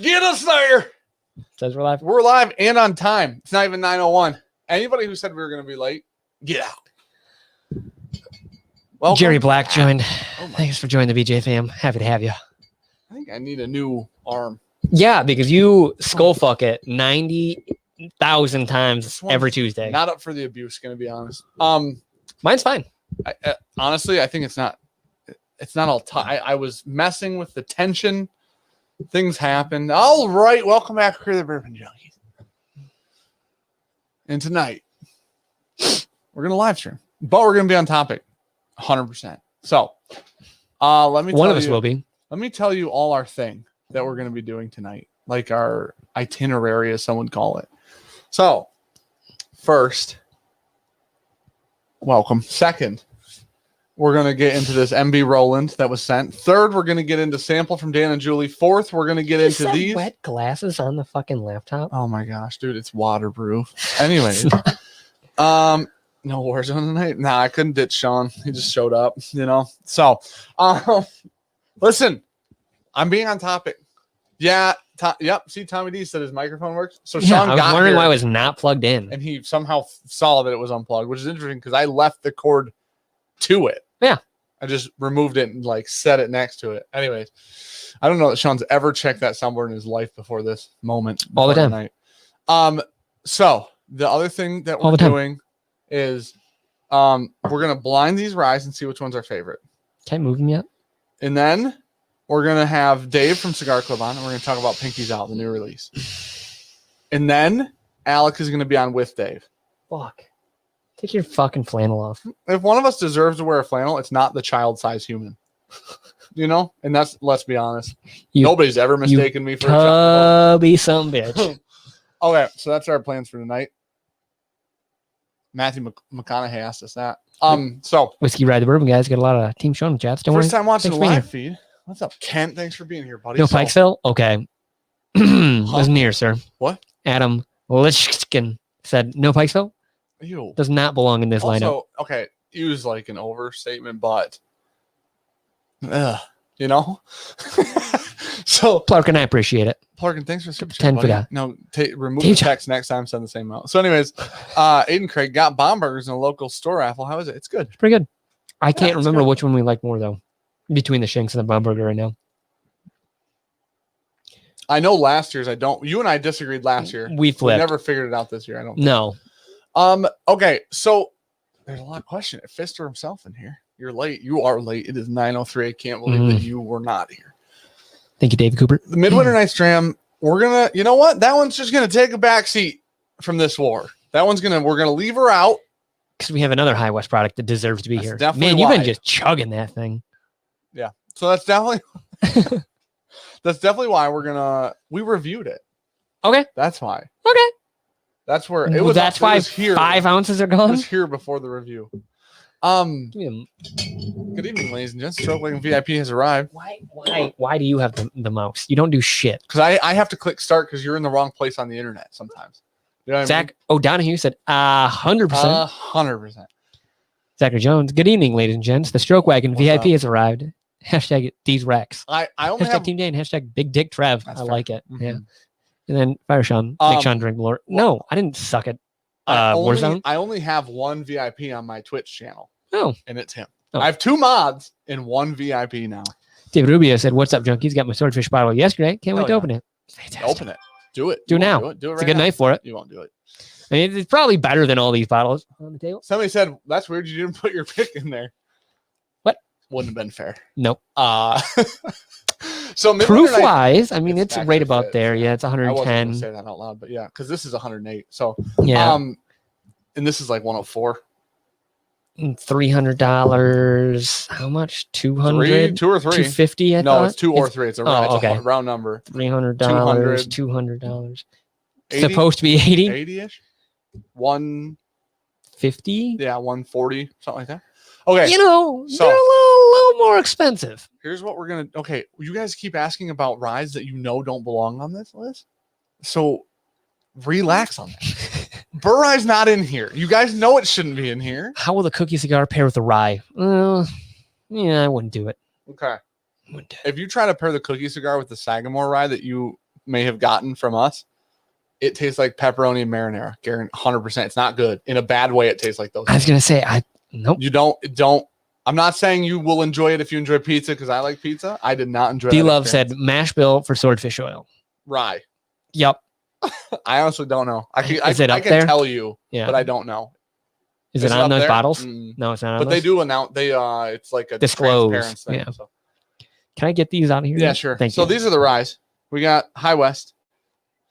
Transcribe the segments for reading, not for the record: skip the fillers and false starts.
Get us there. Says we're live. We're live and on time. It's not even 9:01. Anybody who said we were going to be late, get out. Welcome. Jerry Black joined. Oh my. Thanks for joining the BJ fam. Happy to have you. I think I need a new arm. Yeah, because you skull fuck it 90,000 times every Tuesday. Not up for the abuse, going to be honest. Mine's fine. Honestly, I think it's not all tight. I was messing with the tension. Things happened. All right, welcome back to the Bourbon Junkies. And tonight, we're going to live stream, but we're going to be on topic 100%. So, let me tell One of us will be. Let me tell you all our thing that we're going to be doing tonight, like our itinerary, as some would call it. So, first, welcome. Second, we're going to get into this MB Roland that was sent. Third, we're going to get into sample from Dan and Julie. Fourth, we're going to get into these wet glasses on the fucking laptop. Oh my gosh, dude, it's waterproof. Anyways, no Warzone tonight. Nah, I couldn't ditch Sean. He just showed up, you know. So, listen, I'm being on topic. Yeah, yep. See, Tommy D said his microphone works. So Sean I was wondering why it was not plugged in, and he somehow saw that it was unplugged, which is interesting because I left the cord to it. Yeah. I just removed it and like set it next to it. Anyways, I don't know that Sean's ever checked that soundboard in his life before this moment. All the time. Tonight. So the other thing that we're doing is we're gonna blind these ryes and see which one's our favorite. Can't move them yet. And then we're gonna have Dave from Cigar Club on, and we're gonna talk about Pinky's Out, the new release. And then Alec is gonna be on with Dave. Fuck. Take your fucking flannel off. If one of us deserves to wear a flannel, it's not the child-sized human. You know? And that's, let's be honest. Nobody's ever mistaken me for a child. Be some bitch. Okay, so that's our plans for tonight. Matthew McConaughey asked us that. So Whiskey Ride the Bourbon guys got a lot of Team Sean chats. Don't first worry. time watching the Thanks for being live feed. What's up, Kent? Thanks for being here, buddy. No Pikesville? Okay. Was near, sir. What? Adam Lishkin said no Pikesville? Ew. Does not belong in this lineup. Okay, use like an overstatement, but you know. So Clark and I appreciate it. Clark, thanks for super 10 for that. No, remove the text next time. Send the same amount. So, anyways, Aiden Craig got bomb burgers in a local store raffle. How is it? It's good. It's pretty good. I can't remember which one we like more though. Between the Shanks and the bomb burger right now. I know last year's. I don't. You and I disagreed last year. We flipped. We never figured it out this year. I don't. No. Okay, so there's a lot of question. Fister himself in here. You're late. You are late. It is 9:03. I can't believe that you were not here. Thank you, David Cooper. The Midwinter Nights Dram. We're gonna. You know what? That one's just gonna take a back seat from this war. That one's gonna. We're gonna leave her out because we have another High West product that deserves to be here. Man, you've been just chugging that thing. Yeah. So that's definitely. That's definitely why we're gonna. We reviewed it. Okay. That's why. Okay. That's where it was. That's why 5 ounces are gone. It was here before the review. Good evening, ladies and gents. Stroke Wagon VIP has arrived. Why do you have the mouse? You don't do shit. Because I have to click start because you're in the wrong place on the internet sometimes. You know what Zach O'Donohue said 100%. 100%. Zachary Jones. Good evening, ladies and gents. The Stroke Wagon VIP has arrived. Hashtag these Rex. I only hashtag have Team Dane. Hashtag Big Dick Trev. I like it. Mm-hmm. Yeah. And then Fire Sean. Make Sean drink more. No, I didn't suck at Warzone. I only have one VIP on my Twitch channel. Oh. And it's him. Oh. I have 2 mods and 1 VIP now. David Rubio said, "What's up, junkies? Got my swordfish bottle yesterday. Can't wait to open it. Fantastic. Open it. Do it. Do it now. Do it right it's a good night for it. You won't do it. I mean, it's probably better than all these bottles on the table. Somebody said, that's weird. You didn't put your pick in there. What? Wouldn't have been fair. Nope. So proof-wise, I mean, it's right about there. Yeah, it's 110. I wasn't going to say that out loud, but yeah, because this is 108. So, yeah. And this is like 104. $300. How much? 200? 2 or 3? 250. No, it's 2 or 3. It's a round number. $300. $200. Supposed to be 80. 80ish. 150. Yeah, 140, something like that. Okay, you know, so, they're a little more expensive. Here's what we're gonna. Okay, you guys keep asking about ryes that you know don't belong on this list, so relax on that. Burr rye's not in here. You guys know it shouldn't be in here. How will the cookie cigar pair with the rye? Yeah, I wouldn't do it. Okay. If you try to pair the cookie cigar with the Sagamore rye that you may have gotten from us, it tastes like pepperoni and marinara. Guaranteed 100%. It's not good. In a bad way, it tastes like those. I was gonna say nope. You don't. I'm not saying you will enjoy it if you enjoy pizza because I like pizza. I did not enjoy. D-Love said mash bill for swordfish oil. Rye. Yep. I honestly don't know. I can tell you, but I don't know. Is it on those there? bottles? No, it's not on but those. They do announce it's like a disclose transparent thing. Yeah. So. Can I get these out of here? Yeah, sure. Thank you. So these are the ryes. We got High West,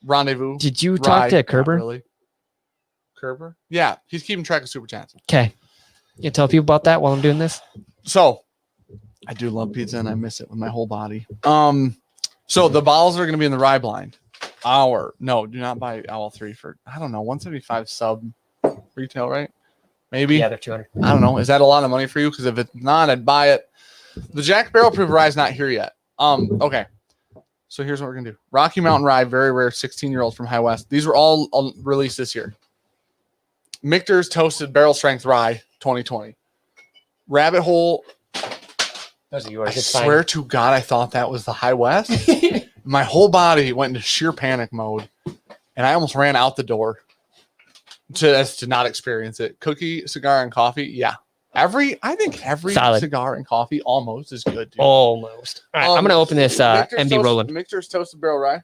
Rendezvous. Did you talk to Kerber? Really. Kerber? Yeah, he's keeping track of super chats. Okay. You tell people about that while I'm doing this? So I do love pizza and I miss it with my whole body. So the bottles are going to be in the rye blind. Do not buy Owl 3 for, I don't know, 175 sub retail, right? Maybe. Yeah, they're 200. I don't know. Is that a lot of money for you? Because if it's not, I'd buy it. The Jack Barrel Proof Rye is not here yet. Okay. So here's what we're going to do. Rocky Mountain Rye, very rare, 16-year-olds from High West. These were all released this year. Michters Toasted Barrel Strength Rye, 2020. Rabbit Hole. Those are yours. I swear to God, I thought that was the High West. My whole body went into sheer panic mode, and I almost ran out the door to not experience it. Cookie, cigar, and coffee. Yeah. I think every Solid. cigar and coffee almost is good. Dude. Almost. All right, I'm going to open this MB Roland. Michters Toasted Barrel Rye.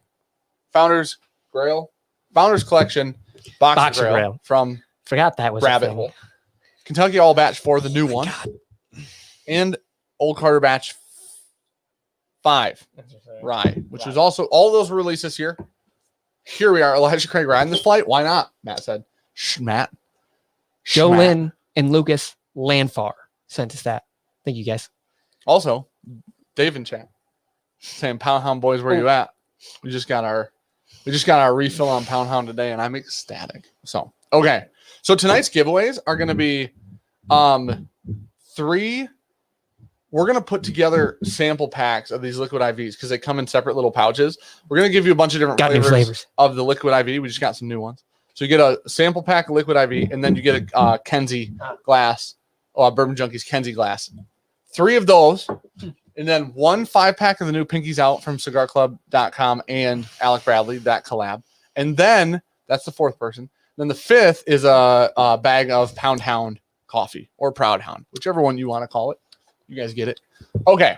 Founders Collection. Boxergrail from Forgot that was Rabbit Hole. Kentucky All Batch 4, the new one. And Old Carter Batch 5 Rye, which was also, all those were released this year. Here we are, Elijah Craig riding this flight. Why not? Matt said. Matt. Joe Lynn and Lucas Landfar sent us that. Thank you, guys. Also, Dave in chat saying, Pound Hound boys, where you at? We just got our refill on Pound Hound today, and I'm ecstatic. So, okay. So tonight's giveaways are going to be 3. We're going to put together sample packs of these liquid IVs because they come in separate little pouches. We're going to give you a bunch of different flavors of the liquid IV. We just got some new ones. So you get a sample pack of liquid IV, and then you get a Kenzie glass, Bourbon Junkies Kenzie glass. 3 of those, and then 1 5-pack of the new Pinkies Out from cigarclub.com and Alec Bradley, that collab. And then, that's the 4th person. Then the 5th is a bag of Pound Hound coffee or Proud Hound, whichever one you want to call it. You guys get it. Okay.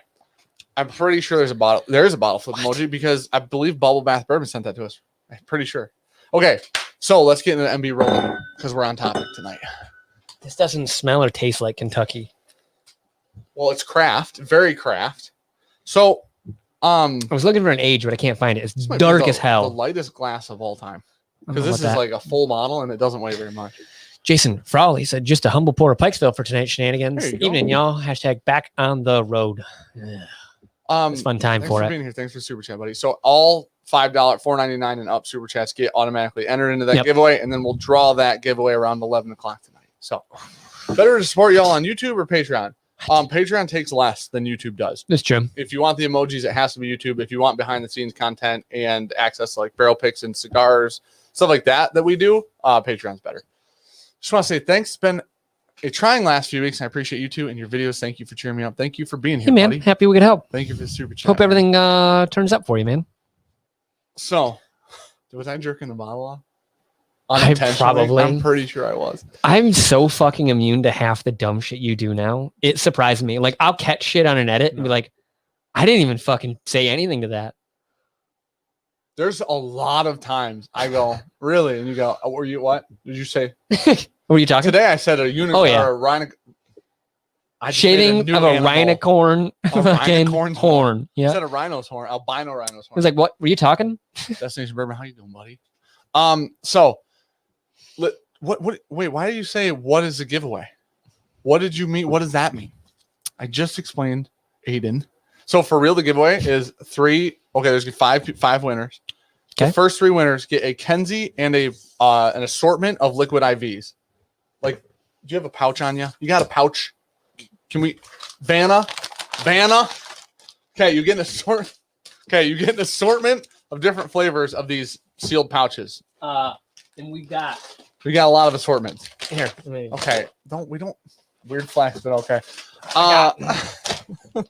I'm pretty sure there's a bottle flip emoji because I believe Bubble Bath Bourbon sent that to us. I'm pretty sure. Okay. So let's get into the MB rolling because we're on topic tonight. This doesn't smell or taste like Kentucky. Well, it's craft, very craft. So, I was looking for an age, but I can't find it. It's dark as hell. The lightest glass of all time because this is like a full bottle and it doesn't weigh very much. Jason Frawley said, just a humble pour of Pikesville for tonight's shenanigans. Evening, y'all. # back on the road. It's fun time thanks for it. Being here. Thanks for super chat, buddy. So all $5, $4.99 and up super chats get automatically entered into that giveaway, and then we'll draw that giveaway around 11 o'clock tonight. So better to support y'all on YouTube or Patreon. Patreon takes less than YouTube does. That's true. If you want the emojis, it has to be YouTube. If you want behind the scenes content and access to like barrel picks and cigars, stuff like that we do, Patreon's better. Just want to say thanks. It's been a trying last few weeks, and I appreciate you too and your videos. Thank you for cheering me up. Thank you for being here, hey, man. buddy. Happy we could help. Thank you for the super chat. Hope everything turns up for you, man. So, was I jerking the bottle off? Probably. I'm pretty sure I was. I'm so fucking immune to half the dumb shit you do now. It surprised me. Like, I'll catch shit on an edit and be like, I didn't even fucking say anything to that. There's a lot of times I go, really? And you go, oh, were you what? Did you say? What were you talking? Today I said a unicorn or a rhino. Shaving of a rhinocorn fucking horn. Yeah. Instead of rhino's horn, albino rhino's horn. I was like, what? Were you talking? Destination Bourbon, how you doing, buddy? So, wait, why did you say what is a giveaway? What did you mean? What does that mean? I just explained, Aiden. So for real, the giveaway is 3. Okay, there's 5 winners. Okay. The first 3 winners get a Kenzie and an assortment of liquid IVs. Like, do you have a pouch on you? You got a pouch? Can we, Vanna? Okay, you get an assortment. Okay, you get an assortment of different flavors of these sealed pouches. And we got a lot of assortments. Here. Okay, we don't weird flex, but okay.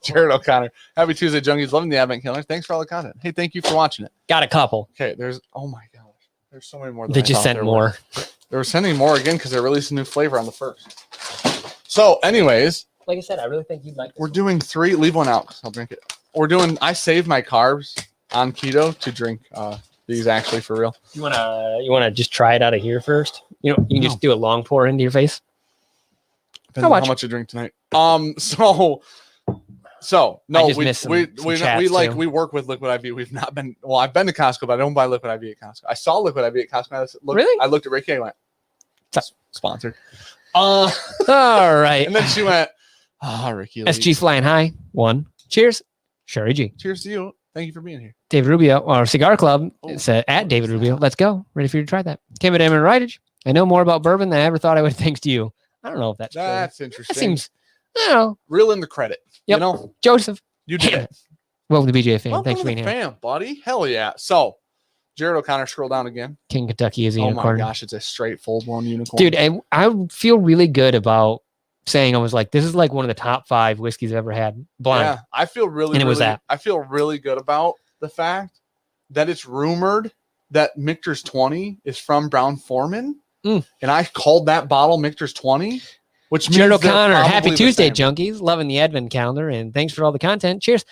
Jared O'Connor. Happy Tuesday, junkies. Loving the advent calendar. Thanks for all the content. Hey, thank you for watching it. Got a couple. Okay, oh my gosh. There's so many more. They just sent more. They were sending more again because they're releasing new flavor on the 1st. So, anyways, Like I said, I really think you'd like this. we're doing 3. Leave one out 'cause I'll drink it. I save my carbs on keto to drink these actually for real. You wanna just try it out of here first? You can just do a long pour into your face. Depends on how much you drink tonight. So no, we work with Liquid IV. We've not been. Well, I've been to Costco, but I don't buy Liquid IV at Costco. I saw Liquid IV at Costco. I looked at Ricky. I went, sponsored. All right. And then she went, Ricky. SG flying high. 1. Cheers. Sherry G. Cheers to you. Thank you for being here. David Rubio, or Cigar Club, said at David Rubio. Let's go. Ready for you to try that. Came at Emin Rightage. I know more about bourbon than I ever thought I would, thanks to you. I don't know if that's true. Interesting. That seems, I don't know. Real into credit. Yep. Joseph. You did it. Welcome to BJ fan. Welcome Thanks for being to here. fam, buddy. Hell yeah. So, Jared O'Connor, scroll down again. King Kentucky is a unicorn. Oh my gosh, it's a straight full-blown unicorn. Dude, I feel really good about saying this is like one of the top 5 whiskeys I've ever had. Blind. Yeah, I feel I feel really good about the fact that it's rumored that Michters 20 is from Brown-Forman. And I called that bottle Michters 20. Which Jared O'Connor, happy Tuesday, junkies. Loving the advent calendar, and thanks for all the content. Cheers.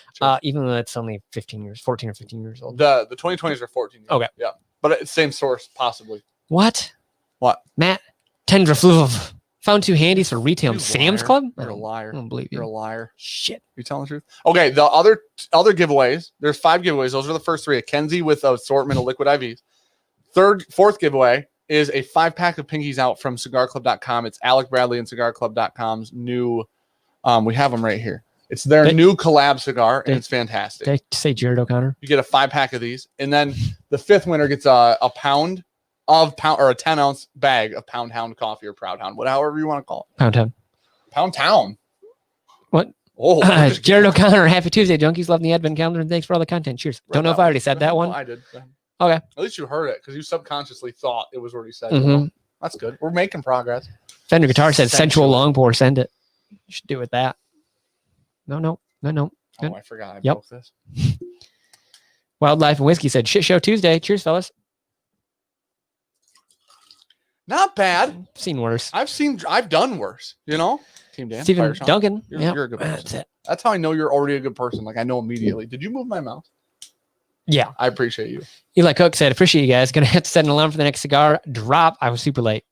Even though it's only 14 or 15 years old. The 2020s are 14 years. Okay. Yeah. But it's same source, possibly. What? Matt Tendrafluv found 2 handies for retail in Sam's Club? You're a liar. I don't believe you. You're a liar. Shit. You're telling the truth? Okay, the other giveaways. There's 5 giveaways. Those are the first 3. A Kenzie with an assortment of Liquid IVs. 4th giveaway is a 5-pack of Pinkies Out from cigarclub.com. It's Alec Bradley and cigarclub.com's new, we have them right here. It's their new collab cigar, and it's fantastic. Did I say Jared O'Connor? You get a 5-pack of these, and then the 5th winner gets a pound or a 10-ounce bag of Pound Hound coffee or Proud Hound, however you want to call it. Pound Town. Pound Town. What? Oh, Jared O'Connor, happy Tuesday, junkies. Love the advent calendar, and thanks for all the content. Cheers. Don't know if I already said that one. I did. Okay. At least you heard it because you subconsciously thought it was already said. Mm-hmm. That's good. We're making progress. Fender Guitar said sensual long pour. Send it. You should do it that. No. Oh, I forgot. I broke this. Wildlife and Whiskey said shit show Tuesday. Cheers, fellas. Not bad. Seen worse. I've done worse. Team Dan. Stephen Duncan. You're a good person. That's it. That's how I know you're already a good person. Like I know immediately. Did you move my mouse? Yeah. I appreciate you. Eli Cook said, appreciate you guys. Gonna have to set an alarm for the next cigar drop. I was super late.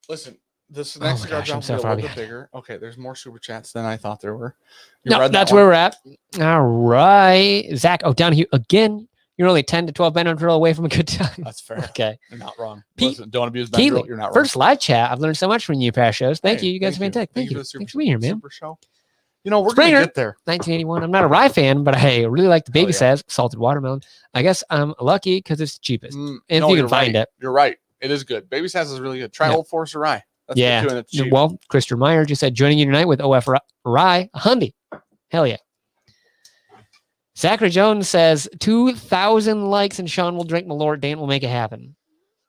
Listen, this next cigar drop will be a little bit bigger. Okay, there's more super chats than I thought there were. That's where we're at. All right. Zach O'Donohue again. You're only 10 to 12 Benadryl away from a good time. That's fair. Okay. You're not wrong. Pete Listen, don't abuse Benadryl. You're not wrong. First live chat. I've learned so much from you past shows. Thank you. You guys are fantastic. Thank you. Thanks for being here, man. Super show. We're going to get there. 1981. I'm not a rye fan, but I really like the Baby Says salted watermelon. I guess I'm lucky because it's the cheapest. And if you can find it. You're right. It is good. Baby Says is really good. Try Old Forester Rye. That's good too, and it's cheap. Well, Christopher Meyer just said, joining you tonight with OF Rye, a Hyundai. Hell yeah. Zachary Jones says, 2,000 likes and Sean will drink Malort. Dan will make it happen.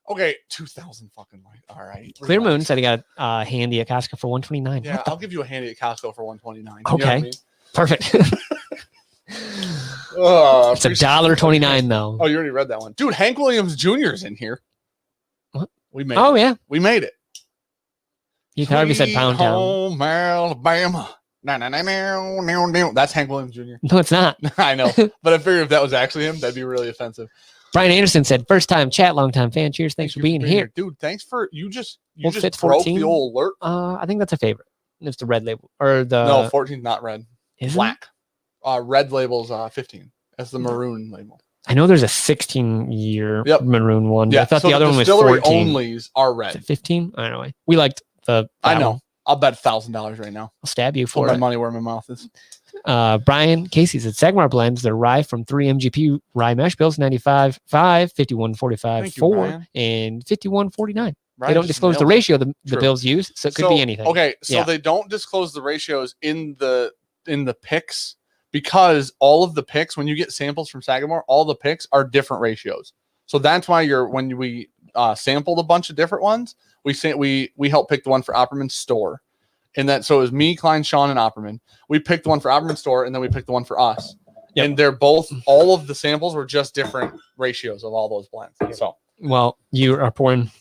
Okay, 2,000 fucking likes. All right. Clear Moon said he got a handy at Costco for $129. Yeah, I'll give you a handy at Costco for $129. Okay. Perfect. It's $1.29 though. Oh, you already read that one. Dude, Hank Williams Jr. is in here. What? We made it. Yeah. We made it. Heath Harvey said Pound Town. Home Alabama. That's Hank Williams Jr. No, it's not. I know. But I figured if that was actually him, that'd be really offensive. Brian Anderson said, first time chat, long time fan. Cheers. Thanks for being here. Dude, thanks for you just Fit broke 14? the old alert. I think that's a favorite. It's the red label. Or the No, 14 is not red. Is black. Red label's 15. That's the maroon label. I know there's a 16-year maroon one. Yeah, I thought the other one was 14. Onlys are red. 15? I don't know. We liked the. I know. I'll bet $1,000 right now. I'll stab you for my money where my mouth is. Brian Casey said Sagmar blends. They're rye from 3 MGP rye mesh bills, 95.5, 51.45, 4, and 51.49. They don't disclose the ratio the bills use, so it could be anything. Okay, so they don't disclose the ratios in the picks because all of the picks, when you get samples from Sagamore, all the picks are different ratios. So that's why when we sampled a bunch of different ones, we help pick the one for Opperman's store. And that, so it was me, Klein, Sean, and Opperman. We picked the one for Opperman's store, and then we picked the one for us. Yep. And they're both, all of the samples were just different ratios of all those blends. So, well, you are pouring.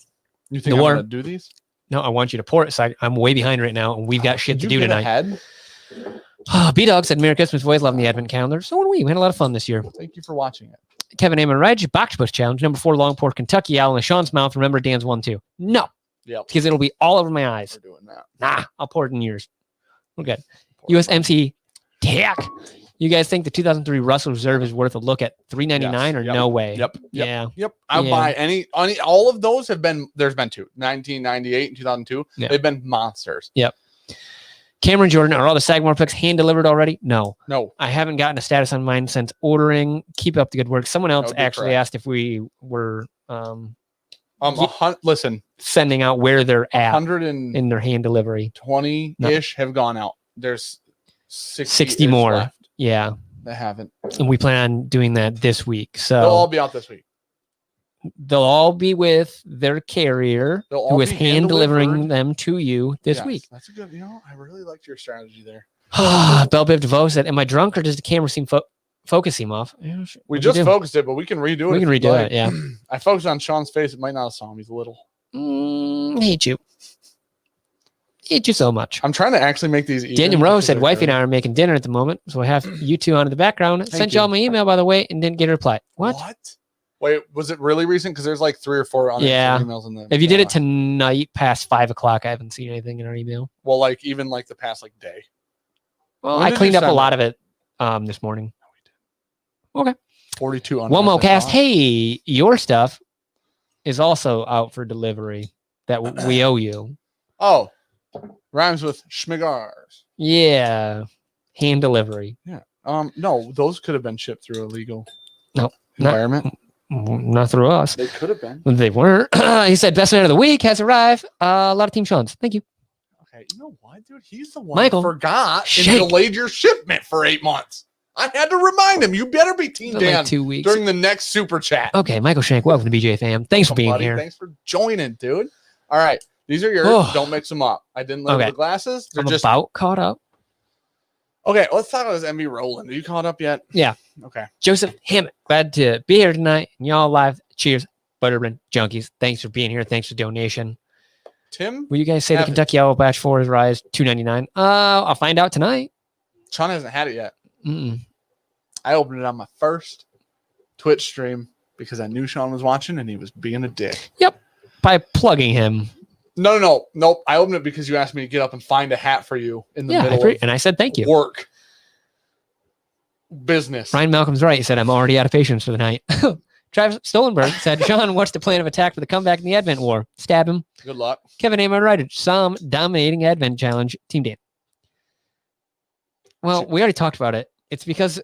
You think I'm going to do these? No, I want you to pour it. So I'm way behind right now, and we've got shit to do tonight. B-Dog said, Merry Christmas, boys. Loving the Advent calendar. So do we. We had a lot of fun this year. Thank you for watching it. Kevin Amon Reg, Box Push Challenge, number 4, long pour, Kentucky Owl in Sean's mouth. Remember, Dan's 1, 2. No. Yep. Because it'll be all over my eyes. We're doing that. Nah, I'll pour it in yours. We're good. USMC Tack. You guys think the 2003 Russell Reserve is worth a look at $3.99 or no way? Yep. Yeah. Yep. I'll buy any, all of those have been, there's been 2, 1998 and 2002. Yeah. They've been monsters. Yep. Cameron Jordan, are all the Sagamore picks hand delivered already? No. I haven't gotten a status on mine since ordering. Keep up the good work. Someone else actually asked if we were listen, sending out where they're at 100 in their hand delivery. 20-ish have gone out. There's 60 more left. Yeah. That haven't. And we plan on doing that this week. So they'll all be out this week. They'll all be with their carrier who is hand delivering them to you this week. That's a good, I really liked your strategy there. Bell Biv DeVoe said, am I drunk or does the camera seem focus seem off? We just focused it, but we can redo it. We can redo it, yeah. I focused on Sean's face. It might not have saw him. He's a little. Hate you. Hate you so much. I'm trying to actually make these even. Daniel Rose said, wifey and I are making dinner at the moment, so I have you two on in the background. Sent y'all my email, by the way, and didn't get a reply. What? Wait, was it really recent? Because there's like 3 or 4 emails in there. If you did it tonight past 5 o'clock, I haven't seen anything in our email. Well, like even like the past day. Well, I cleaned up a lot of it this morning. No, we didn't. Okay. 42 on One more cast. Hey, your stuff is also out for delivery that we owe you. Oh, rhymes with schmigars. Yeah, hand delivery. Yeah. No, those could have been shipped through a legal environment. Not through us. They could have been. They weren't. He said, best man of the week has arrived. A lot of Team Sean's. Thank you. Okay, you know what, dude? He's the one who forgot and delayed your shipment for 8 months. I had to remind him. You better be Team Dan like 2 weeks during the next super chat. Okay, Michael Shank, welcome to BJ fam. Thanks for being here. Thanks for joining, dude. All right, these are yours. Don't mix them up. I didn't label the glasses. They're just about caught up. Okay, let's talk about this MB Roland. Are you caught up yet? Yeah. Okay. Joseph Hammett, glad to be here tonight. And y'all live. Cheers, Butterbin Junkies. Thanks for being here. Thanks for donation. Tim? Will you guys say the Kentucky Owl Batch 4 is Ryes $2.99? I'll find out tonight. Sean hasn't had it yet. Mm-mm. I opened it on my first Twitch stream because I knew Sean was watching and he was being a dick. Yep. By plugging him. Nope. I opened it because you asked me to get up and find a hat for you in the middle of and I said thank you. Work. Business. Ryan Malcolm's right. He said, I'm already out of patience for the night. Travis Stolenberg said, Sean, what's the plan of attack for the comeback in the Advent War? Stab him. Good luck. Kevin Amon Ryder, some dominating Advent challenge. Team Dan. Well, we already talked about it. It's because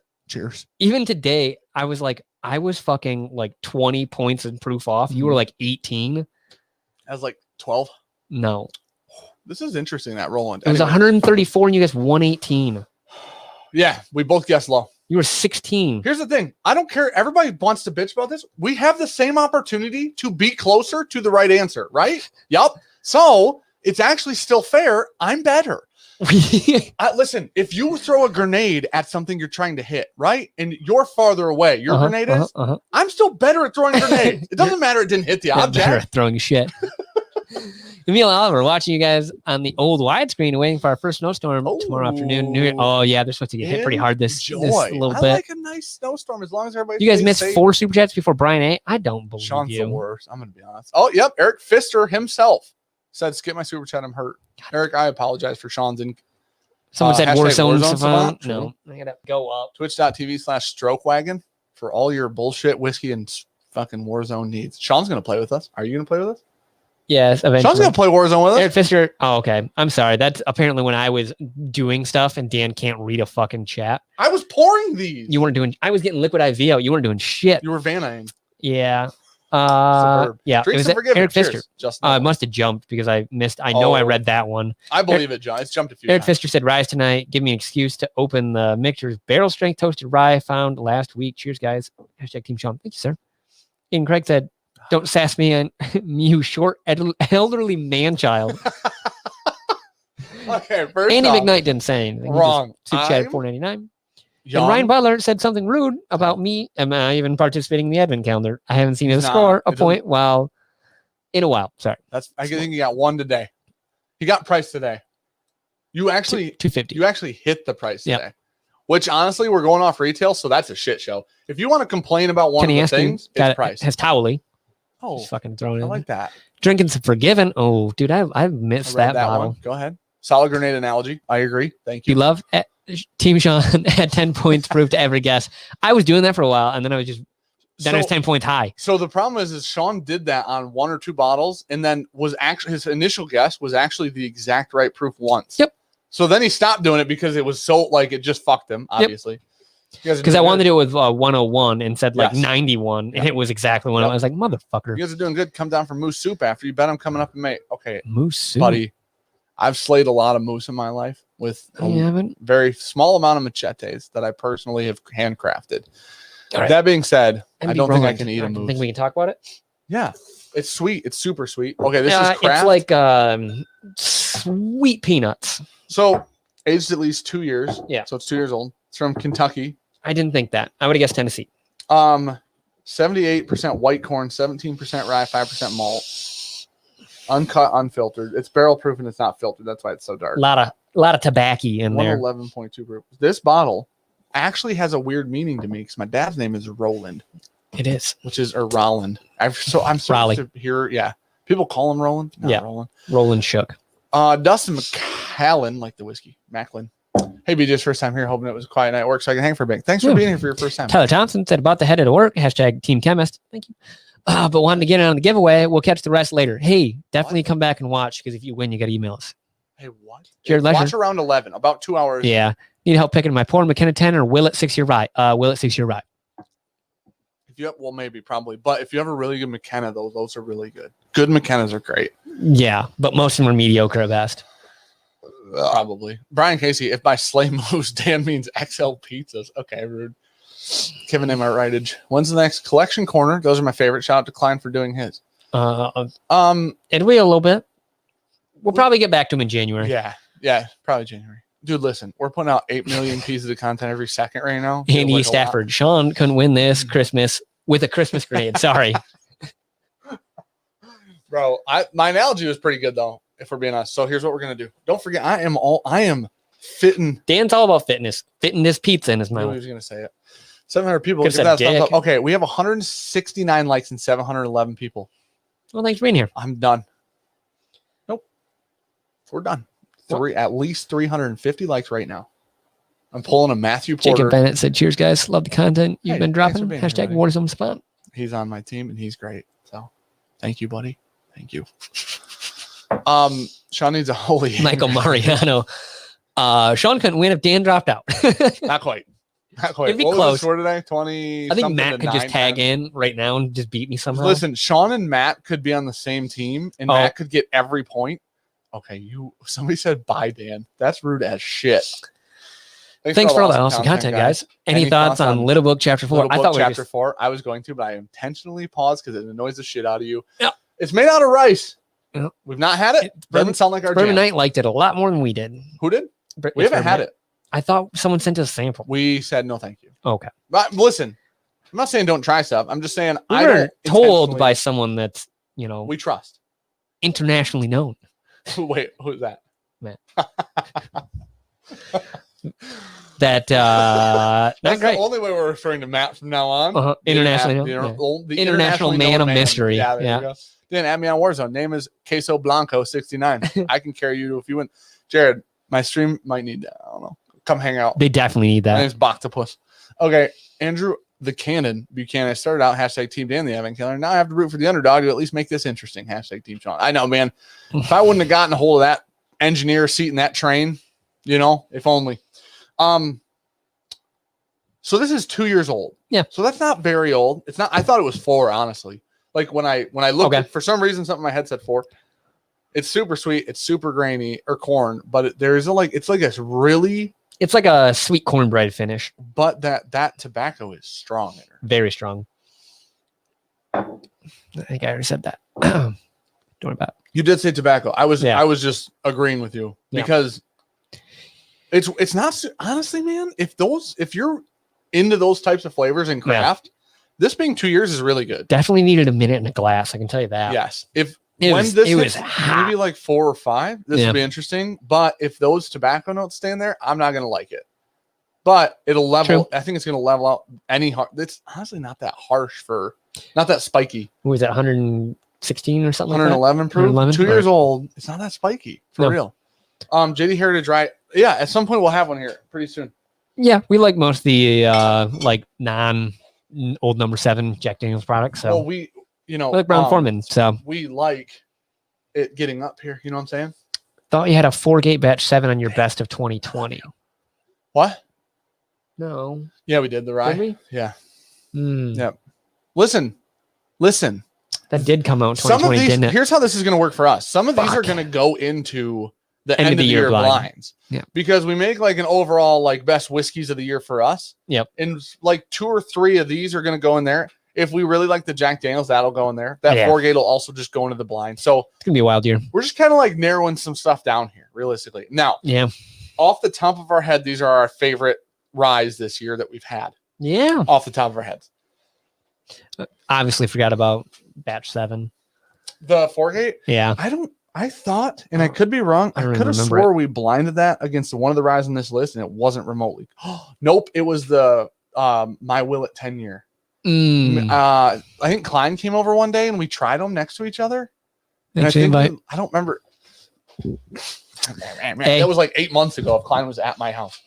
even today, I was fucking like 20 points in proof off. You were like 18. I was like 12. No. This is interesting, that Roland. It was 134 and you guys 118. Yeah, we both guessed low. You were 16. Here's the thing. I don't care. Everybody wants to bitch about this. We have the same opportunity to be closer to the right answer, right? Yep. So it's actually still fair. I'm better. Listen, if you throw a grenade at something you're trying to hit, right? And you're farther away, your grenade is, I'm still better at throwing grenades. It doesn't matter. It didn't hit the object. Better at throwing shit. Emil Oliver watching you guys on the old widescreen and waiting for our first snowstorm tomorrow afternoon. Oh, yeah, they're supposed to get hit pretty hard this little bit. I like a nice snowstorm as long as everybody. You guys missed 4 super chats before Brian A. I don't believe Sean's you. The worst. I'm going to be honest. Oh, yep. Eric Pfister himself said, skip my super chat. I'm hurt. Eric, I apologize for Sean's. Someone said Warzone Savant. No, I got to go up. Twitch.tv/StrokeWagon for all your bullshit whiskey and fucking Warzone needs. Sean's going to play with us. Are you going to play with us? Yes, eventually. Sean's going to play Warzone with us. Eric Pfister. Oh, okay. I'm sorry. That's apparently when I was doing stuff and Dan can't read a fucking chat. I was pouring these. You weren't doing. I was getting liquid IV out. You weren't doing shit. You were Van-Eying. Yeah. Yeah. It was Eric Pfister. I must have jumped because I missed. I know I read that one. I believe it, John. It's jumped a few Eric times. Pfister said, Ryes tonight. Give me an excuse to open the Michters barrel strength toasted rye found last week. Cheers, guys. Hashtag Team Sean. Thank you, sir. And Craig said, don't sass me, you short elderly man child. Okay, first Andy off, McKnight didn't say anything. wrong. Super chat I'm $4.99. And young. Ryan Butler said something rude about me. Am I even participating in the advent calendar? I haven't seen his score a point in a while. Sorry. I think he got one today. He got price today. You actually 250. You actually hit the price today. Which honestly, we're going off retail, so that's a shit show. If you want to complain about one of the things, it's price. Has Towley. Oh, just fucking throwing it. I like that. Drinking some Forgiven. Oh, dude, I missed that bottle. One. Go ahead. Solid grenade analogy. I agree. Thank you. You love Team Sean had 10 points proved to every guess. I was doing that for a while, and then I was just it was 10 points high. So the problem is Sean did that on one or two bottles, and then was actually his initial guess was actually the exact right proof once. Yep. So then he stopped doing it because it was so it just fucked him, obviously. Because I wanted to do it with 101 and said 91, and it was exactly 101. I was like, motherfucker. You guys are doing good. Come down for moose soup after you bet I'm coming up in May. Okay. Moose soup. Buddy, I've slayed a lot of moose in my life with a very small amount of machetes that I personally have handcrafted. Right. That being said, I don't think I can eat a moose. Think we can talk about it? Yeah. It's sweet. It's super sweet. Okay, this is craft. It's like sweet peanuts. So aged at least 2 years. Yeah. So it's 2 years old. It's from Kentucky. I didn't think that. I would have guessed Tennessee. 78% white corn, 17% rye, 5% malt. Uncut, unfiltered. It's barrel proof and it's not filtered. That's why it's so dark. A lot of tobacco in there. 111.2 proof. This bottle actually has a weird meaning to me because my dad's name is Roland. It is. Which is Roland. I'm sorry to hear. Yeah. People call him Roland. Yeah. Roland. Roland Shook. Dustin McCallan, like the whiskey. Macklin. Hey, BJ's first time here. Hoping it was a quiet night at work so I can hang for a bit. Thanks for being here for your first time. Tyler Thompson said about the headed to work. # Team Chemist. Thank you. But wanted to get in on the giveaway. We'll catch the rest later. Hey, definitely come back and watch because if you win, you got to email us. Hey, what? Jared Watch around 11, about 2 hours. Yeah. Need help picking my Porn McKenna 10 or Willet 6-year rye? Willet 6-year rye. Well, maybe, probably. But if you have a really good McKenna, those are really good. Good McKennas are great. Yeah, but most of them are mediocre at best. Probably. Brian Casey, if by Slay Moves, Dan means XL pizzas. Okay, rude. Kevin M. Rightage. When's the next collection corner? Those are my favorite. Shout out to Klein for doing his. It'll be a little bit. We'll probably get back to him in January. Yeah, probably January. Dude, listen, we're putting out 8 million pieces of content every second right now. Andy Stafford. Sean couldn't win this Christmas with a Christmas grenade. Sorry. Bro, my analogy was pretty good though, if we're being honest. So here's what we're gonna do. Don't forget, I am fitting. Dan's all about fitness. Fitting this pizza in his mouth. I was gonna say it. 700 people. Give that thumbs up. Okay, we have 169 likes and 711 people. Well, thanks for being here. I'm done. Nope. We're done. At least 350 likes right now. I'm pulling a Matthew Porter. Jacob Bennett said, cheers, guys. Love the content you've been dropping. # Warzone Spot. He's on my team and he's great. So thank you, buddy. Thank you. Sean needs a holy Michael Mariano. Sean couldn't win if Dan dropped out. Not quite. It'd be what close. Was the score today? 20. I think Matt could just tag in right now and just beat me somehow. Listen, Sean and Matt could be on the same team and Matt could get every point. Okay, somebody said bye, Dan. That's rude as shit. Thanks for all the awesome content, guys. Any thoughts on Little Book Chapter 4? I thought Chapter 4. I was going to, but I intentionally paused because it annoys the shit out of you. Yeah. It's made out of rice. Yep. We've not had it. Doesn't sound like our jam. Knight liked it a lot more than we did. Who did? We haven't had it. I thought someone sent us a sample. We said no, thank you. Okay. But listen, I'm not saying don't try stuff. I'm just saying we were told by someone that's we trust, internationally known. Wait, who's that? Matt. That's not great. The only way we're referring to Matt from now on. Internationally known. The international man of mystery. Yeah. Then add me on Warzone. Name is Queso Blanco 69. I can carry you if you win. Jared, my stream might need that. I don't know. Come hang out. They definitely need that. My name's Boctopus. Okay, Andrew the Cannon Buchanan. I started out # Team Dan the Advent Calendar. Now I have to root for the underdog to at least make this interesting. # Team Sean. I know, man. If I wouldn't have gotten a hold of that engineer seat in that train, if only. So this is 2 years old. Yeah. So that's not very old. It's not. I thought it was 4, honestly. Like when I looked at, for some reason, something in my head said 4. It's super sweet. It's super grainy or corn, but it's like a sweet cornbread finish. But that tobacco is strong in her. Very strong. I think I already said that. Don't worry about it. You did say tobacco. I was just agreeing with you because it's not honestly, man. If you're into those types of flavors in craft, this being 2 years is really good. Definitely needed a minute in a glass. I can tell you that. Yes. If it was maybe like 4 or 5, this would be interesting. But if those tobacco notes stay in there, I'm not gonna like it. But it'll level. True. I think it's gonna level out any. It's honestly not that harsh not that spiky. What was that 116 or something? 111 like proof. 111? 2 years old. It's not that spiky for real. JD Heritage Rye. Yeah, at some point we'll have one here pretty soon. Yeah, we like most of the like old number 7 Jack Daniel's products. So we like Brown Foreman. So we like it getting up here. You know what I'm saying? Thought you had a 4-gate batch 7 on your best of 2020. What? No. Yeah, we did the rye. Did we? Yeah. Yep. Listen. That did come out in 2020, some of these, didn't it? Here's how this is going to work for us. Some of these are going to go into the end of the year blinds. Yeah. Because we make like an overall like best whiskeys of the year for us. Yep. And like 2 or 3 of these are going to go in there. If we really like the Jack Daniels, that'll go in there. That 4-gate will also just go into the blind. So it's going to be a wild year. We're just kind of like narrowing some stuff down here, realistically. Now, off the top of our head, these are our favorite ryes this year that we've had. Yeah. Off the top of our heads. Obviously forgot about batch 7. The 4-gate? Yeah. I thought, and I could be wrong, I could have swore we blinded that against one of the ryes on this list, and it wasn't remotely. Nope, it was the My Willet 10-year. I think Klein came over one day, and we tried them next to each other. And I don't remember. Hey. That was like 8 months ago if Klein was at my house.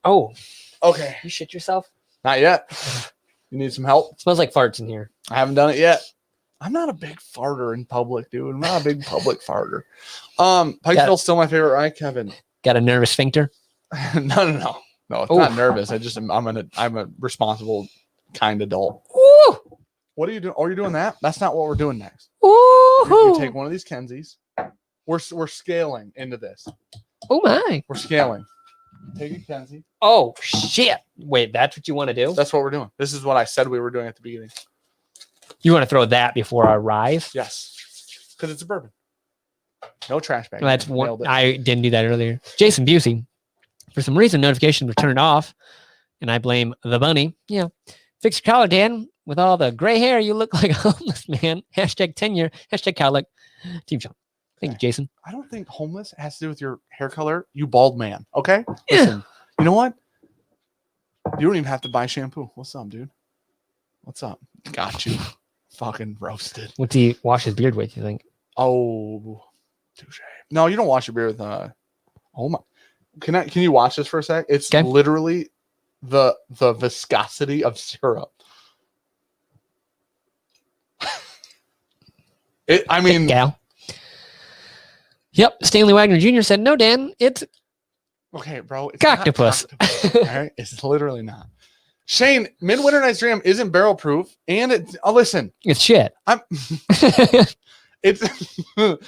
Oh. Okay. You shit yourself? Not yet. You need some help? It smells like farts in here. I haven't done it yet. I'm not a big farter in public, dude. I'm not a big public farter. Pikeville's still my favorite rye, Kevin. Got a nervous sphincter? No. No, it's not nervous. I'm a responsible kind adult. Ooh. What are you doing? Oh, you're doing that? That's not what we're doing next. Ooh. You take one of these Kenzies. We're scaling into this. Oh my. We're scaling. Take a Kenzie. Oh shit. Wait, that's what you want to do? That's what we're doing. This is what I said we were doing at the beginning. You want to throw that before our ryes? Yes. Because it's a bourbon. No trash bag. That's one. I didn't do that earlier. Jason Busey. For some reason, notifications were turned off, and I blame the bunny. Yeah. Fix your collar, Dan. With all the gray hair, you look like a homeless man. Hashtag tenure. Hashtag cowlick. Team Sean. Thank you, Jason. I don't think homeless has to do with your hair color. You bald man. Okay? Listen, you know what? You don't even have to buy shampoo. What's up, dude? What's up? Got you. Fucking roasted. What's he wash his beard with, you think? Oh, touche. No, you don't wash your beard with oh my. Can you watch this for a sec? It's literally the viscosity of syrup. Gal. Yep. Stanley Wagner Jr. said, no, Dan, it's okay, bro. It's Coctopus. All right. It's literally not. Shane, Midwinter Night's Dream isn't barrel proof, and listen. It's shit. It's a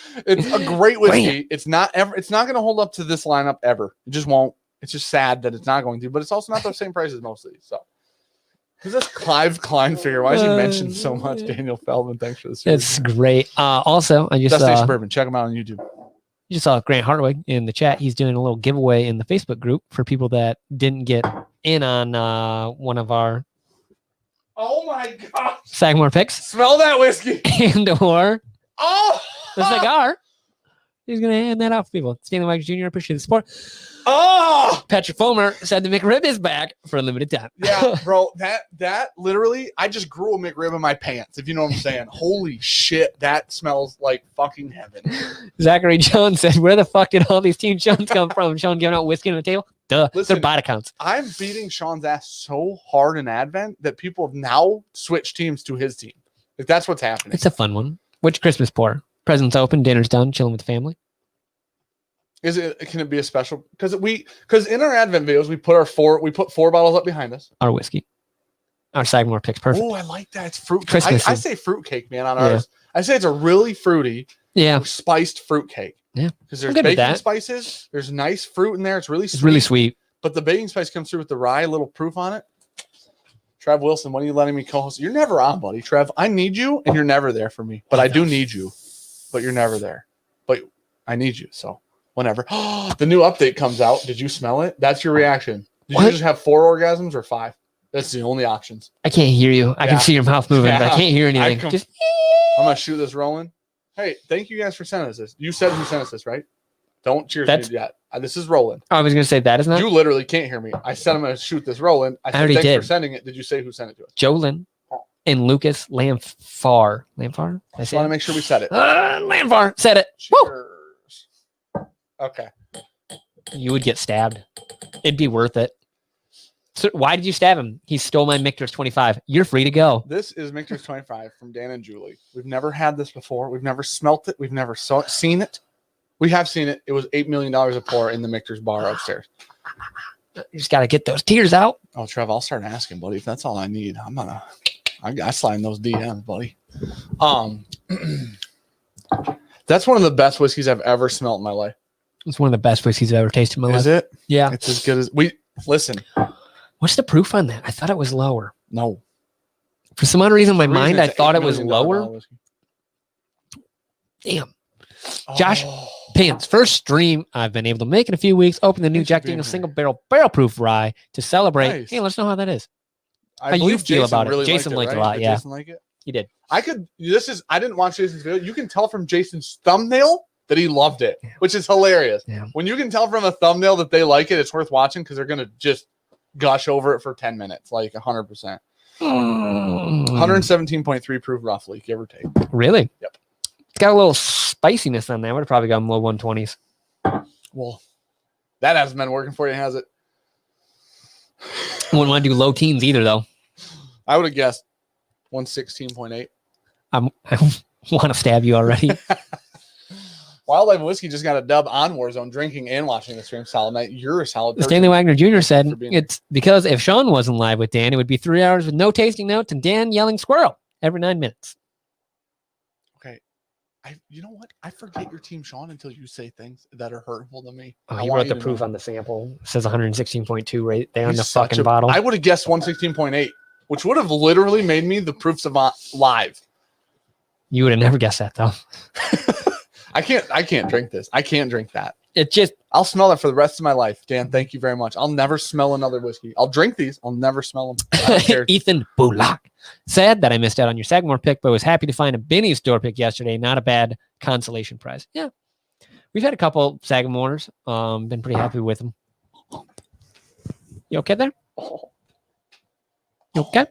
great whiskey. It's not going to hold up to this lineup ever. It just won't. It's just sad that it's not going to, but it's also not the same price as most of these. So, who's this Clive Klein figure? Why does he mention so much Daniel Feldman? Thanks for this. It's great. Also, I just Destination Bourbon. Check him out on YouTube. You just saw Grant Hartwig in the chat. He's doing a little giveaway in the Facebook group for people that didn't get in on one of our. Oh my God! Sagamore picks. Smell that whiskey or the cigar. Oh! He's gonna hand that out for people. Stanley Wagner Jr. Appreciate the support. Oh, Patrick Fulmer said the McRib is back for a limited time. Yeah, bro. That literally, I just grew a McRib in my pants. If you know what I'm saying. Holy shit, that smells like fucking heaven. Zachary Jones said, "Where the fuck did all these Team Jones come from? Sean giving out whiskey on the table? Duh, listen, they're bot accounts." I'm beating Sean's ass so hard in Advent that people have now switched teams to his team. Like that's what's happening. It's a fun one. Which Christmas pour? Presents open, dinner's done, chilling with the family. Can it be a special? Because in our Advent videos we put 4 bottles up behind us. Our whiskey. Our Sagamore picks. Perfect. Oh, I like that. It's fruit. Christmas. I say fruitcake, man, on ours. I say it's a really fruity, spiced fruitcake. Yeah. Because there's baking spices, there's nice fruit in there. It's really sweet. It's really sweet. But the baking spice comes through with the rye, a little proof on it. Trev Wilson, when are you letting me co-host? You're never on, buddy. Trev, I need you, and you're never there for me. But I do need you. But you're never there. but I need you. So whenever the new update comes out, did you smell it? That's your reaction. Did you just have 4 orgasms or 5? That's the only options. I can't hear you. I can see your mouth moving, but I can't hear anything. I'm going to shoot this rolling. Hey, thank you guys for sending us this. You said who sent us this, right? Don't cheers me yet. This is rolling. I was going to say that is not. You literally can't hear me. I said I'm going to shoot this rolling. I said thanks for sending it. Did you say who sent it to us? Jolyn and Lucas Lamfar. Lamfar? I just want to make sure we said it. Lamfar said it. Cheers. Okay. You would get stabbed. It'd be worth it. So why did you stab him? He stole my Michters 25. You're free to go. This is Michters 25 from Dan and Julie. We've never had this before. We've never smelt it. We've never seen it. We have seen it. It was $8 million a pour in the Michters bar upstairs. You just got to get those tears out. Oh, Trev, I'll start asking, buddy. If that's all I need, I slide in those DMs, buddy. That's one of the best whiskeys I've ever smelt in my life. It's one of the best whiskeys I've ever tasted in my life. Is it? Yeah. It's as good as listen. What's the proof on that? I thought it was lower. No. For some odd reason in my mind, I thought it was lower. Damn. Josh Pants, first stream I've been able to make in a few weeks. Open the new Jack Daniel's single barrel proof rye to celebrate. Nice. Hey, let us know how that is. How you feel about it? Jason liked it a lot. Yeah. Jason like it? He did. I didn't watch Jason's video. You can tell from Jason's thumbnail that he loved it, which is hilarious. Yeah. When you can tell from a thumbnail that they like it, it's worth watching because they're going to just gush over it for 10 minutes, like 100%. 117.3 proof roughly, give or take. Really? Yep. It's got a little spiciness on there. I would have probably gone low 120s. Well, that hasn't been working for you, has it? Wouldn't want to do low teens either, though. I would have guessed 116.8. I want to stab you already. Wildlife Whiskey just got a dub on Warzone, drinking and watching the stream. Solid night. You're a solid person. Stanley Wagner Jr. said it's because if Sean wasn't live with Dan, it would be 3 hours with no tasting notes and Dan yelling squirrel every 9 minutes. Okay. You know what? I forget your team, Sean, until you say things that are hurtful to me. Oh, he wrote the proof on the sample. It says 116.2 right there on the fucking bottle. I would have guessed 116.8, which would have literally made me the proof savant live. You would have never guessed that, though. I can't drink this. I can't drink that. I'll smell it for the rest of my life. Dan, thank you very much. I'll never smell another whiskey. I'll drink these. I'll never smell them. Ethan Bullock. Sad that I missed out on your Sagamore pick, but was happy to find a Benny store pick yesterday. Not a bad consolation prize. Yeah. We've had a couple Sagamores. Been pretty happy with them. You okay there? You okay?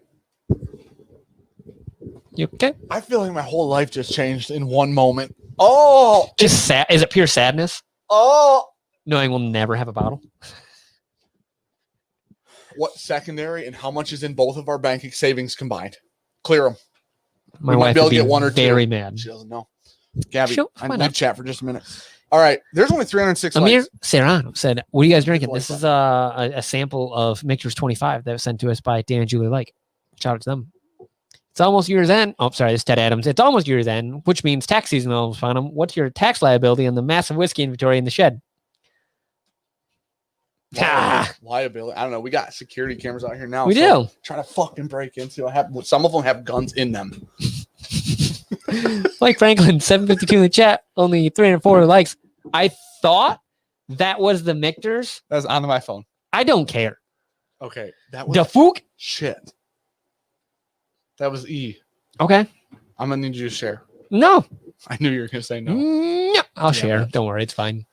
You okay? I feel like my whole life just changed in one moment. Oh, just sad. Is it pure sadness? Oh, knowing we'll never have a bottle. What secondary and how much is in both of our banking savings combined? Clear them. My wife will be get one or very mad. She doesn't know. Gabby, I need to chat for just a minute. All right, there's only 306 Amir likes. Serrano said, "What are you guys drinking?" This is a sample of Michters 25 that was sent to us by Dan and Julie Lake. Shout out to them. It's almost year's end. Oh, sorry, this is Ted Adams. It's almost year's end, which means tax season almost on them. What's your tax liability on the massive whiskey inventory in the shed? Liability. I don't know. We got security cameras out here now. We do. Try to fucking break into. Some of them have guns in them. Mike Franklin, 752 in the chat. Only 304 likes. I thought that was the Michters. That's on my phone. I don't care. Okay. That was the Fook. Shit. That was E. Okay. I'm going to need you to share. No. I knew you were going to say no. No. I'll share. Don't worry. It's fine.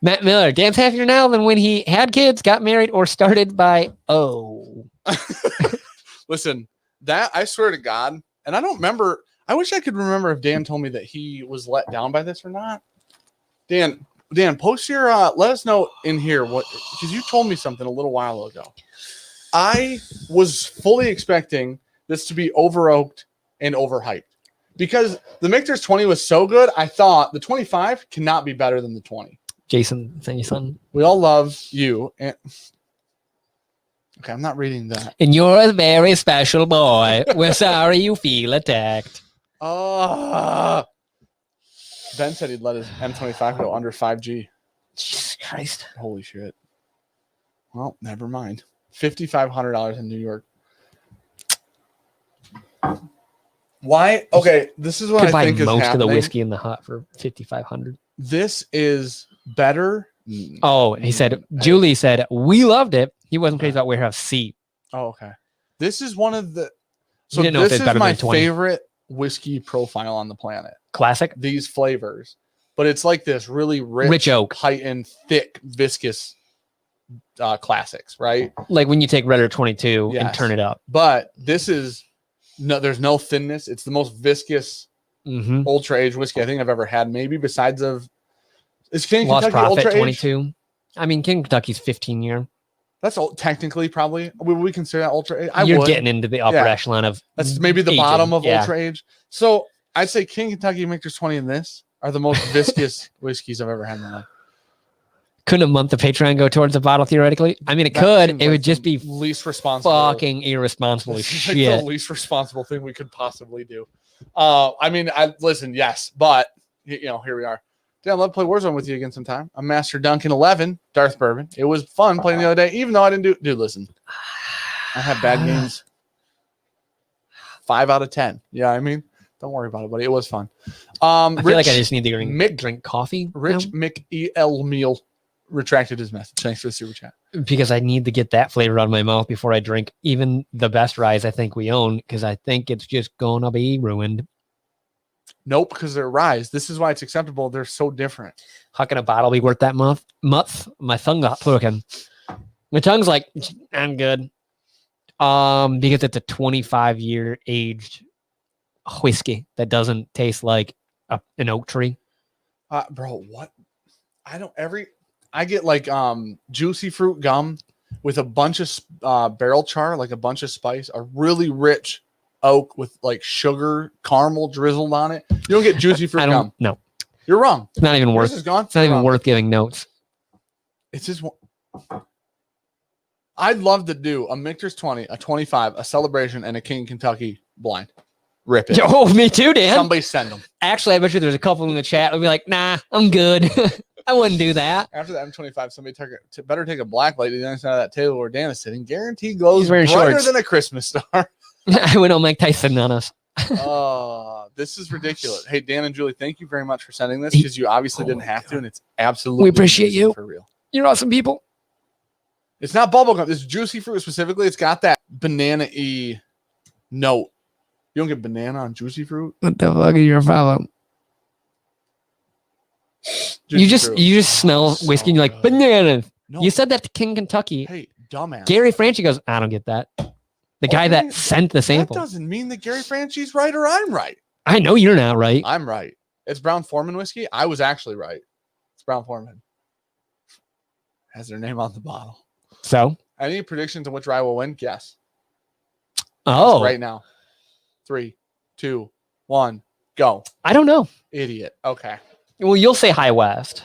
Matt Miller. Dan's happier now than when he had kids, got married, or started by O. Listen, that I swear to God, and I don't remember. I wish I could remember if Dan told me that he was let down by this or not. Dan, post your, let us know in here what, because you told me something a little while ago. I was fully expecting this to be over-oaked and overhyped because the Michters 20 was so good. I thought the 25 cannot be better than the 20. Jason, send you something. We all love you. And okay, I'm not reading that. And you're a very special boy. We're sorry you feel attacked. Ben said he'd let his M25 go under 5G. Jesus Christ. Holy shit. Well, never mind. $5,500 in New York. Why? Okay, this is what Could I buy think is most happening. of the whiskey in the hut for $5,500. This is better. Oh, he said, Julie said, we loved it. He wasn't crazy about Warehouse C. Oh, okay. This is one of the. He So didn't know if this it's is better my than 20. favorite whiskey profile on the planet. Classic. These flavors, but it's like this really Rich oak. heightened, thick, viscous classics, right? Like when you take Red or 22 and Yes. turn it up. But this is no. There's no thinness. It's the most viscous ultra aged whiskey I think I've ever had. Maybe besides of is King Lost Kentucky Profit ultra 22. I mean, King Kentucky's 15 year. That's technically probably would we consider that ultra age? You're getting into the upper echelon of that's maybe the aging. bottom of ultra age. So I'd say King Kentucky, Michters 20, and this are the most viscous whiskeys I've ever had in my life. Couldn't a month of Patreon go towards the bottle theoretically? I mean, it That could. seems It like would just be least responsible. fucking irresponsible as This is like shit. the least responsible thing we could possibly do. I mean, I listen, yes, but here we are. Damn, I'd love to play Warzone with you again sometime. I'm Master Duncan 11, Darth Bourbon. It was fun playing the other day, even though I didn't dude, listen. I have bad games. 5 out of 10. Yeah, I mean, don't worry about it, buddy. It was fun. I feel like I just need to drink coffee. Rich McEL Meal retracted his message. Thanks for the super chat. Because I need to get that flavor out of my mouth before I drink even the best ryes I think we own, because I think it's just gonna be ruined. Nope, because they're ryes. This is why it's acceptable. They're so different. How can a bottle be worth that month? My tongue got broken. My tongue's like, I'm good. Because it's a 25-year aged whiskey that doesn't taste like an oak tree. Bro, what? I get like juicy fruit gum with a bunch of barrel char, like a bunch of spice, a really rich oak with like sugar caramel drizzled on it. You don't get juicy fruit gum. No, you're wrong. It's not even worth. This is gone. It's not even worth giving notes. It's just. I'd love to do a Michters 20, a 25, a celebration, and a King Kentucky blind. Rip it. Oh, me too, Dan. Somebody send them. Actually, I bet you there's a couple in the chat. I'll be like, nah, I'm good. I wouldn't do that. After the M25, somebody better take a black light to the other side of that table where Dan is sitting. Guaranteed glows He's wearing brighter shorts than a Christmas star. I went on Mike Tyson on us. This is ridiculous. Hey, Dan and Julie, thank you very much for sending this because you obviously didn't have to, and it's absolutely we appreciate you for real. You're awesome people. It's not bubblegum. It's juicy fruit specifically. It's got that banana-y note. You don't get banana on juicy fruit. What the fuck are your problem? You just smell whiskey and you're like, bananas. No. You said that to King Kentucky. Hey, dumbass. Gary Franchi goes, I don't get that. The guy that sent the sample. That doesn't mean that Gary Franchi's right or I'm right. I know you're not right. I'm right. It's Brown Foreman whiskey. I was actually right. It's Brown Foreman. Has their name on the bottle. So? Any predictions on which rye will win? Guess. Oh. Right now. 3, 2, 1, go. I don't know. Idiot. Okay. Well, you'll say High West.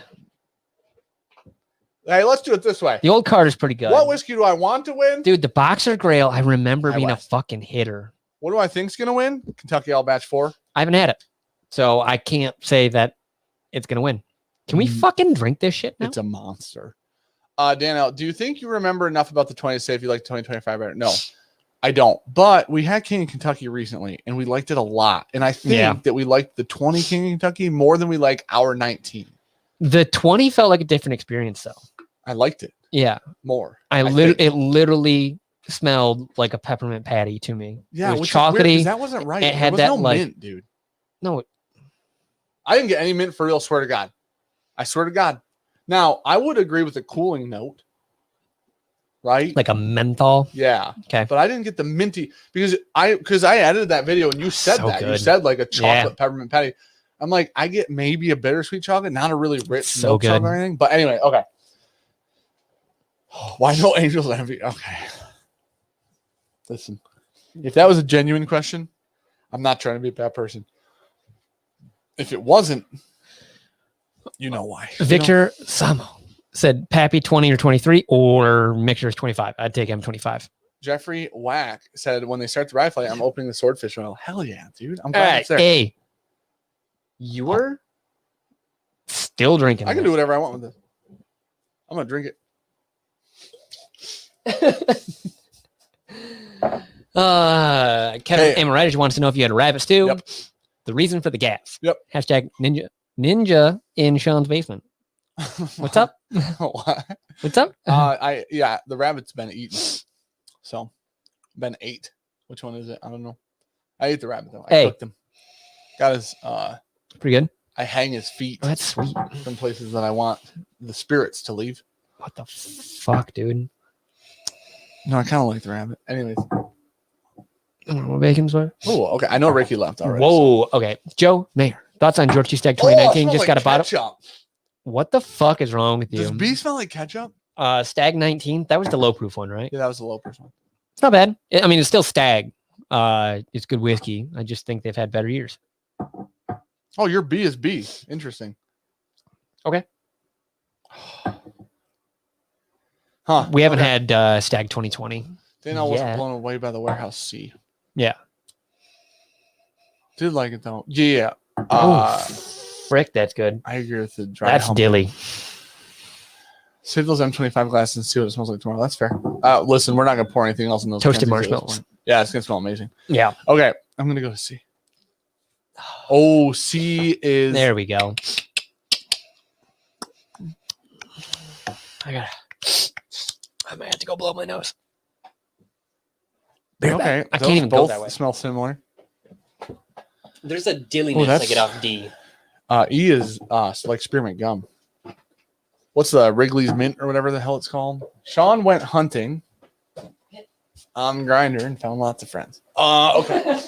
Hey, let's do it this way. The old card is pretty good. What whiskey do I want to win? Dude, the Boxergrail, I remember being West. a fucking hitter. What do I think's going to win? Kentucky All Batch 4. I haven't had it. So I can't say that it's going to win. Can we fucking drink this shit now? It's a monster. Danielle, do you think you remember enough about the 20 to say if you like 2025 better? No, I don't. But we had King of Kentucky recently, and we liked it a lot. And I think that we liked the 20 King of Kentucky more than we like our 19. The 20 felt like a different experience, though. I liked it. Yeah. More. It literally smelled like a peppermint patty to me. Yeah, it was which chocolatey. Is weird, that wasn't right. It had was that no like mint, dude. No, I didn't get any mint for real. Swear to God. I swear to God. Now I would agree with the cooling note, right? Like a menthol. Yeah. Okay. But I didn't get the minty because I edited that video and you said So that good. you said like a chocolate peppermint patty. I'm like, I get maybe a bittersweet chocolate, not a really rich milk chocolate or anything. But anyway, okay. Why no Angels Envy? Okay. Listen, if that was a genuine question, I'm not trying to be a bad person. If it wasn't, you know why. Victor Samo said Pappy 20 or 23 or Michters 25. I'd take him 25. Jeffrey Wack said when they start the rye fight, I'm opening the swordfish oil. Hell yeah, dude. I'm glad it's there. Hey, you were still drinking. I can do whatever I want with this. I'm going to drink it. Kevin Amoritis wants to know if you had a rabbit stew. Yep. The reason for the gas. Yep. Hashtag ninja in Sean's basement. What's up? What? What's up? The rabbit's been eaten. So, been ate. Which one is it? I don't know. I ate the rabbit though. I cooked him. Got his pretty good. I hang his feet. Oh, that's sweet. From places that I want the spirits to leave. What the fuck, dude? No, I kind of like the rabbit. Anyways. What bacon's what? Oh, okay. I know Ricky left already. Whoa. So. Okay. Joe Mayer. Thoughts on George Stag 2019? Just got a bottle. What the fuck is wrong with you? Does B smell like ketchup? Stag 19. That was the low proof one, right? Yeah, that was the low proof one. It's not bad. I mean, it's still Stag. It's good whiskey. I just think they've had better years. Oh, your B is B. Interesting. Okay. Huh. We haven't had Stag 2020. Dana wasn't blown away by the warehouse C. Yeah. Did like it though. Yeah. Frick, that's good. I agree with the dry. That's dilly. Save those M25 glasses and see what it smells like tomorrow. That's fair. Listen, we're not gonna pour anything else in those toasted marshmallows. Yeah, it's gonna smell amazing. Yeah. Okay, I'm gonna go to C. Oh, C is. There we go. I might have to go blow my nose. Okay, I can't even go that way. Smell similar. There's a dilliness I get off D. E is like spearmint gum. What's the Wrigley's Mint or whatever the hell it's called? Sean went hunting on Grindr and found lots of friends. Okay.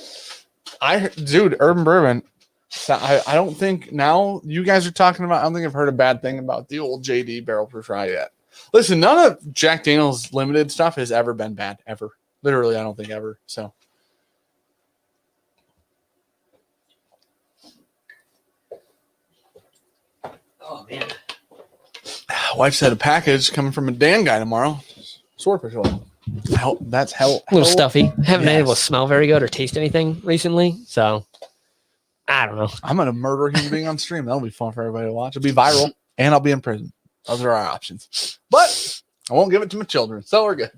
Dude, Urban Bourbon. So I don't think now you guys are talking about. I don't think I've heard a bad thing about the old JD Barrel Proof Rye yet. Listen, none of Jack Daniel's limited stuff has ever been bad ever. Literally, I don't think ever. So. Oh man. Wife said a package coming from a Dan guy tomorrow. Swordfish oil. That's hell. A little stuffy. Haven't been able to smell very good or taste anything recently. So I don't know. I'm gonna murder a human being on stream. That'll be fun for everybody to watch. It'll be viral, and I'll be in prison. Those are our options. But I won't give it to my children, so we're good.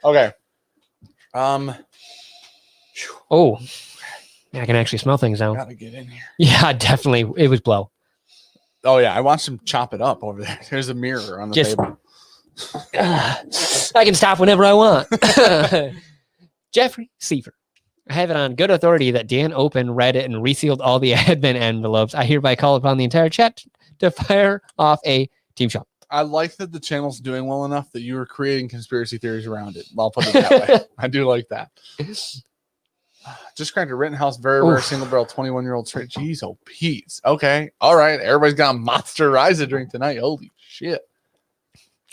Okay. Oh, yeah, I can actually smell things now. Gotta get in here. Yeah, definitely. It was blow. Oh yeah, I watched him chop it up over there. There's a mirror on the table. I can stop whenever I want. Jeffrey Seifer. I have it on good authority that Dan opened, read it, and resealed all the admin envelopes. I hereby call upon the entire chat to fire off a team shot. I like that the channel's doing well enough that you are creating conspiracy theories around it. I'll put it that way. I do like that. Just cracked a Rittenhouse very rare single barrel 21-year-old straight. Jeez, oh Pete's. Okay. All right. Everybody's got a Monster Ryes to drink tonight. Holy shit.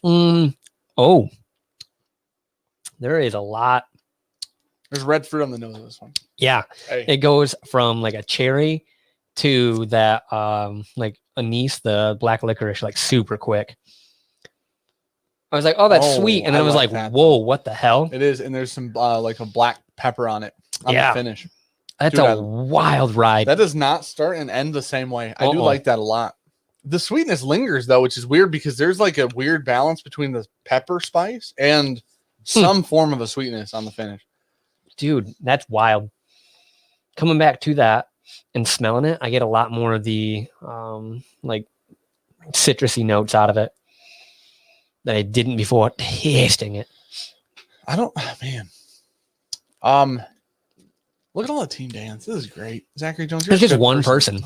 Oh. There is a lot. There's red fruit on the nose of this one. Yeah. Hey. It goes from like a cherry to that like anise, the black licorice, like super quick. I was like, oh, that's sweet. And then I was like, whoa, what the hell? It is. And there's some like a black pepper on it. On the finish. That's a wild ride. That does not start and end the same way. I do like that a lot. The sweetness lingers though, which is weird because there's like a weird balance between the pepper spice and some form of a sweetness on the finish. Dude, that's wild. Coming back to that and smelling it, I get a lot more of the like citrusy notes out of it that I didn't before tasting it. Look at all the team dance. This is great. Zachary Jones. There's just one person.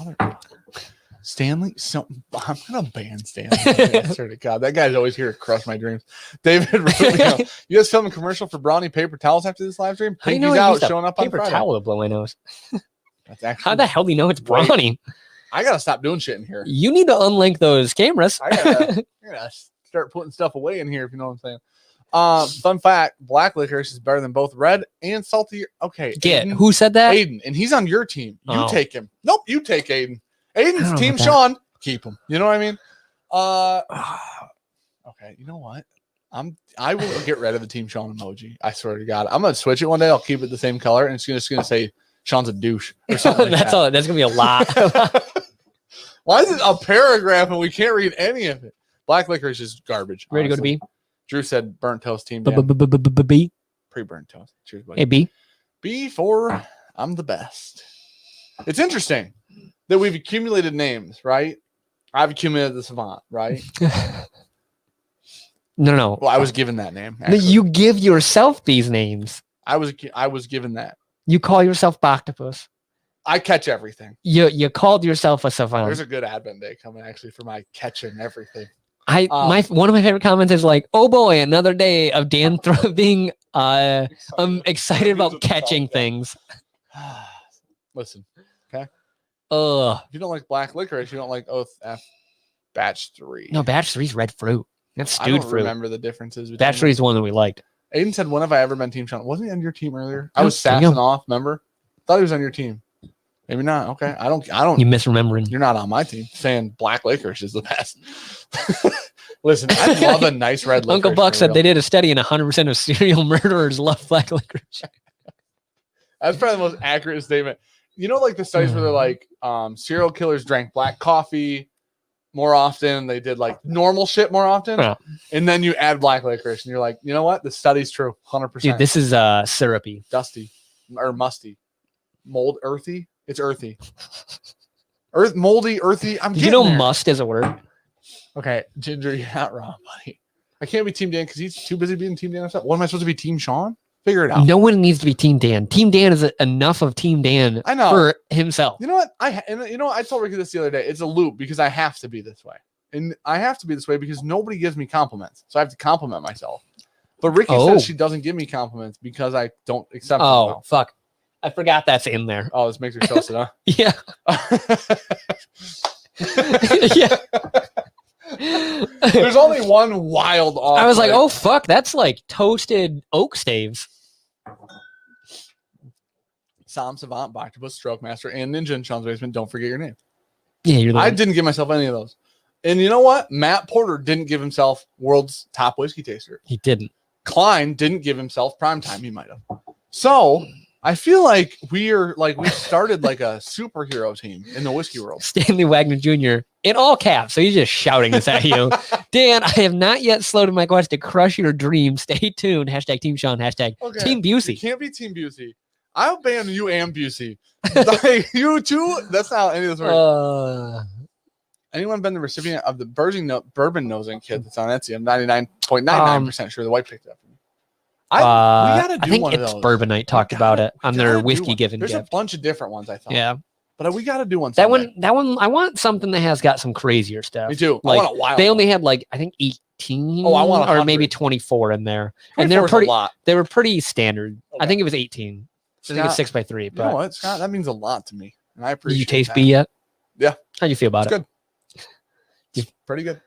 Stanley. I'm gonna ban Stanley. I swear to God, that guy's always here to crush my dreams. David Rubio. You guys filming a commercial for Brownie paper towels after this live stream? Pinky's out, showing up on paper Friday. towel to blow my nose. That's actually how the hell do you know it's Brownie? I gotta stop doing shit in here. You need to unlink those cameras. I gotta start putting stuff away in here, if you know what I'm saying. Fun fact, black licorice is better than both red and salty. Okay. Aiden, who said that? Aiden, and he's on your team. You take him. Nope, you take Aiden. Aiden's team Sean. Keep him. You know what I mean? Okay, you know what? I will get rid of the team Sean emoji. I swear to God. I'm gonna switch it one day. I'll keep it the same color, and it's just gonna say Sean's a douche or something. That's gonna be a lot. Why is it a paragraph and we can't read any of it? Black licorice is garbage. Ready to go to B? Drew said burnt toast team. B. Pre-burnt toast. Cheers, buddy. Hey, B. B for I'm the best. It's interesting that we've accumulated names, right? I've accumulated the Savant, right? No. Well, I was given that name. No, you give yourself these names. I was given that. You call yourself Boctopus. I catch everything. You called yourself a savant. There's a good Advent day coming actually for my catching everything. One of my favorite comments is like, "Oh boy, another day of Dan being excited about catching things." Listen, okay. Ugh. If you don't like black licorice, you don't like Oath F batch 3. No, batch 3 is red fruit. That's stewed I don't fruit. remember the differences. Batch 3 is the one that we liked. Aiden said, "When have I ever been Team Sean?" Wasn't he on your team earlier? I was sassing off. Remember? Thought he was on your team. Maybe not. Okay. I don't. You misremembering. You're not on my team. Saying black licorice is the best. Listen, I love a nice red licorice. Uncle Buck said they did a study and 100% of serial murderers love black licorice. That's probably the most accurate statement. You know, like the studies where they're like, serial killers drank black coffee more often. They did like normal shit more often. Yeah. And then you add black licorice and you're like, you know what? The study's true. 100%. Dude, this is syrupy. Dusty or musty. Mold, earthy. It's earthy. Moldy, earthy. Did you know must is a word? Okay, Ginger, you're not wrong, buddy. I can't be Team Dan because he's too busy being Team Dan himself. What am I supposed to be, Team Sean? Figure it out. No one needs to be Team Dan. Team Dan is enough of Team Dan for himself. You know what? I told Ricky this the other day. It's a loop because I have to be this way. And I have to be this way because nobody gives me compliments. So I have to compliment myself. But Ricky says she doesn't give me compliments because I don't accept them. Oh, fuck. I forgot that's in there. Oh, this makes her toasted, huh? Yeah. Yeah. There's only one wild off. I was like, oh, fuck. That's like toasted oak staves. Sam Savant, Boctopus, Stroke Master, and Ninja in Sean's Basement. Don't forget your name. Yeah, you're the I didn't give myself any of those. And you know what? Matt Porter didn't give himself world's top whiskey taster. He didn't. Klein didn't give himself primetime. He might have. So I feel like we started like a superhero team in the whiskey world. Stanley Wagner Jr. in all caps. So he's just shouting this at you. Dan, I have not yet slowed in my quest to crush your dream. Stay tuned. Hashtag Team Sean. Hashtag Team Busey. You can't be Team Busey. I'll ban you and Busey. Like, you two, that's not how any of this works. Anyone been the recipient of the bourbon nosing kit that's on Etsy? I'm 99.99% sure the white picked it up. We gotta do I think one it's of those. Bourbon Night talked about it on their whiskey given There's gift. a bunch of different ones, I thought. Yeah. But we got to do one. That one, I want something that has got some crazier stuff. Me too. Like, I want a wild they only had like, I think 18 I want 100. or maybe 24 in there. And they were pretty standard. Okay. I think it was 18. So I think it's 6x3. But you know what, Scott? That means a lot to me. And I appreciate you taste that. B yet? Yeah. How'd you feel about it? Good. It's pretty good.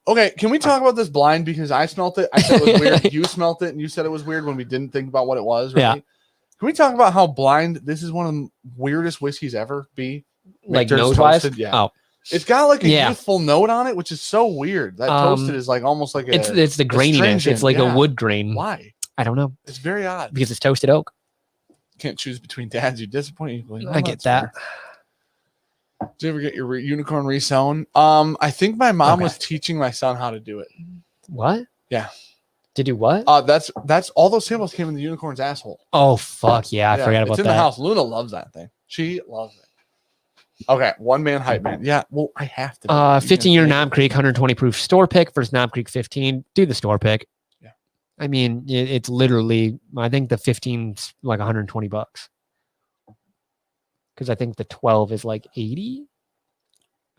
Okay, can we talk about this blind? Because I smelt it. I said it was weird. You smelt it, and you said it was weird when we didn't think about what it was, right? Yeah. Can we talk about how blind this is one of the weirdest whiskeys ever, B? Like nose-wise? Yeah. Oh. It's got like a youthful note on it, which is so weird. That toasted is like almost like it's the graininess. It's like a wood grain. Why? I don't know. It's very odd. Because it's toasted oak. Can't choose between dads. You disappoint. Like, I get that. Weird. Did you ever get your unicorn resewn? I think my mom was teaching my son how to do it. What? Yeah. To do what? That's all those samples came in the unicorn's asshole. Oh fuck yeah! I forgot about that. It's in the house. Luna loves that thing. She loves it. Okay, one man hype man. Yeah, well, I have to. 15-year Knob Creek 120 proof store pick versus Knob Creek 15. Do the store pick. Yeah. I mean, it's literally. I think the 15's like $120. Because I think the 12 is like 80.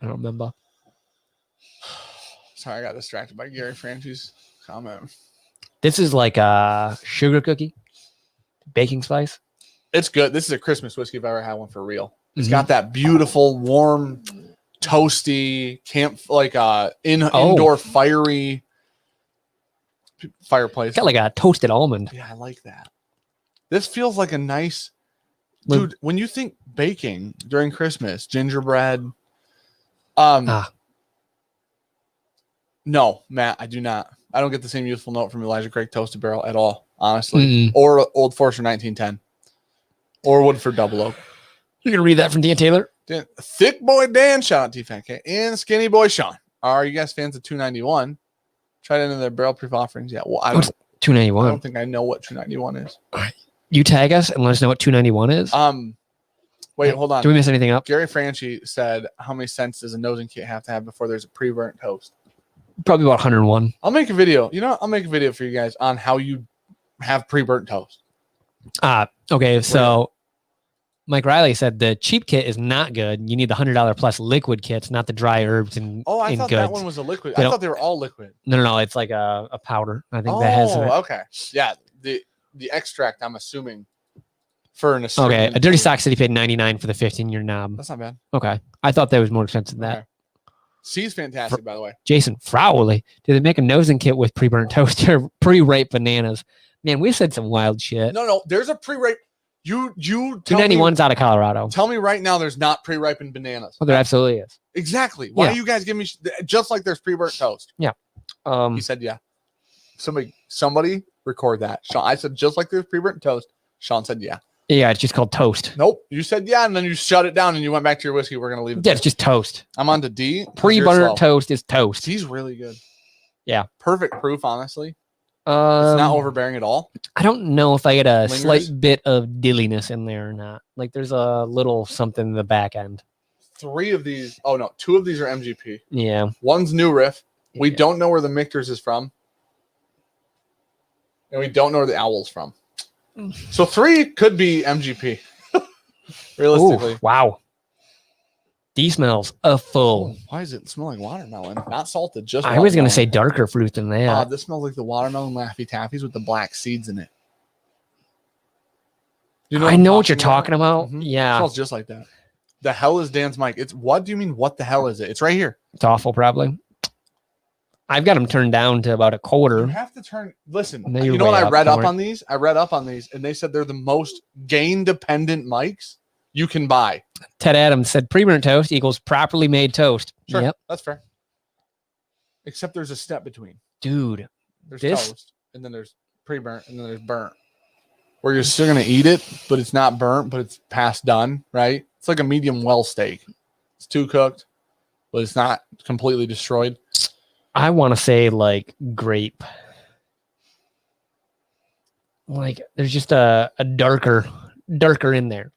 I don't remember. Sorry, I got distracted by Gary Franchi's comment. This is like a sugar cookie, baking spice. It's good. This is a Christmas whiskey if I ever had one for real. It's got that beautiful, warm, toasty indoor fiery fireplace. Got like a toasted almond. Yeah, I like that. This feels like a nice. Dude, when you think baking during Christmas, gingerbread, no, Matt, I do not. I don't get the same youthful note from Elijah Craig Toasted Barrel at all, honestly. Or Old Forester 1910. Or Woodford Double Oak. You're going to read that from Dan Taylor? Thick Boy Dan, shout out to T-Fan, and Skinny Boy Sean. Are you guys fans of 291? Tried into their barrel proof offerings. Yeah, well, I don't. I 291. don't think I know what 291 is. You tag us and let us know what 291 is. Wait, hold on. Do we miss anything up? Gary Franchi said, how many cents does a nosing kit have to have before there's a pre-burnt toast? Probably about 101. I'll make a video. You know, I'll make a video for you guys on how you have pre-burnt toast. Okay, so Mike Riley said the cheap kit is not good. You need the $100 plus liquid kits, not the dry herbs and I thought goods. that one was a liquid. I thought they were all liquid. No. It's like a powder. I think that has. Okay. Yeah. The extract, I'm assuming, for an assuming. Okay, a Dirty Sock said he paid $99 for the 15-year knob. That's not bad. Okay, I thought that was more expensive than that. Okay. C's fantastic, by the way. Jason Frowley, did they make a nosing kit with pre-burnt toast or pre-ripe bananas? Man, we said some wild shit. No, there's a pre-ripe. You 291's out of Colorado. Tell me right now there's not pre-ripened bananas. Well, there absolutely is. Exactly. Why are you guys giving me just like there's pre-burnt toast? Yeah. He said, yeah. Somebody record that. Sean, I said just like there's pre-burnt toast. Sean said, yeah. Yeah, it's just called toast. Nope. You said yeah, and then you shut it down and you went back to your whiskey. We're gonna leave it. Yeah, it's just toast. I'm on to D. Pre-burnt toast is toast. D's really good. Yeah. Perfect proof, honestly. It's not overbearing at all. I don't know if I get a slight bit of dilliness in there or not. Like there's a little something in the back end. 2 of these are MGP. Yeah. One's New Riff. We don't know where the Michters is from. And we don't know where the Owl's from. So 3 could be MGP. Realistically. Ooh, wow. These smells a full. Why does it smell like watermelon? Not salted, just I was going to say darker fruit than that. This smells like the watermelon Laffy Taffies with the black seeds in it. I know what you're talking about. Mm-hmm. Yeah. It smells just like that. The hell is Dan's mic? It's what do you mean? What the hell is it? It's right here. It's awful, probably. I've got them turned down to about a quarter. You have to turn. Listen, No, you know what I read up on these? I read up on these, and they said they're the most gain-dependent mics you can buy. Ted Adams said pre-burnt toast equals properly made toast. Sure, yep, that's fair. Except there's a step between. Dude, there's toast, and then there's pre-burnt, and then there's burnt. Where you're still gonna eat it, but it's not burnt, but it's past done, right? It's like a medium well steak. It's too cooked, but it's not completely destroyed. I want to say like grape. Like there's just a darker in there.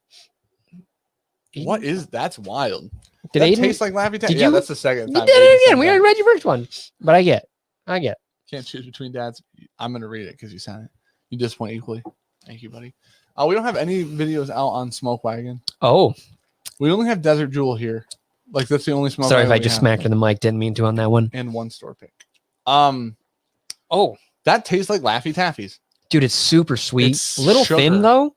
What is that's wild? Did that taste like Laffy Taffy? Yeah, that's the second time. You did it again. We already read your first one, but I get. Can't choose between dads. I'm gonna read it because you sent it. You disappoint equally. Thank you, buddy. We don't have any videos out on Smoke Wagon. Oh, we only have Desert Jewel here. Like that's the only smoke. Sorry if I just smacked in the mic. Didn't mean to on that one. And one store pick. Oh, that tastes like Laffy Taffies. Dude, it's super sweet. It's little sugar. Thin though.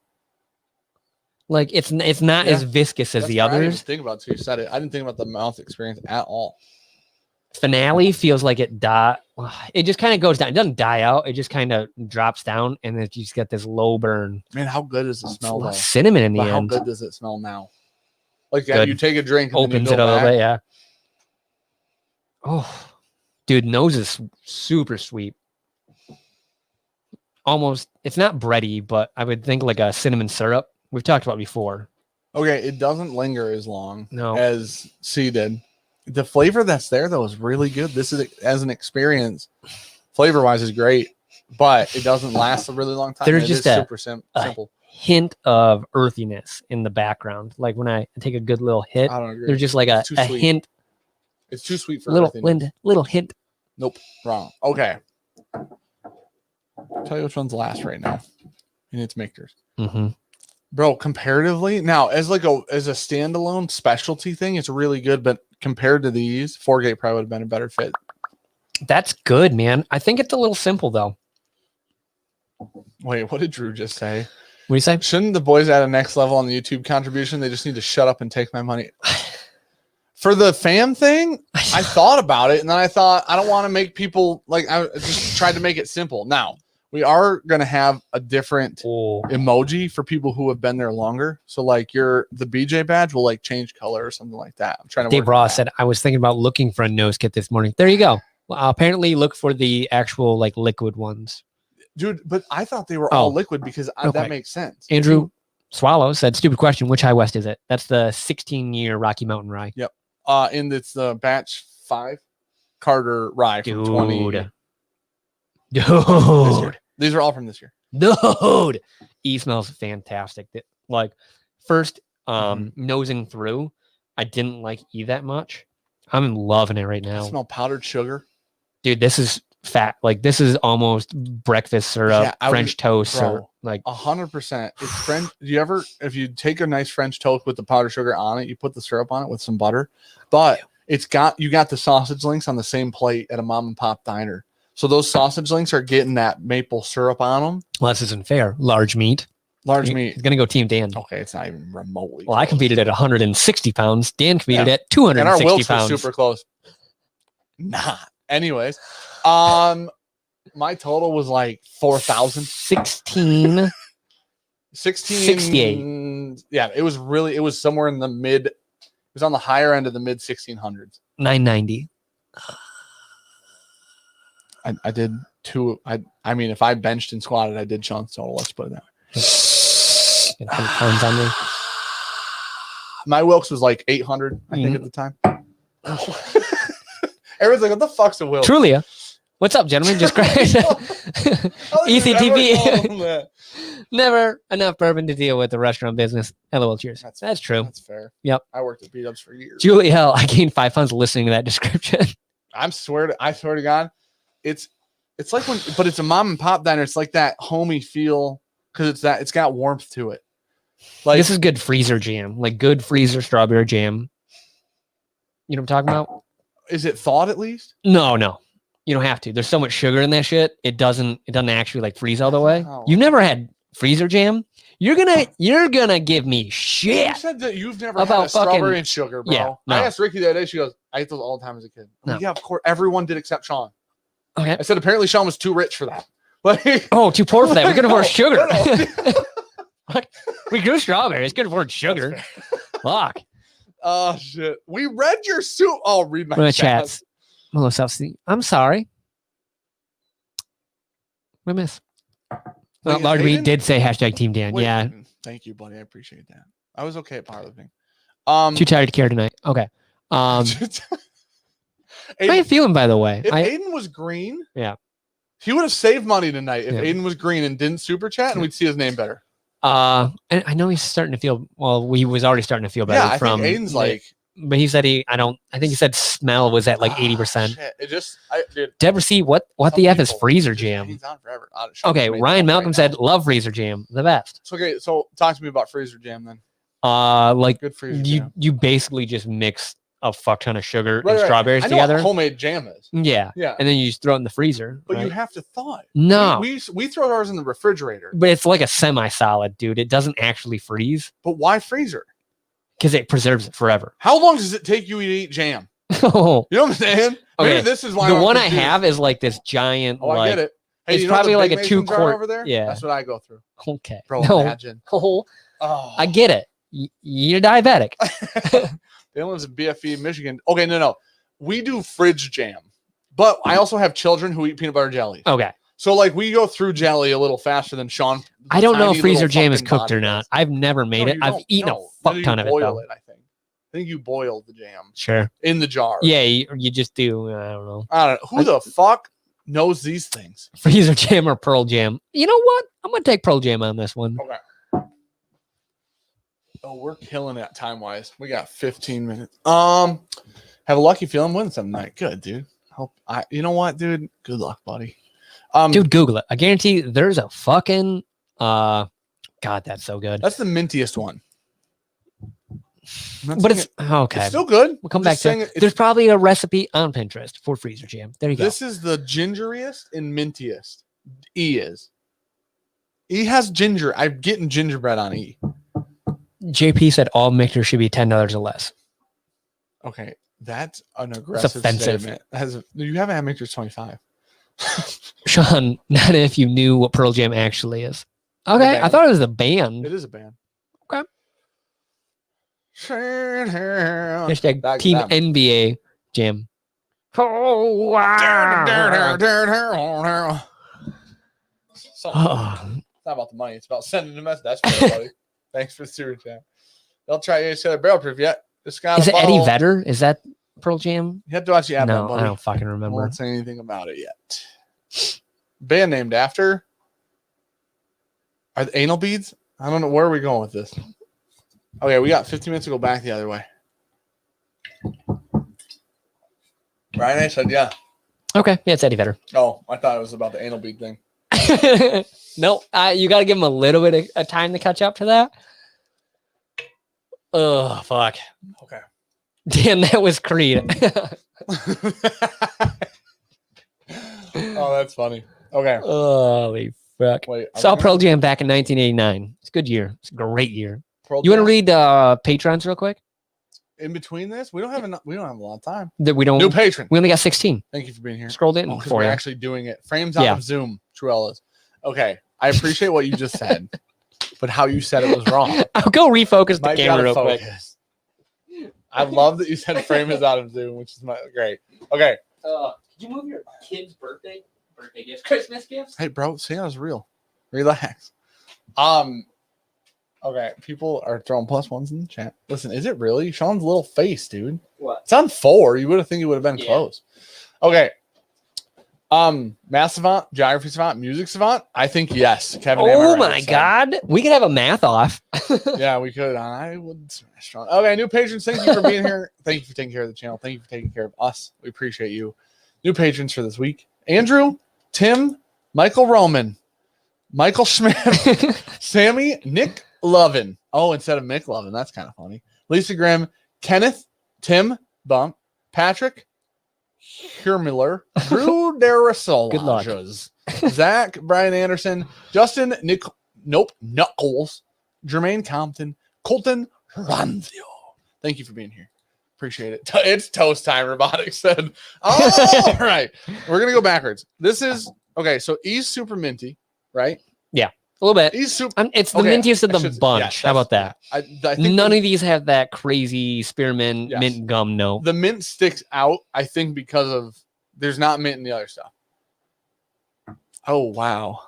Like it's not as viscous as the others. I didn't think about it, so you said it. I didn't think about the mouth experience at all. Finale feels like it just kind of goes down. It doesn't die out. It just kind of drops down, and then you just get this low burn. Man, how good does it smell? Though? Cinnamon in the end. How good does it smell now? Like you take a drink, and opens it a little bit, yeah. Oh, dude, nose is super sweet. Almost, it's not bready, but I would think like a cinnamon syrup. We've talked about before. Okay, it doesn't linger as long as C did. The flavor that's there though is really good. This is as an experience, flavor wise is great, but it doesn't last a really long time. There's just a super simple hint of earthiness in the background. Like when I take a good little hit, I don't agree. There's just like a hint. It's too sweet for little hint. Nope, wrong. Okay, I'll tell you which one's last right now, and it's Michters. Mm-hmm. Bro, comparatively now as a standalone specialty thing, it's really good. But compared to these, 4-Gate probably would have been a better fit. That's good, man. I think it's a little simple though. Wait, what did Drew just say? What do you say? Shouldn't the boys add a next level on the YouTube contribution? They just need to shut up and take my money. For the fam thing, I thought about it, and then I thought I don't want to make people like. I just tried to make it simple. Now we are gonna have a different emoji for people who have been there longer. So like the BJ badge will like change color or something like that. I'm trying to. Dave Ross said I was thinking about looking for a nose kit this morning. There you go. Well, apparently look for the actual like liquid ones. Dude, but I thought they were all liquid because that makes sense. Andrew Swallow said, stupid question. Which high west is it? That's the 16-year Rocky Mountain rye. Yep. And it's the batch 5 Carter rye from 20. Dude. These are all from this year. Dude, E smells fantastic. Like first, nosing through, I didn't like E that much. I'm loving it right now. I smell powdered sugar. Dude, this is fat. Like this is almost breakfast syrup, French toast, bro, like 100%. It's French. Do you ever, if you take a nice French toast with the powdered sugar on it, you put the syrup on it with some butter, but you got the sausage links on the same plate at a mom and pop diner. So those sausage links are getting that maple syrup on them. Well, this isn't fair. Large meat. Meat. It's gonna go Team Dan. Okay, it's not even remotely. Well, I competed at 160 pounds. Dan competed at 260 and our Wilks pounds. were super close. Nah. Anyways, my total was like 4,000. 16. 68. Yeah, it was somewhere in the mid. It was on the higher end of the mid 1600s. 990. I did two. I mean, if I benched and squatted, I did Sean's total. Let's put it that way. 100 pounds on me. My Wilks was like 800, I think, at the time. Everyone's like, what the fuck's a Wilks? Trulia. What's up, gentlemen? Just crashed. ECTV. Never enough bourbon to deal with the restaurant business. LOL, cheers. That's true. That's fair. Yep. I worked at B-Dubs for years. Julie, hell, I gained 5 pounds listening to that description. I swear to God, it's like when, but it's a mom and pop diner. It's like that homey feel because it's got warmth to it. Like this is good freezer jam, like good freezer strawberry jam. You know what I'm talking about? Is it thawed at least? No. You don't have to. There's so much sugar in that shit. It doesn't actually like freeze all the way. Oh. You've never had freezer jam? You're gonna give me shit. You said that you've never had a strawberry and sugar, bro. Yeah, no. I asked Ricky the other day. She goes, "I ate those all the time as a kid." No. Yeah, of course. Everyone did except Sean. Okay. I said apparently Sean was too rich for that. Like, oh, too poor for that. We couldn't afford sugar. No. We grew strawberries. Couldn't afford sugar. Fuck. Oh shit. We read your suit. Oh, read my chats. I'm sorry. We miss. Wait, Large we did say hashtag Team Dan. Wait, yeah. Thank you, buddy. I appreciate that. I was okay at powerlifting. Too tired to care tonight. Okay. How you feeling, by the way? If Aiden was green, yeah, he would have saved money tonight. If Aiden was green and didn't super chat, and we'd see his name better. And I know he's starting to feel. Well, he was already starting to feel better. Yeah, I think Aiden's like. But he said I think he said smell was at like 80%. It just, dude. Deborah C, what the F is freezer jam? He's on forever. Okay, Ryan Malcolm said love freezer jam, the best. So talk to me about freezer jam then. Like good freezer jam. You basically just mix a fuck ton of sugar and strawberries together. What homemade jam is. Yeah. And then you just throw it in the freezer. But you have to thaw it. No. We throw ours in the refrigerator. But it's like a semi-solid, dude. It doesn't actually freeze. But why freezer? Because it preserves it forever. How long does it take you to eat jam? Oh. You know what I'm saying? Okay. Maybe this is why the one I have is like this giant. Oh, I get it. Hey, it's probably like a 2-quart over there. Yeah, that's what I go through. Okay, bro. Imagine. Oh, I get it. You're diabetic. Dan lives in BFE, Michigan. Okay, no. We do fridge jam, but I also have children who eat peanut butter jelly. Okay. So like we go through jelly a little faster than Sean. I don't know if freezer jam is cooked or not. I've never made it. I've eaten a fuck ton of it though. I think you boil the jam. Sure. In the jar. Yeah, you just do. I don't know. Who the fuck knows these things? Freezer jam or Pearl jam? You know what? I'm gonna take Pearl jam on this one. Okay. Oh, we're killing it time wise. We got 15 minutes. Have a lucky feeling win some night. Good, dude. You know what, dude? Good luck, buddy. Dude, Google it. I guarantee there's a fucking God, that's so good. That's the mintiest one. But it's okay. It's still good. We'll come back to it. There's probably a recipe on Pinterest for freezer jam. There you go. This is the gingeriest and mintiest. E is. E has ginger. I'm getting gingerbread on E. JP said all Michters should be $10 or less. Okay, that's an aggressive offensive statement. You haven't had Michters 25. Sean, not if you knew what Pearl Jam actually is. Okay, I thought it was a band. It is a band. Okay. Hashtag Team NBA Jam. Oh, wow. It's not about the money. It's about sending a message. That's fair, buddy. Thanks for the super chat. They'll try to get barrel proof yet. Is it Eddie Vedder? Is that Pearl Jam? You have to watch the app. No, I don't fucking remember. I won't say anything about it yet. Band named after Are the anal beads? I don't know. Where are we going with this? Okay, we got 15 minutes to go back the other way. Ryan, I said, yeah. Okay. Yeah, it's Eddie Vedder. Oh, I thought it was about the anal bead thing. No, you got to give him a little bit of time to catch up to that. Oh, fuck. Okay. Damn, that was Creed. Oh, that's funny. Okay. Holy fuck. Wait. Saw Pearl Jam back in 1989. It's a good year. It's a great year. Pearl You want to Jam? read Patrons real quick? In between this? We don't have a lot of time. That we don't. New patron. We only got 16. Thank you for being here. Scrolled in Because for we're you. actually doing it. Frames out of Zoom. Truellas. Okay. I appreciate what you just said, but how you said it was wrong. I'll go refocus the Might camera real gotta quick. focus. I love that you said frame is out of Zoom, which is great. Okay. Could you move your kid's birthday gifts, Christmas gifts? Hey, bro, see, I was real. Relax. Okay, people are throwing +1s in the chat. Listen, is it really Sean's little face, dude? What? It's on 4. You would have think it would have been close. Okay. Math savant, geography savant, music savant. I think yes. Kevin. Oh my God, we could have a math off. Yeah, we could. I would smash Sean. Okay, new patrons. Thank you for being here. Thank you for taking care of the channel. Thank you for taking care of us. We appreciate you. New patrons for this week: Andrew, Tim, Michael Roman, Michael Schmidt, Sammy, Nick Lovin. Oh, instead of Mick Lovin, that's kind of funny. Lisa Grimm, Kenneth, Tim Bump, Patrick Hurmiller, Drew Darasol, Zach, Brian Anderson, Justin Knuckles, Jermaine Compton, Colton Ranzio. Thank you for being here. Appreciate it. It's toast time, Robotics said. All right. We're going to go backwards. This is, okay, so E's super minty, right? Yeah, a little bit. E's super, it's the mintiest of the bunch. Yes, how about that? I think none of these have that crazy spearmint mint gum note. The mint sticks out, I think, because of there's not mint in the other stuff. Oh, wow.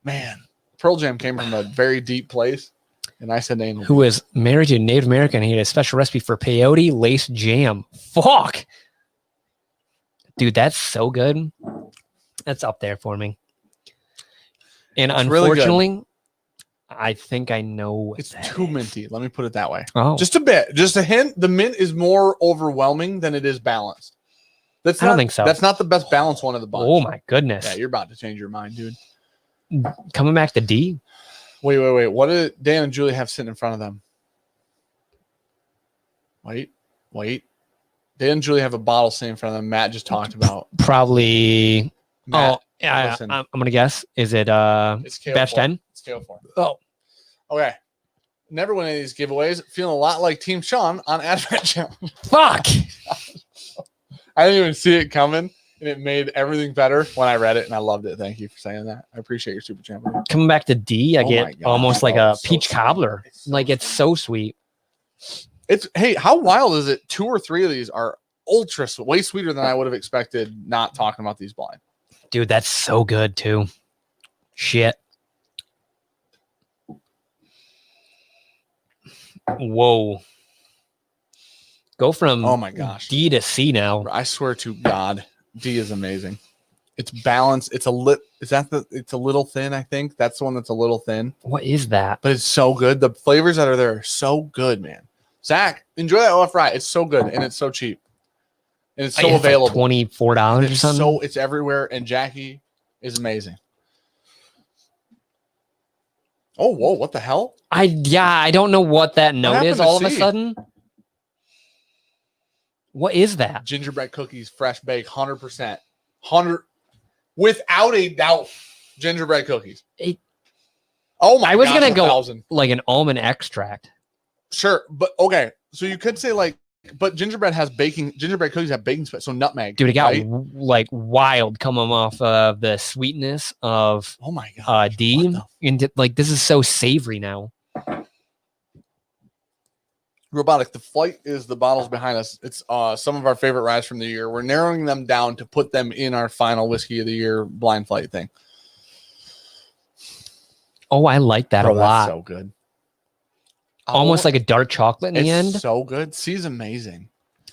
Man. Pearl Jam came from a very deep place, and I said anal. Who was married to a Native American. He had a special recipe for peyote lace jam. Fuck. Dude, that's so good. That's up there for me. And it's unfortunately, really, I think I know it's too minty. Let me put it that way. Oh, just a bit, just a hint. The mint is more overwhelming than it is balanced. I don't think so. That's not the best balanced one of the bunch. Oh my goodness! Yeah, you're about to change your mind, dude. Coming back to D. Wait. What did Dan and Julie have sitting in front of them? Wait. Dan and Julie have a bottle sitting in front of them. Matt just talked about probably. Matt, yeah. I'm gonna guess. Is it batch 10? It's KO4. Oh, okay. Never win any of these giveaways. Feeling a lot like Team Sean on Advent Challenge. Fuck. I didn't even see it coming, and it made everything better when I read it, and I loved it. Thank you for saying that. I appreciate your super champion. Coming back to D, I get almost like a peach cobbler. It's so sweet. Hey, how wild is it? 2 or 3 of these are ultra way sweeter than I would have expected. Not talking about these blind, dude. That's so good too. Shit. Whoa. Go from oh my gosh D to C now. I swear to God, D is amazing. It's balanced. It's a little thin, I think. That's the one that's a little thin. What is that? But it's so good. The flavors that are there are so good, man. Zach, enjoy that OF Rye. It's so good and it's so cheap. And it's so available. Like $24 or something. So it's everywhere, and Jackie is amazing. Oh, whoa, what the hell? I don't know what that note is all of a sudden. What is that? Gingerbread cookies, fresh baked, 100%. 100 without a doubt. Gingerbread cookies. Oh my! I was gonna go like an almond extract. Sure, but okay. So you could say like, but gingerbread cookies have baking spice, so nutmeg. Dude, it got like wild coming off of the sweetness of oh my god D, and like this is so savory now. Robotic, the flight is the bottles behind us. It's some of our favorite ryes from the year. We're narrowing them down to put them in our final whiskey of the year blind flight thing. Oh, I like that a lot. That's so good. Almost like a dark chocolate in the end. So good. C's amazing.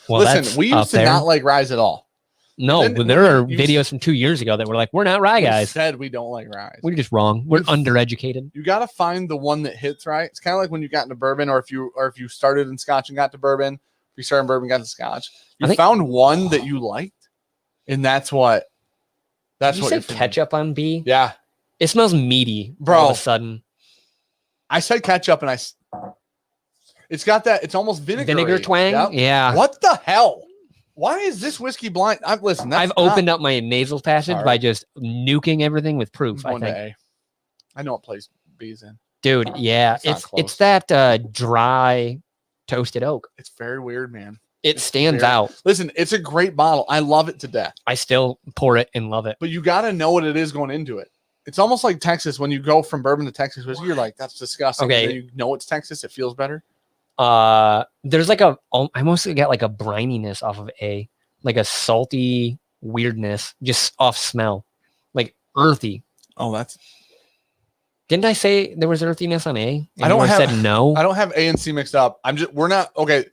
Well, listen, we used to not like ryes at all. No, Then but there are you videos from 2 years ago that were like, we're not rye We guys. said we don't like rye. We're just wrong. We're undereducated. You got to find the one that hits right. It's kind of like when you got into bourbon, or if you started in Scotch and got to bourbon. If you started in bourbon, got to Scotch. You found one that you liked, and that's what. That's what you said. Ketchup on B. Yeah, it smells meaty. Bro, all of a sudden. I said ketchup, and it's got that. It's almost vinegar twang. Yep. Yeah. What the hell? Why is this whiskey blind? I've opened up my nasal passage by just nuking everything with proof. I think. I know what place B's in. Dude, yeah, it's that dry toasted oak. It's very weird, man. It stands out. Listen, it's a great bottle. I love it to death. I still pour it and love it. But you got to know what it is going into it. It's almost like Texas. When you go from bourbon to Texas whiskey, you're like, that's disgusting. Okay. You know it's Texas. It feels better. There's like I mostly get like a brininess off of A, like a salty weirdness just off smell, like earthy. Oh, didn't I say there was earthiness on A? I don't have said no. I don't have A and C mixed up. We're not okay.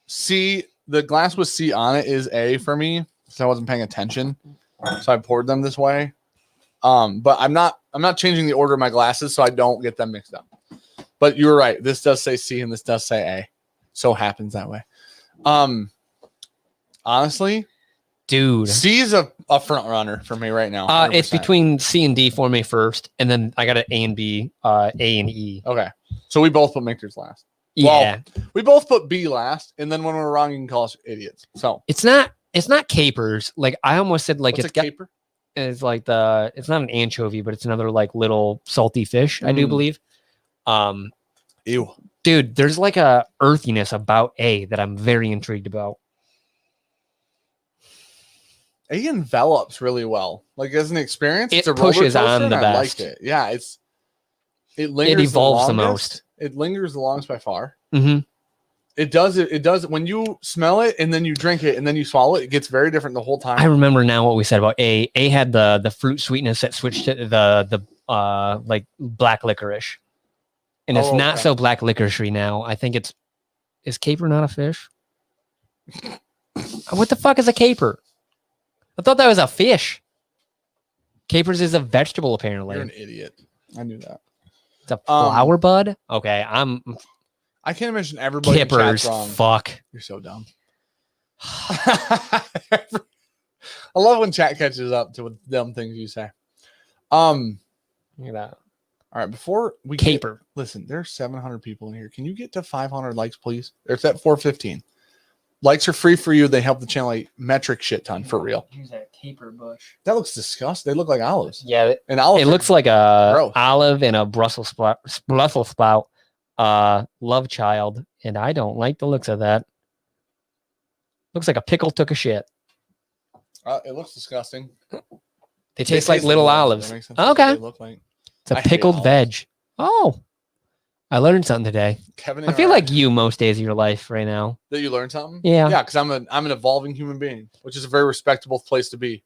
C, the glass with C on it is A for me, so I wasn't paying attention. So I poured them this way. But I'm not changing the order of my glasses so I don't get them mixed up. But you're right. This does say C and this does say A. So happens that way. Honestly, dude, C is a front runner for me right now. 100%. It's between C and D for me first, and then I got an A and B, A and E. Okay. So we both put Michters last. Yeah. Well, we both put B last, and then when we're wrong, you can call us idiots. So it's not capers. Like I almost said, like it's a caper. It's like it's not an anchovy, but it's another like little salty fish. I do believe. Ew. Dude, there's like a earthiness about A that I'm very intrigued about. A envelops really well. Like as an experience, it it's a pushes roller coaster, on the and best. I liked it. Yeah, it lingers. It evolves the most. It lingers the longest by far. Mm-hmm. It does when you smell it and then you drink it and then you swallow it. It gets very different the whole time. I remember now what we said about A. A had the fruit sweetness that switched to the like black licorice, and it's not so black licorice-y now. I think is caper not a fish? What the fuck is a caper? I thought that was a fish. Capers is a vegetable, apparently. You're an idiot. I knew that. It's a flower bud. Okay, I can't imagine everybody. Capers. Wrong. Fuck. You're so dumb. I love when chat catches up to dumb things you say. Look at that. All right, before we caper. Listen, there's 700 people in here. Can you get to 500 likes, please? It's at 415. Likes are free for you. They help the channel a metric shit ton for real. Here's that caper bush. That looks disgusting. They look like olives. Yeah, an olive. It looks like a gross. Olive and a Brussels sprout. Love child, and I don't like the looks of that. Looks like a pickle took a shit. It looks disgusting. They taste like little olives. Okay. Look like. It's a pickled veg. Oh, I learned something today. Kevin, I feel like you most days of your life right now. That you learned something? Yeah. Yeah, because I'm an evolving human being, which is a very respectable place to be.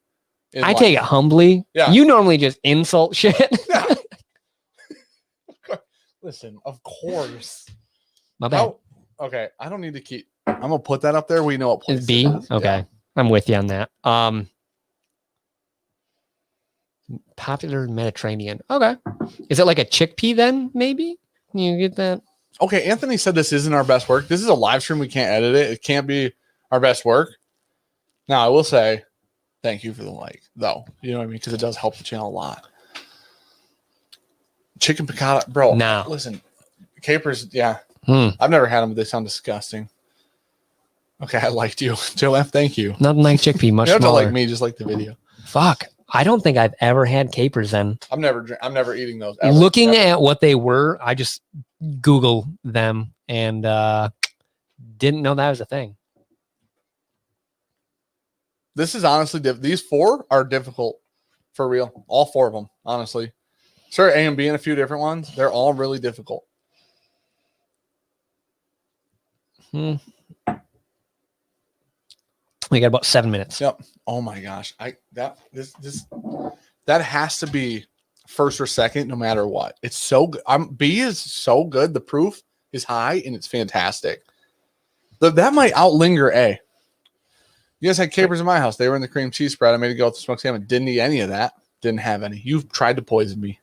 I take it humbly. Yeah. You normally just insult shit. Yeah. Listen, of course. My bad. Okay, I don't need to keep. I'm gonna put that up there. We know what place is B. It is. Okay, yeah. I'm with you on that. Popular Mediterranean. Okay, is it like a chickpea then? Maybe you get that. Okay, Anthony said this isn't our best work. This is a live stream. We can't edit it. It can't be our best work. Now, I will say thank you for the like, though. You know what I mean? Because it does help the channel a lot. Chicken piccata, bro. No. Listen, capers, yeah. I've never had them, but they sound disgusting. Okay, I liked you. Joe F, thank you. Nothing like chickpea, much you don't smaller. Like me, just like the video. Fuck. I don't think I've ever had capers then. I'm never eating those. Ever, Looking at what they were, I just Googled them and didn't know that was a thing. This is honestly, these four are difficult for real. All four of them, honestly. Sure, A and B and a few different ones. They're all really difficult. We got about 7 minutes. Yep. Oh my gosh. That has to be first or second, no matter what. It's so good. B is so good. The proof is high and it's fantastic. That might outlinger A. You guys had capers in my house. They were in the cream cheese spread. I made it go with the smoked salmon. Didn't eat any of that. Didn't have any. You've tried to poison me.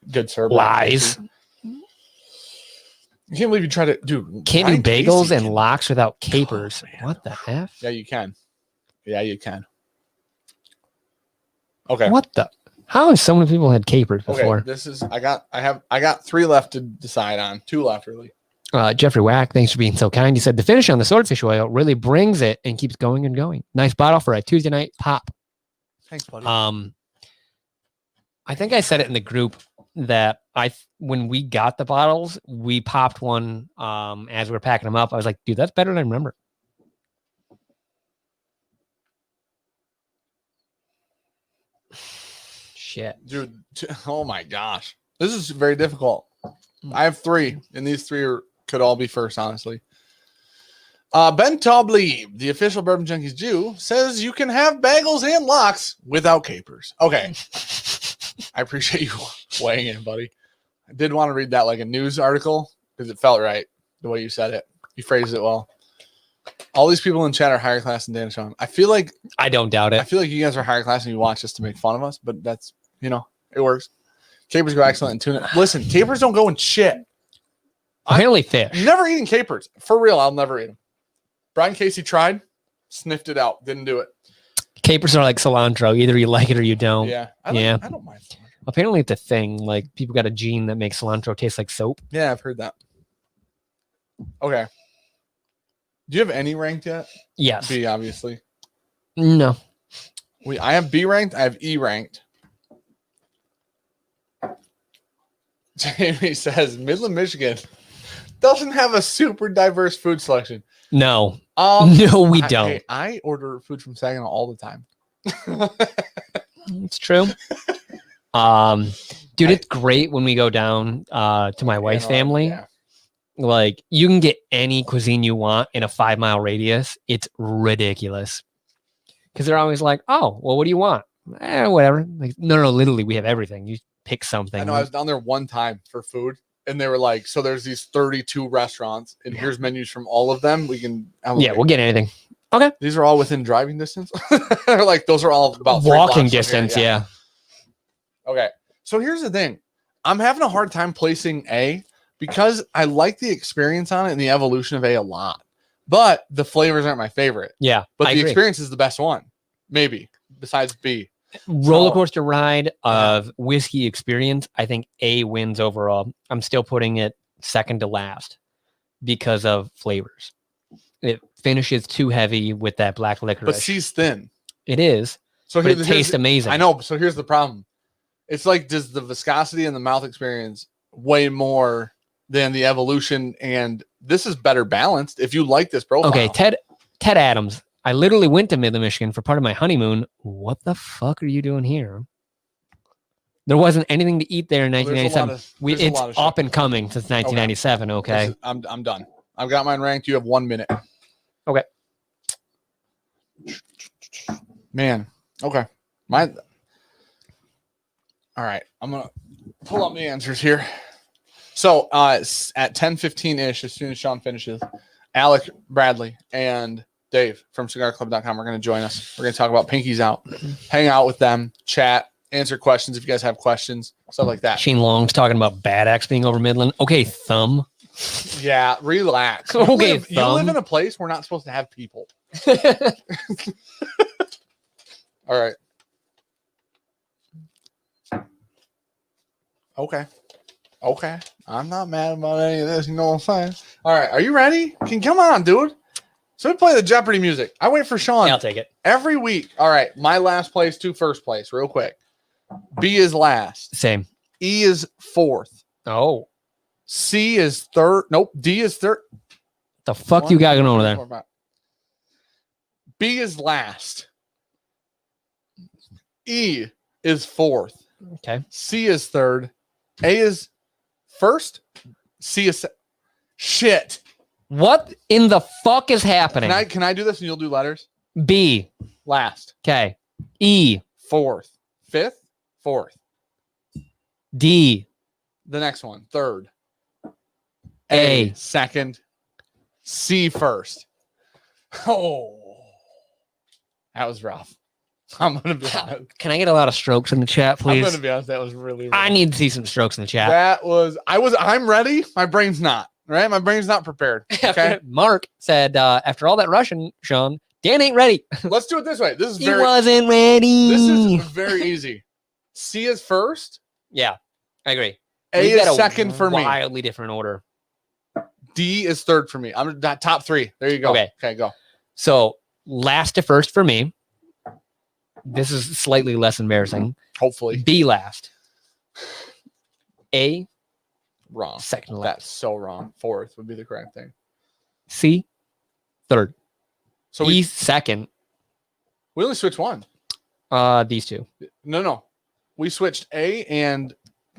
Good sir. Lies. I can't believe you tried to, dude. Can't do bagels and lox without capers. Oh, what the F? Yeah, you can. Yeah, you can. Okay. What the? How have so many people had capers before? Okay, this is I got 3 left to decide on. 2 left, really. Jeffrey Wack, thanks for being so kind. He said the finish on the swordfish oil really brings it and keeps going and going. Nice bottle for a Tuesday night pop. Thanks, buddy. I think I said it in the group that when we got the bottles, we popped one as we were packing them up. I was like, dude, that's better than I remember. Shit. Dude, oh my gosh. This is very difficult. I have 3, and these 3 could all be first, honestly. Ben Tobleeb, the official Bourbon Junkies Jew, says you can have bagels and lox without capers. Okay. I appreciate you weighing in, buddy. I did want to read that like a news article because it felt right the way you said it. You phrased it well. All these people in chat are higher class than Dan and Sean. I feel like I don't doubt it. I feel like you guys are higher class and you watch us to make fun of us, but that's, it works. Capers go excellent in tuna. Listen, capers don't go in shit. Apparently fish. Never eating capers. For real, I'll never eat them. Brian Casey tried, sniffed it out, didn't do it. Capers are like cilantro. Either you like it or you don't. Yeah. I don't mind cilantro. Apparently it's a thing. Like people got a gene that makes cilantro taste like soap. Yeah, I've heard that. Okay. Do you have any ranked yet? Yes. B, obviously. No. I have B ranked. I have E ranked. Jamie says Midland, Michigan doesn't have a super diverse food selection. No. No, we don't. I order food from Saginaw all the time. It's true. Dude, it's great when we go down to my wife's family. Yeah. Like you can get any cuisine you want in a 5-mile radius. It's ridiculous. Because they're always like, oh, well, what do you want? Whatever. Like, no, literally, we have everything. You pick something. I know. I was down there one time for food, and they were like, so there's these 32 restaurants, and here's menus from all of them. We can. We'll get anything. Okay. These are all within driving distance. They're like, those are all about walking distance. Yeah. Okay. So here's the thing. I'm having a hard time placing A because I like the experience on it and the evolution of A a lot. But the flavors aren't my favorite. Yeah. But the experience is the best one. Maybe. Besides B. Roller coaster ride of whiskey experience. I think A wins overall. I'm still putting it second to last because of flavors. It finishes too heavy with that black licorice. But C's thin. It is. So it tastes amazing. I know. So here's the problem. It's like, does the viscosity and the mouth experience weigh more than the evolution? And this is better balanced if you like this profile. Okay, Ted Adams. I literally went to Midland, Michigan for part of my honeymoon. What the fuck are you doing here? There wasn't anything to eat there in 1997. It's up and coming since 1997. Okay. I'm done. I've got mine ranked. You have 1 minute. Okay. Man. Okay. Mine. All right. I'm going to pull up the answers here. So at 10:15-ish, as soon as Sean finishes, Alec, Bradley, and Dave from cigarclub.com are going to join us. We're going to talk about Pinkies Out, hang out with them, chat, answer questions if you guys have questions, stuff like that. Shane Long's talking about Bad Axe being over Midland. Okay, thumb. Yeah, relax. Okay, you live in a place we're not supposed to have people. All right. Okay. I'm not mad about any of this. You know what I'm saying? All right. Are you ready? Come on, dude. So we play the Jeopardy music. I wait for Sean. Yeah, I'll take it. Every week. All right. My last place to first place, real quick. B is last. Same. E is fourth. Oh. C is third. Nope. D is third. The fuck you got going on over there? B is last. E is fourth. Okay. C is third. A is first. C is shit. What in the fuck is happening? Can I do this and you'll do letters? B last. Okay. E fourth. Fifth. Fourth. D the next one. Third. A second. C first. Oh. That was rough. I'm gonna be honest. Can I get a lot of strokes in the chat, please? I'm gonna be honest. That was really rough. I need to see some strokes in the chat. I'm ready. My brain's not. Right? My brain's not prepared. Okay. Mark said, after all that Russian, Sean, Dan ain't ready. Let's do it this way. He wasn't ready. This is very easy. C is first. Yeah, I agree. A is second for me. Wildly different order. D is third for me. I'm top 3. There you go. Okay, go. So last to first for me. This is slightly less embarrassing. Hopefully. B last. A. Wrong. Second last. That's so wrong. Fourth would be the correct thing. C. Third. So E. Second. We only switched one. These two. No. We switched A and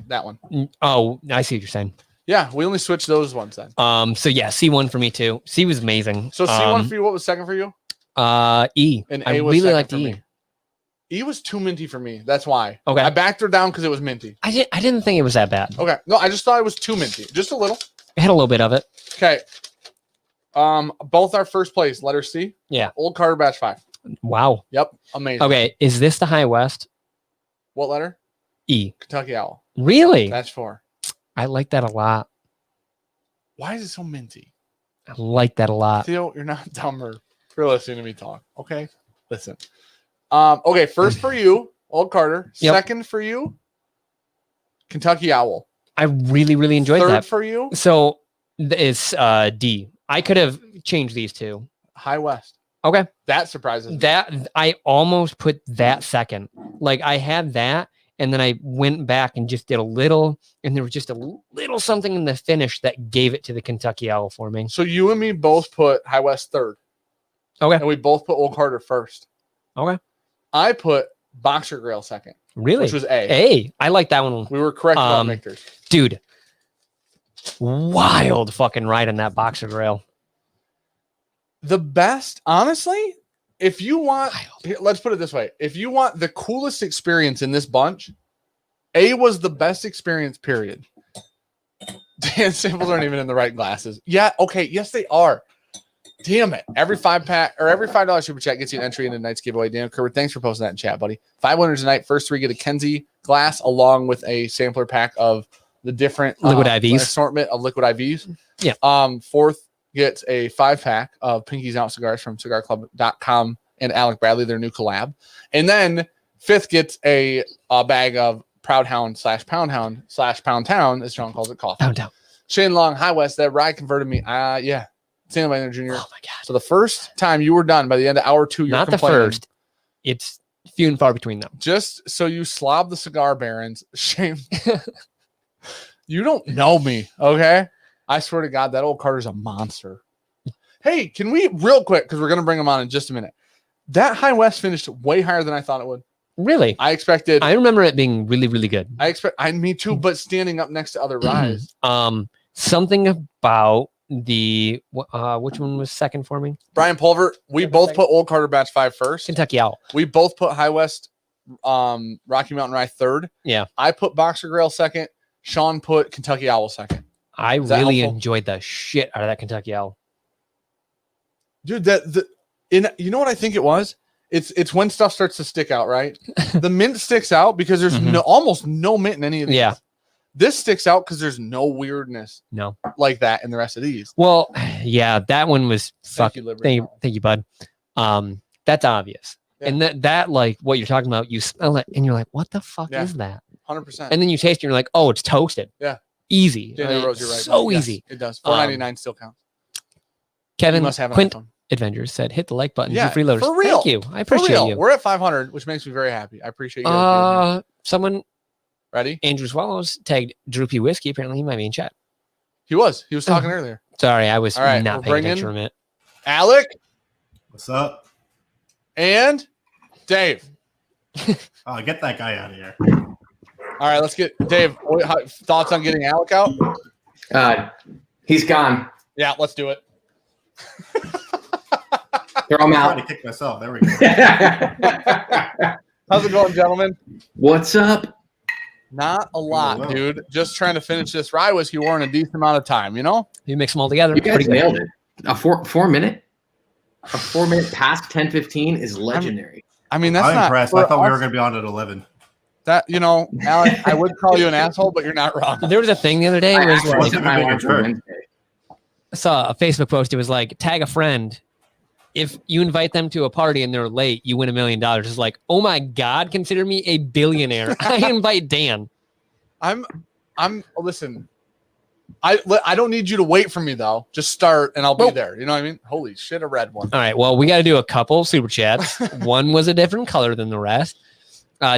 that one. Oh, I see what you're saying. Yeah, we only switched those ones then. So yeah, C1 for me too. C was amazing. So C1 for you, what was second for you? E. And I A was really second liked for E. me. E was too minty for me. That's why. Okay. I backed her down because it was minty. I didn't think it was that bad. Okay. No, I just thought it was too minty. Just a little. It had a little bit of it. Okay. Both our first place, letter C. Yeah. Old Carter Batch 5. Wow. Yep. Amazing. Okay. Is this the High West? What letter? E. Kentucky Owl. Really? Batch 4. I like that a lot. Why is it so minty? I like that a lot. Theo, you're not dumber for listening to me talk. Okay. Listen. Okay. First for you, Old Carter. Yep. Second for you, Kentucky Owl. I really, really enjoyed Third that. for you. So it's D. I could have changed these two. High West. Okay. That surprises me. That I almost put that second. Like I had that, and then I went back and just did a little, and there was just a little something in the finish that gave it to the Kentucky Owl for me. So you and me both put High West third. Okay. And we both put Old Carter first. Okay. I put Boxergrail second. Really? Which was A. A. I like that one. We were correct about Michters. Dude. Wild fucking ride on that Boxergrail. The best, honestly, if you want, here, let's put it this way. If you want the coolest experience in this bunch, A was the best experience, period. Dan samples aren't even in the right glasses. Yeah, okay, yes, they are. Damn it. Every $5 or every $5 super chat gets you an entry into tonight's giveaway. Dan Kerber, thanks for posting that in chat, buddy. 5 winners tonight. First 3 get a Kenzie glass along with a sampler pack of the different liquid IVs assortment of liquid IVs. Yeah. Fourth gets a 5-pack of Pinky's Out cigars from cigarclub.com and Alec Bradley, their new collab. And then fifth gets a bag of Proud Hound / Pound Hound / Pound Town, as Sean calls it, coffee. Pound Town. Shane Long, High West, that ride converted me. Yeah. Sam Lander Jr. Oh my God. So the first time you were done by the end of hour 2, you're not the first. It's few and far between them. Just so you slob the cigar barons. Shame. You don't know me, okay? I swear to God, that Old Carter's a monster. Hey, can we real quick, because we're going to bring him on in just a minute. That High West finished way higher than I thought it would. Really? I expected. I remember it being really, really good. Me too, but standing up next to other ryes. Something about the which one was second for me? Brian Pulver. We both put Old Carter Batch 5 first. Kentucky Owl. We both put High West Rocky Mountain Rye third. Yeah. I put Boxergrail second. Sean put Kentucky Owl second. I really enjoyed the shit out of that Kentucky Owl. Dude, you know what I think it was? It's when stuff starts to stick out, right? The mint sticks out because there's almost no mint in any of these. Yeah. This sticks out because there's no weirdness like that in the rest of these. Well, yeah, that one was Thank you, bud. That's obvious. Yeah. And that like what you're talking about, you smell it and you're like, what the fuck is that? 100%. And then you taste it and you're like, oh, it's toasted. Yeah. Easy. Daniel Rose, you're right. So easy. It does. $4.99 still counts. Kevin must have Quint Adventures said, hit the like button. Yeah, for freeloaders. For real. Thank you. I appreciate you. We're at 500, which makes me very happy. I appreciate you. Someone ready? Andrew Swallows tagged Droopy Whiskey. Apparently he might be in chat. He was talking earlier. Sorry, I was not paying attention for a minute. Alec. What's up? And Dave. Oh, get that guy out of here. All right, let's get Dave. Thoughts on getting Alec out? He's gone. Yeah, let's do it. Throw him out. I'm trying to kick myself. There we go. How's it going, gentlemen? What's up? Not a lot, dude. Just trying to finish this rye whiskey war in a decent amount of time, you know? You mix them all together. You guys nailed it. A 4 minute? A 4-minute past 10:15 is legendary. I mean, that's I'm not impressed. I thought we were going to be on at 11. that. Alex, I would call you an asshole, but you're not wrong. There was a thing the other day. It was like, wasn't a bigger jerk. I saw a Facebook post. It was like, tag a friend. If you invite them to a party and they're late, you win $1 million. It's like, oh my God, consider me a billionaire. I invite Dan. Listen, I don't need you to wait for me though. Just start and I'll be there. You know what I mean? Holy shit, a red one. All right. Well, we got to do a couple super chats. One was a different color than the rest.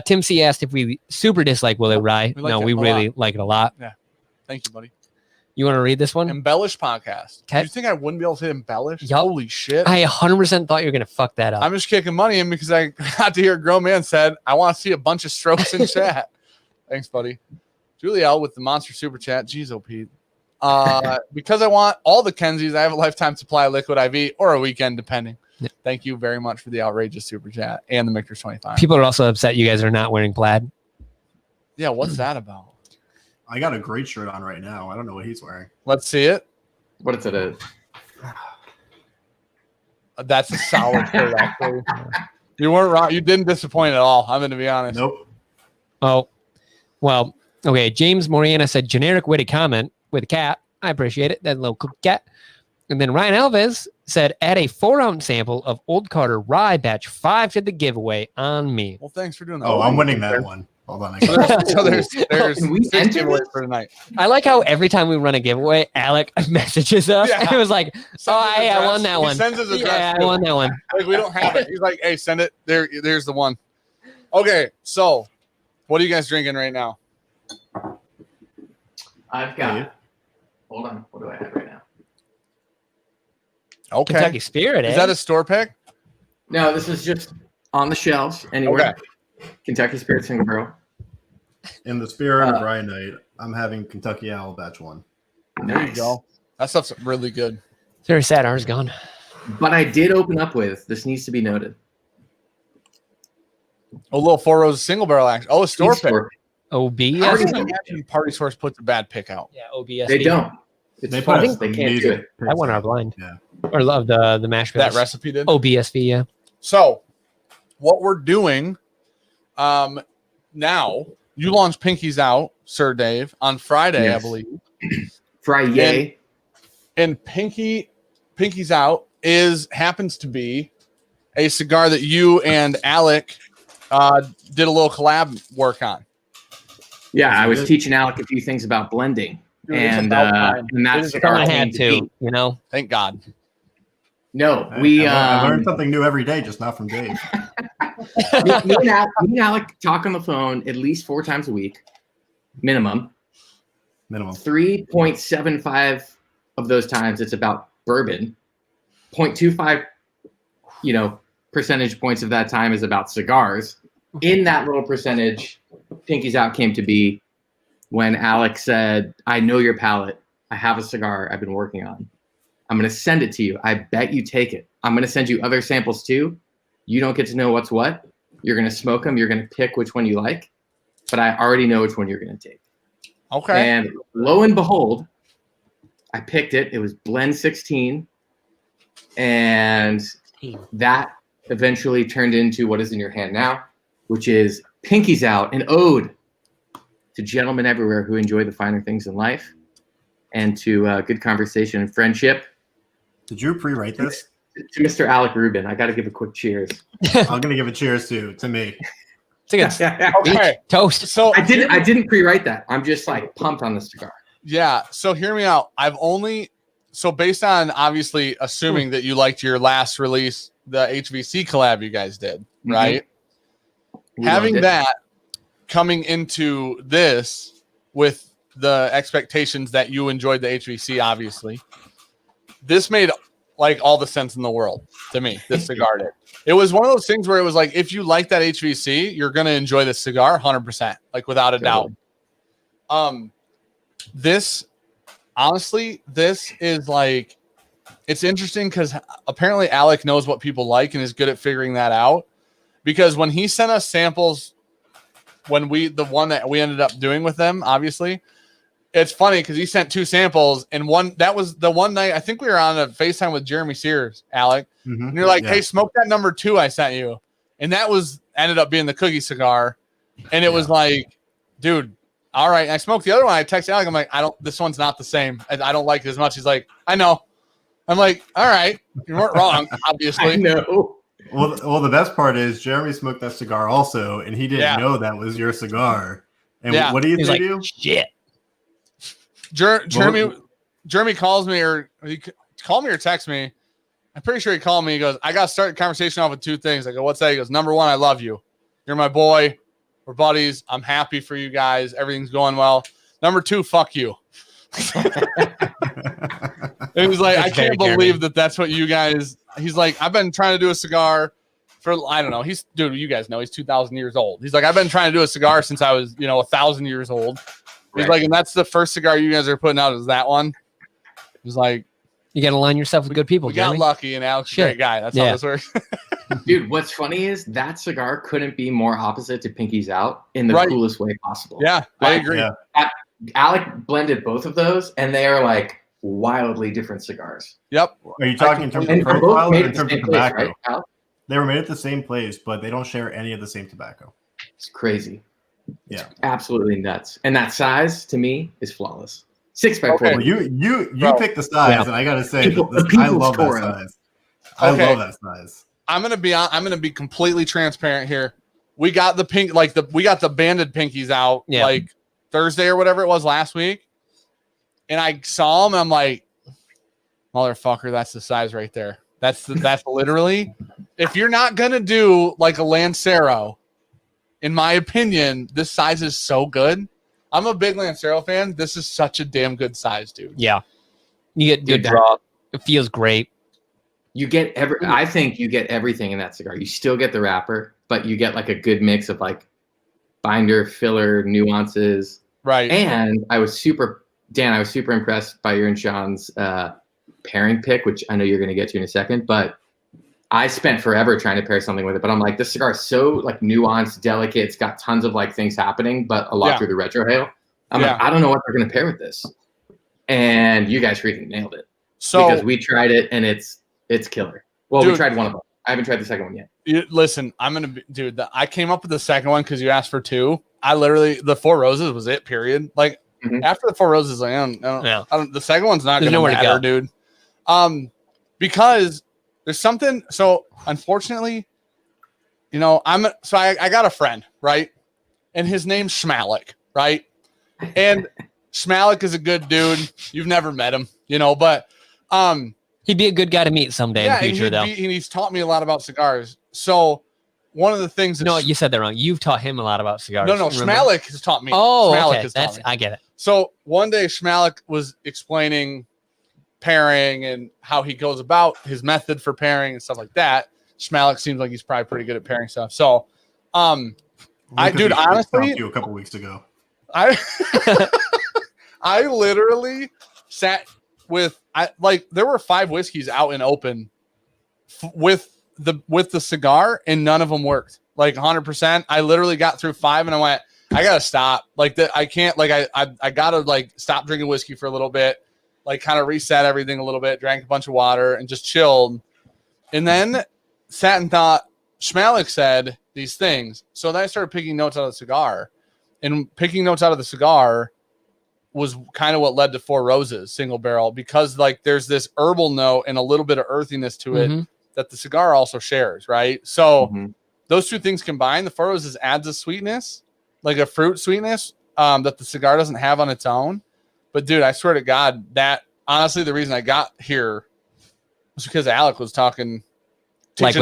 Tim C asked if we super dislike Will It Rye. No, we really like it a lot. Yeah. Thank you, buddy. You want to read this one? Embellish podcast. Do you think I wouldn't be able to embellish? Yep. Holy shit. I 100% thought you were going to fuck that up. I'm just kicking money in because I got to hear a grown man said, I want to see a bunch of strokes in chat. Thanks, buddy. Julie L with the monster super chat. Jeez, oh, Pete. Because I want all the Kensies, I have a lifetime supply of liquid IV or a weekend, depending. Yeah. Thank you very much for the outrageous super chat and the Michters 25. People are also upset you guys are not wearing plaid. Yeah, what's that about? I got a great shirt on right now. I don't know what he's wearing. Let's see it. What is it? That's a solid shirt, actually. You weren't wrong. You didn't disappoint at all. I'm going to be honest. Nope. Oh, well, okay. James Moriana said generic witty comment with a cat. I appreciate it. That little cat. And then Ryan Alves said, add a 4-ounce sample of Old Carter Rye Batch 5 to the giveaway on me. Well, thanks for doing that. Oh, I'm winning that one. Hold on. So there's we 6 giveaways for tonight. I like how every time we run a giveaway, Alec messages us. Yeah. It was like, I won that one. He sends his address. Yeah, I won that one. Like, we don't have it. He's like, hey, send it. There's the one. Okay, so what are you guys drinking right now? I've got. Hold on. What do I have right now? Okay. Kentucky Spirit, Is that a store pick? No, this is just on the shelves anywhere. Okay. Kentucky Spirit Single Barrel. In the spirit of Rye Night, I'm having Kentucky Owl Batch 1. There you go. That stuff's really good. It's very sad. Ours gone. But I did open up with, this needs to be noted. A little 4 Rose single barrel action. Oh, a store pick. OB. How can you imagine Party Source puts a bad pick out? Yeah, OBS. They don't. They can't do it. I won our blind. Yeah. Or love the mash bills. That recipe did? OBSV, yeah. So what we're doing now, you launched Pinky's Out, Sir Dave, on Friday, yes. I believe. Friday. And Pinky's Out happens to be a cigar that you and Alec did a little collab work on. Yeah, I was teaching Alec a few things about blending. Dude, and that's I had to, you know. Thank God. No, I learned something new every day, just not from Dave. me and Alec talk on the phone at least 4 times a week, minimum. 3.75 of those times it's about bourbon. 0.25, percentage points of that time is about cigars. In that little percentage, Pinky's Out came to be when Alec said, I know your palate. I have a cigar I've been working on. I'm going to send it to you. I bet you take it. I'm going to send you other samples too. You don't get to know what's what. You're going to smoke them. You're going to pick which one you like. But I already know which one you're going to take. Okay. And lo and behold, I picked it. It was Blend 16. And that eventually turned into what is in your hand now, which is Pinky's Out, an ode to gentlemen everywhere who enjoy the finer things in life and to good conversation and friendship. Did you pre-write this? To Mr. Alec Rubin. I got to give a quick cheers. I'm going to give a cheers to me. Okay. Toast. So I didn't pre-write that. I'm just like pumped on the cigar. Yeah. So hear me out. So based on obviously assuming that you liked your last release, the HVC collab you guys did, right? Having that coming into this with the expectations that you enjoyed the HVC, obviously, this made like all the sense in the world to me. This cigar did. It was one of those things where it was like, if you like that HVC, you're going to enjoy this cigar 100%, like without a doubt. This is like, it's interesting because apparently Alec knows what people like and is good at figuring that out, because when he sent us samples, the one that we ended up doing with them, obviously, it's funny because he sent 2 samples, and that was the one night I think we were on a FaceTime with Jeremy Sears, Alec, and you're like, "Hey, smoke that number 2 I sent you," and that ended up being the cookie cigar, and it was like, dude, all right. And I smoked the other one. I texted Alec, I'm like, this one's not the same. I don't like it as much. He's like, I know. I'm like, all right, you weren't wrong, obviously. I know. Well, the best part is Jeremy smoked that cigar also, and he didn't know that was your cigar. And what do you think? Like, shit. Jeremy calls me, or he called me or text me. I'm pretty sure he called me. He goes, I got to start the conversation off with 2 things. I go, what's that? He goes, number 1, I love you. You're my boy. We're buddies. I'm happy for you guys. Everything's going well. Number 2, fuck you. It was like, I can't believe that's what you guys. He's like, I've been trying to do a cigar for, I don't know. Dude, you guys know he's 2,000 years old. He's like, I've been trying to do a cigar since I was, 1,000 years old. He's like, and that's the first cigar you guys are putting out is that one. He's like, you got to align yourself with good people. We got lucky, and Alex is a great guy. That's how this works. Dude, what's funny is that cigar couldn't be more opposite to Pinky's Out in the coolest way possible. Yeah, I agree. Yeah. Alec blended both of those, and they are like wildly different cigars. Yep. Are you talking in terms of profile or in terms of tobacco? Right, they were made at the same place, but they don't share any of the same tobacco. It's crazy. Yeah. It's absolutely nuts. And that size to me is flawless. 6x4. Well, you picked the size, and I gotta say, I love that size. I love that size. I'm gonna be completely transparent here. We got the pink, we got the banded pinkies out like Thursday or whatever it was last week, and I saw them. And I'm like, motherfucker, that's the size right there. That's literally. If you're not gonna do like a Lancero, in my opinion, this size is so good. I'm a big Lancero fan. This is such a damn good size, dude. Yeah, you get good draw. It feels great. You get I think you get everything in that cigar. You still get the wrapper, but you get like a good mix of like binder, filler, nuances. Right. And I was super impressed by your and Sean's pairing pick, which I know you're going to get to in a second. But I spent forever trying to pair something with it. But I'm like, this cigar is so like nuanced, delicate. It's got tons of like things happening, but a lot through the retrohale. I'm like, I don't know what they're going to pair with this. And you guys freaking nailed it. So because we tried it and it's killer. Well, dude, we tried one of them. I haven't tried the second one yet. Listen, I came up with the second one because you asked for 2. I literally, the 4 Roses was it, period. Like, after the 4 Roses, like, I don't, the second one's not going to matter, dude. Because there's something, so unfortunately, I got a friend, right? And his name's Schmalik, right? And Schmalik is a good dude. You've never met him, but he'd be a good guy to meet someday in the future, though. He's taught me a lot about cigars. So one of the things. No, you said that wrong. You've taught him a lot about cigars. No, Schmalik has taught me. Oh, Schmalik okay. I get it. So one day Schmalik was explaining pairing and how he goes about his method for pairing and stuff like that. Schmalik seems like he's probably pretty good at pairing stuff. So, honestly, you a couple weeks ago. I literally sat with there were 5 whiskeys out in open with the cigar, and none of them worked. Like 100%. I literally got through 5 and I went, I gotta stop. I can't. I gotta stop drinking whiskey for a little bit. Kind of reset everything a little bit. Drank a bunch of water and just chilled. And then sat and thought. Schmalik said these things. So then I started picking notes out of the cigar, and picking notes out of the cigar was kind of what led to 4 Roses single barrel, because there's this herbal note and a little bit of earthiness to it that the cigar also shares, right? So those 2 things combined, the 4 Roses adds a sweetness, like a fruit sweetness that the cigar doesn't have on its own. But dude, I swear to God, that honestly the reason I got here was because Alec was teaching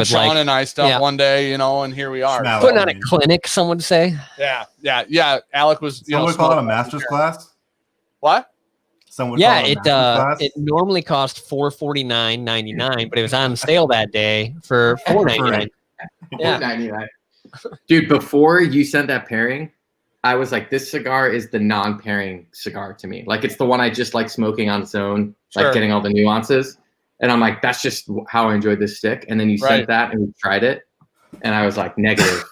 Sean and I stuff one day, and here we are. Putting on a clinic, some would say. Yeah. Alec was, Some would call it a master's class. What? It normally cost $449.99, but it was on sale that day for $499. $4.99. Dude, before you sent that pairing, I was like, this cigar is the non-pairing cigar to me. It's the one I just like smoking on its own, getting all the nuances. And I'm like, that's just how I enjoyed this stick. And then you sent that and we tried it. And I was like, negative.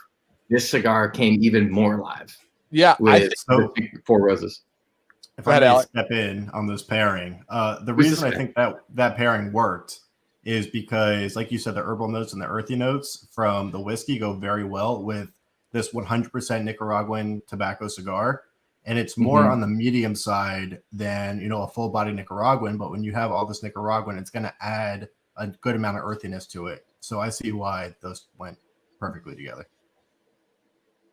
This cigar came even more alive. Yeah. With 4 Roses. If I may step in on this pairing, the reason I think that pairing worked is because, like you said, the herbal notes and the earthy notes from the whiskey go very well with this 100% Nicaraguan tobacco cigar. And it's more on the medium side than, a full-body Nicaraguan. But when you have all this Nicaraguan, it's going to add a good amount of earthiness to it. So I see why those went perfectly together.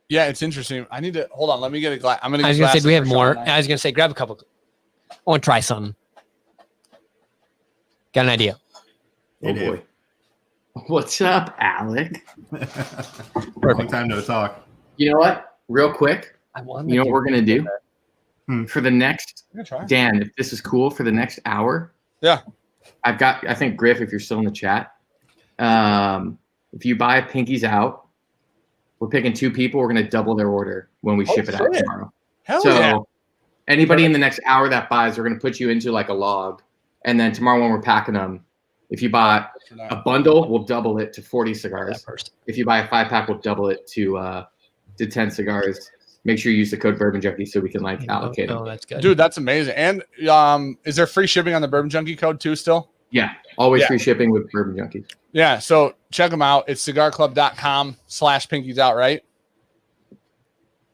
Yeah, it's interesting. I need to hold on. Let me get a glass. I was going to say, do we have more? I was going to say, grab a couple. I want to try something. Got an idea. Oh boy. What's up, Alec? Perfect time to talk. You know what? Real quick. You know what we're going to do? For the next, Dan, if this is cool, for the next hour. Yeah. I think, Griff, if you're still in the chat, if you buy Pinkies Out, we're picking 2 people. We're going to double their order when we ship it out tomorrow. Hell yeah. Anybody in the next hour that buys, we're going to put you into like a log. And then tomorrow when we're packing them, if you buy a bundle, we'll double it to 40 cigars. If you buy a 5-pack, we'll double it to 10 cigars. Make sure you use the code Bourbon Junkie so we can allocate them. Oh, that's good. Dude, that's amazing. And is there free shipping on the Bourbon Junkie code too still? Yeah, always free shipping with Bourbon Junkie. Yeah, so check them out. It's cigarclub.com/pinkies out, right?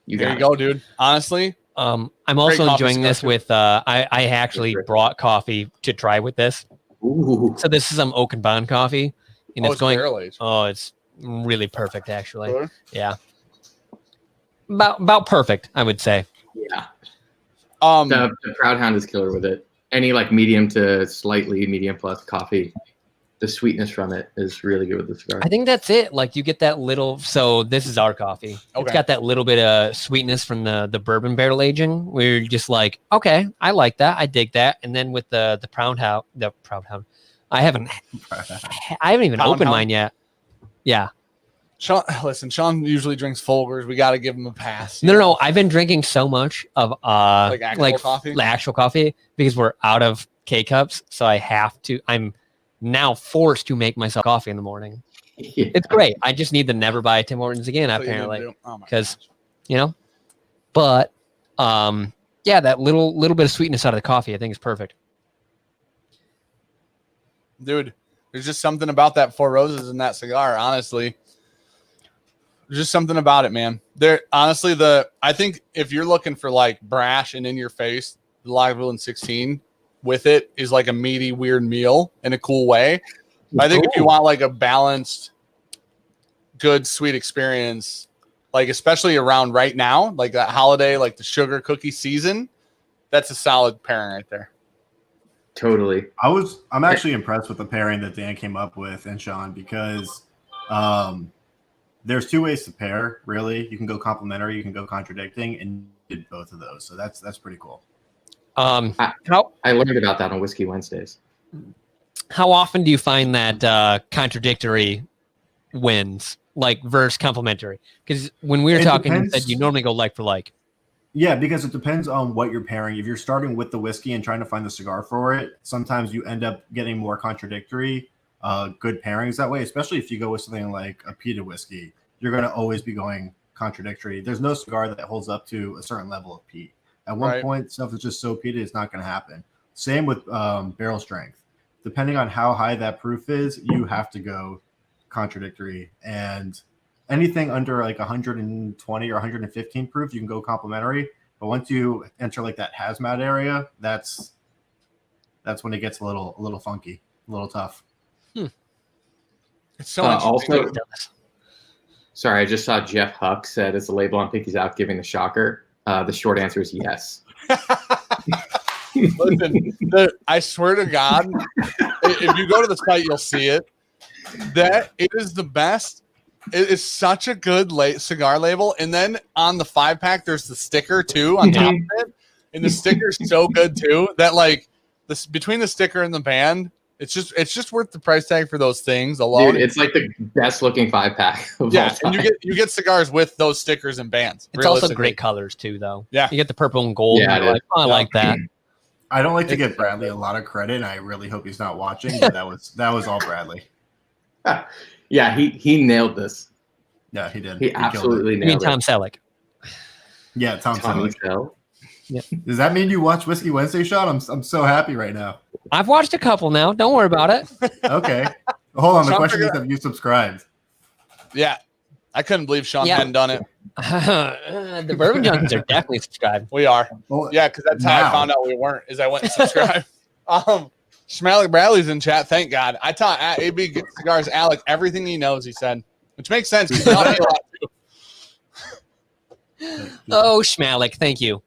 There you go, dude. Honestly. I'm also enjoying this with I actually brought coffee to try with this. Ooh. So this is some Oak and Bond coffee. And it's going barrel-aged. It's really perfect actually. Really? Yeah. About perfect, I would say. Yeah. The Proud Hound is killer with it. Any medium to slightly medium plus coffee, the sweetness from it is really good with the cigar. I think that's it. You get that little. So this is our coffee. Okay. It's got that little bit of sweetness from the bourbon barrel aging. Where you're just okay, I like that, I dig that. And then with the Proud Hound, I haven't even opened mine yet. Yeah. Sean usually drinks Folgers. We got to give him a pass. No. I've been drinking so much of actual coffee because we're out of K-cups. So I have to. I'm now forced to make myself coffee in the morning. Yeah. It's great. I just need to never buy Tim Hortons again, apparently, because But that little bit of sweetness out of the coffee, I think, is perfect. Dude, there's just something about that Four Roses in that cigar. Honestly. There's just something about it, man. I think if you're looking for brash and in your face, the Lagavulin 16 with it is a meaty, weird meal in a cool way. I think if you want a balanced, good, sweet experience, especially around right now, that holiday, the sugar cookie season, that's a solid pairing right there. Totally. I'm actually impressed with the pairing that Dan came up with and Sean because there's 2 ways to pair, really. You can go complementary, you can go contradicting, and you did both of those. So that's pretty cool. I learned about that on Whiskey Wednesdays. How often do you find that contradictory wins, versus complementary? Because when we were talking, you said you normally go for like. Yeah, because it depends on what you're pairing. If you're starting with the whiskey and trying to find the cigar for it, sometimes you end up getting more contradictory good pairings that way, especially if you go with something like a peated whiskey. You're going to always be going contradictory. There's no cigar that holds up to a certain level of peat. At one point, stuff is just so peated, it's not going to happen. Same with barrel strength. Depending on how high that proof is, you have to go contradictory. And anything under 120 or 115 proof, you can go complementary. But once you enter that hazmat area, that's when it gets a little funky, a little tough. It's so much. Also, sorry, I just saw Jeff Huck said it's a label on Pinkies Out giving the shocker. The short answer is yes. Listen, I swear to God, if you go to the site, you'll see it. That it is the best. It is such a good cigar label. And then on the 5-pack, there's the sticker too on top of it. And the sticker's so good too that between the sticker and the band, it's just worth the price tag for those things alone. Dude, it's the best looking 5-pack. Yeah, and you get cigars with those stickers and bands. It's also great colors too, though. Yeah, you get the purple and gold. Yeah, and I like that. I don't like to give Bradley a lot of credit, and I really hope he's not watching. But that was all Bradley. Yeah, he nailed this. Yeah, he did. He absolutely nailed it. Tom Selleck. Yeah, Tom Selleck. Does that mean you watch Whiskey Wednesday, Sean? I'm so happy right now. I've watched a couple now. Don't worry about it. Okay. Hold on. The Sean question is, figured- have you subscribed? Yeah. I couldn't believe Sean hadn't done it. The Bourbon Junkies are definitely subscribed. We are. Well, Yeah, because that's how I now. found out we weren't, is I went and subscribed. Schmalik Bradley's in chat. Thank God. I taught AB Cigars Alec everything he knows, he said. Which makes sense. 'Cause now I know a lot too. Oh, Schmalik, thank you.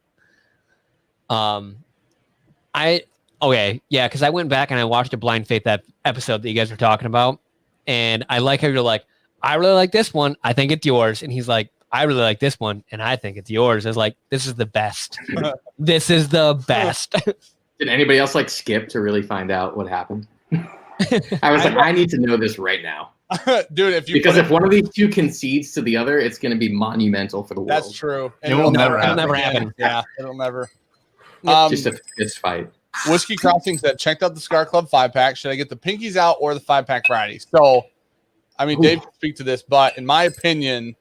Because I went back and I watched a Blind Faith episode that you guys were talking about, and I like how you're like, I really like this one, I think it's yours, and he's like, I really like this one, and I think it's yours. I was like, this is the best. This is the best. Did anybody else like skip to really find out what happened? I was like, I need to know this right now. Dude, if one of these two concedes to the other, it's going to be monumental for the world. That's true. It will never happen. It'll never happen. Yeah, it'll never. Just a fist fight. Whiskey Crossing said, checked out the Cigar Club 5-pack. Should I get the Pinkies Out or the 5-pack variety? So, I mean, Dave can speak to this, but in my opinion,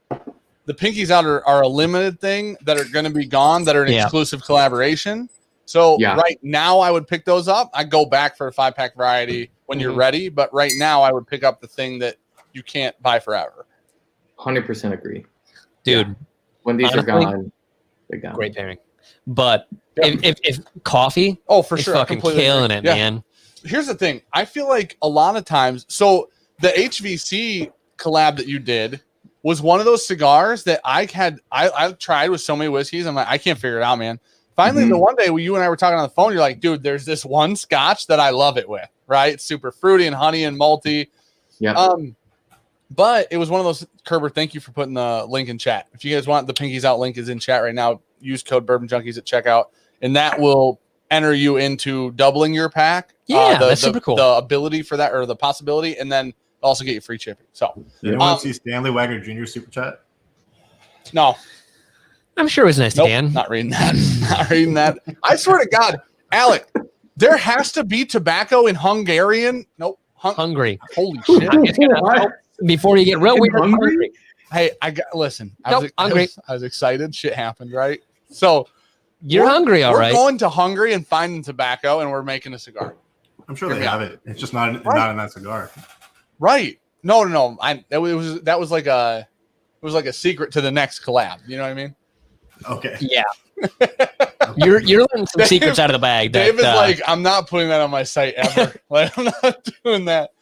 the Pinkies Out are a limited thing that are going to be gone, that are an exclusive collaboration. So right now I would pick those up. I go back for a 5-pack variety when you're ready, but right now I would pick up the thing that you can't buy forever. 100% agree. Dude. When these are gone, they're gone. Great pairing. But if coffee, for sure, fucking killing it, man. Here's the thing. I feel like a lot of times, so the HVC collab that you did was one of those cigars that I tried with so many whiskeys. I'm like, I can't figure it out, man. Finally, the one day when you and I were talking on the phone, you're like, dude, there's this one scotch that I love it with, right? It's super fruity and honey and malty. Yeah. But it was one of those, Kerber, thank you for putting the link in chat. If you guys want, the Pinkies Out link is in chat right now. Use code Bourbon Junkies at checkout, and that will enter you into doubling your pack. Yeah, that's super cool. The ability for that, or the possibility, and then also get you free shipping. So, you don't want to see Stanley Wagner Jr. super chat? No. I'm sure it was nice, Dan. Not reading that. Not reading that. I swear to God, Alec, there has to be tobacco in Hungarian. Nope. Hungry. Holy shit. Before you get real weird. Hungry? Hey, listen. Hungry. I was excited. Shit happened, right? So you're hungry, all right. We're going to Hungary and finding tobacco, and we're making a cigar. I'm sure they have it. It's just not in that cigar. Right. No. That was like a secret to the next collab. You know what I mean? Okay. Yeah. You're learning some secrets out of the bag. Dave is like, I'm not putting that on my site ever. Like, I'm not doing that.